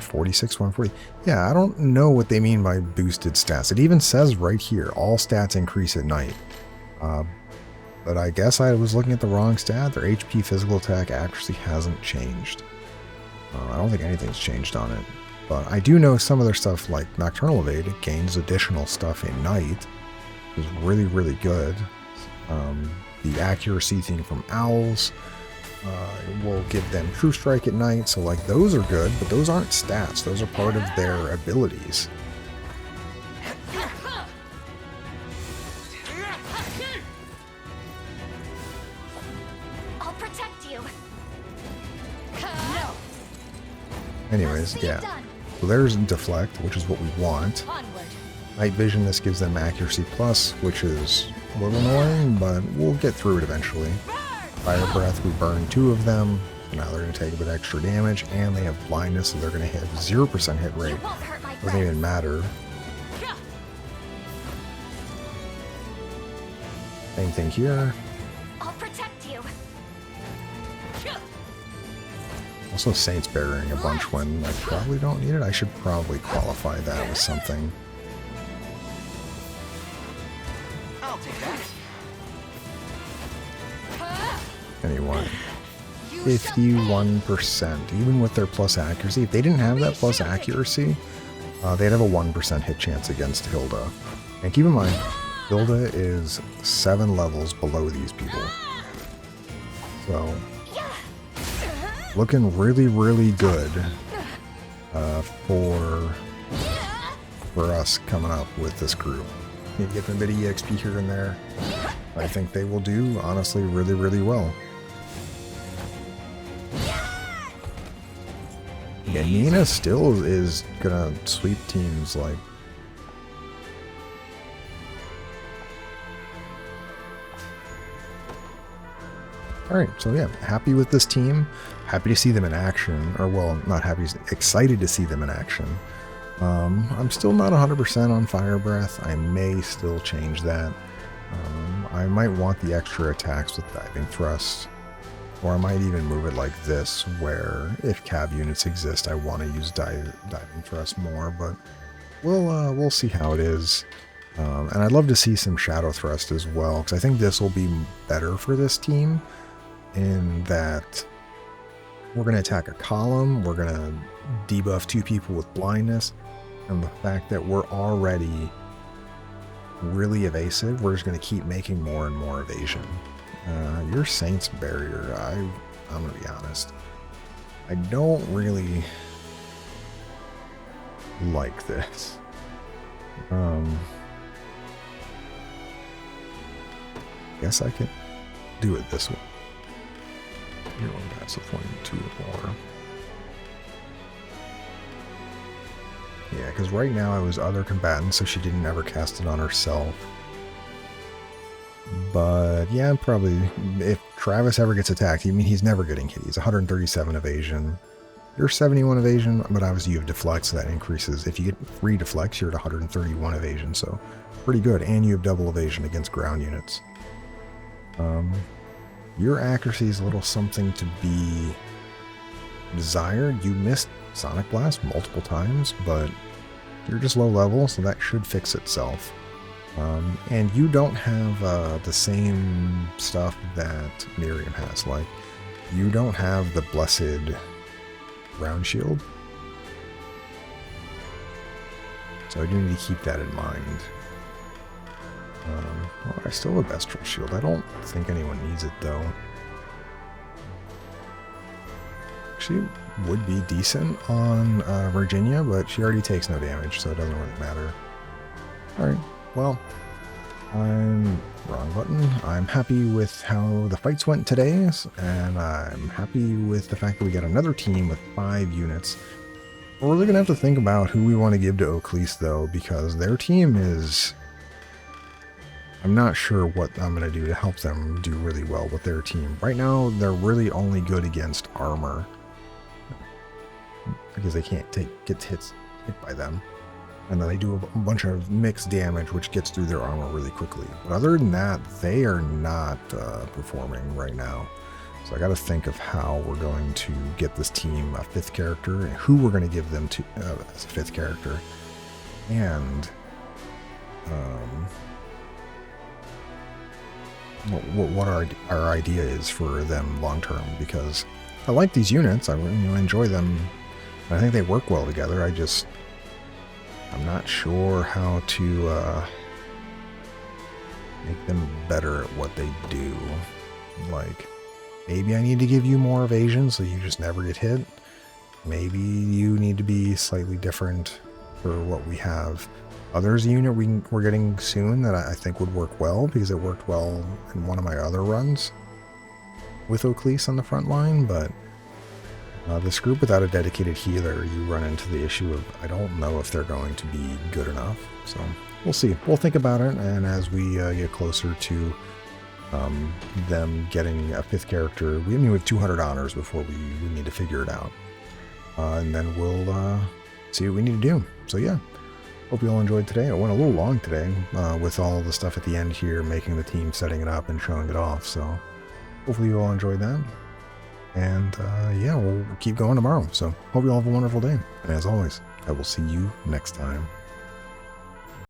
46, 140. Yeah, I don't know what they mean by boosted stats. It even says right here, all stats increase at night. But I guess I was looking at the wrong stat. Their HP, physical attack, accuracy hasn't changed. I don't think anything's changed on it. But I do know some of their stuff, like Nocturnal Evade, it gains additional stuff in night. Which is really, really good. the accuracy thing from owls. We'll give them True Strike at night, so like those are good, but those aren't stats. Those are part of their abilities. I'll protect you. Anyways, yeah. So there's Deflect, which is what we want. Onward. Night Vision, this gives them Accuracy Plus, which is a little annoying, but we'll get through it eventually. Fire Breath, we burn 2 of them. So now they're going to take a bit extra damage, and they have Blindness, so they're going to hit 0% hit rate. Doesn't even matter. Same thing here. I'll protect you. Also Saints burying a bunch when I probably don't need it. I should probably qualify that with something. I'll take that. Anyway, 51%. Even with their plus accuracy, if they didn't have that plus accuracy, they'd have a 1% hit chance against Hilda. And keep in mind, Hilda is 7 levels below these people. So, looking really, really good for us coming up with this group. You get a bit of EXP here and there. I think they will do, honestly, really, really well. Yeah, Nina still is gonna sweep teams like... Alright, so yeah, happy with this team. Happy to see them in action. Or, well, not happy, excited to see them in action. I'm still not 100% on Fire Breath. I may still change that. I might want the extra attacks with Diving Thrust. Or I might even move it like this, where if cab units exist, I want to use Diving Thrust more, but we'll see how it is. And I'd love to see some Shadow Thrust as well, because I think this will be better for this team, in that we're going to attack a column, we're going to debuff 2 people with blindness, and the fact that we're already really evasive, we're just going to keep making more and more evasion. Your Saints Barrier, I'm going to be honest, I don't really like this. Guess I could do it this way. You're on that's a 22 or more. Yeah, because right now I was other combatant, so she didn't ever cast it on herself. But yeah, probably if Travis ever gets attacked, I mean, he's never getting hit. He's 137 evasion. You're 71 evasion, but obviously you have deflect, so that increases. If you get 3 deflects, you're at 131 evasion, so pretty good. And you have double evasion against ground units. Your accuracy is a little something to be desired. You missed Sonic Blast multiple times, but you're just low level, so that should fix itself. And you don't have the same stuff that Miriam has. Like, you don't have the blessed round shield. So I do need to keep that in mind. Well, I still have a Bestral shield. I don't think anyone needs it, though. She would be decent on Virginia, but she already takes no damage, so it doesn't really matter. Alright, well, I'm wrong button. I'm happy with how the fights went today, and I'm happy with the fact that we got another team with 5 units. We're really going to have to think about who we want to give to Oaklease, though, because their team is... I'm not sure what I'm going to do to help them do really well with their team. Right now, they're really only good against armor, because they can't get hit by them. And then they do a bunch of mixed damage, which gets through their armor really quickly. But other than that, they are not performing right now. So I got to think of how we're going to get this team a 5th character, and who we're going to give them to as a 5th character. And what our idea is for them long term, because I like these units. I enjoy them. I think they work well together. I'm not sure how to Make them better at what they do. Like, maybe I need to give you more evasion so you just never get hit. Maybe you need to be slightly different for what we have. There's a unit we're getting soon that I think would work well, because it worked well in one of my other runs with Oaklease on the front line, but this group without a dedicated healer, you run into the issue of, I don't know if they're going to be good enough. So we'll see. We'll think about it, and as we get closer to them getting a 5th character, we have 200 honors before we need to figure it out. And then we'll see what we need to do. So yeah, hope you all enjoyed today. It went a little long today with all the stuff at the end here, making the team, setting it up, and showing it off. So hopefully you all enjoyed that. And yeah, we'll keep going tomorrow. So hope you all have a wonderful day. And as always, I will see you next time.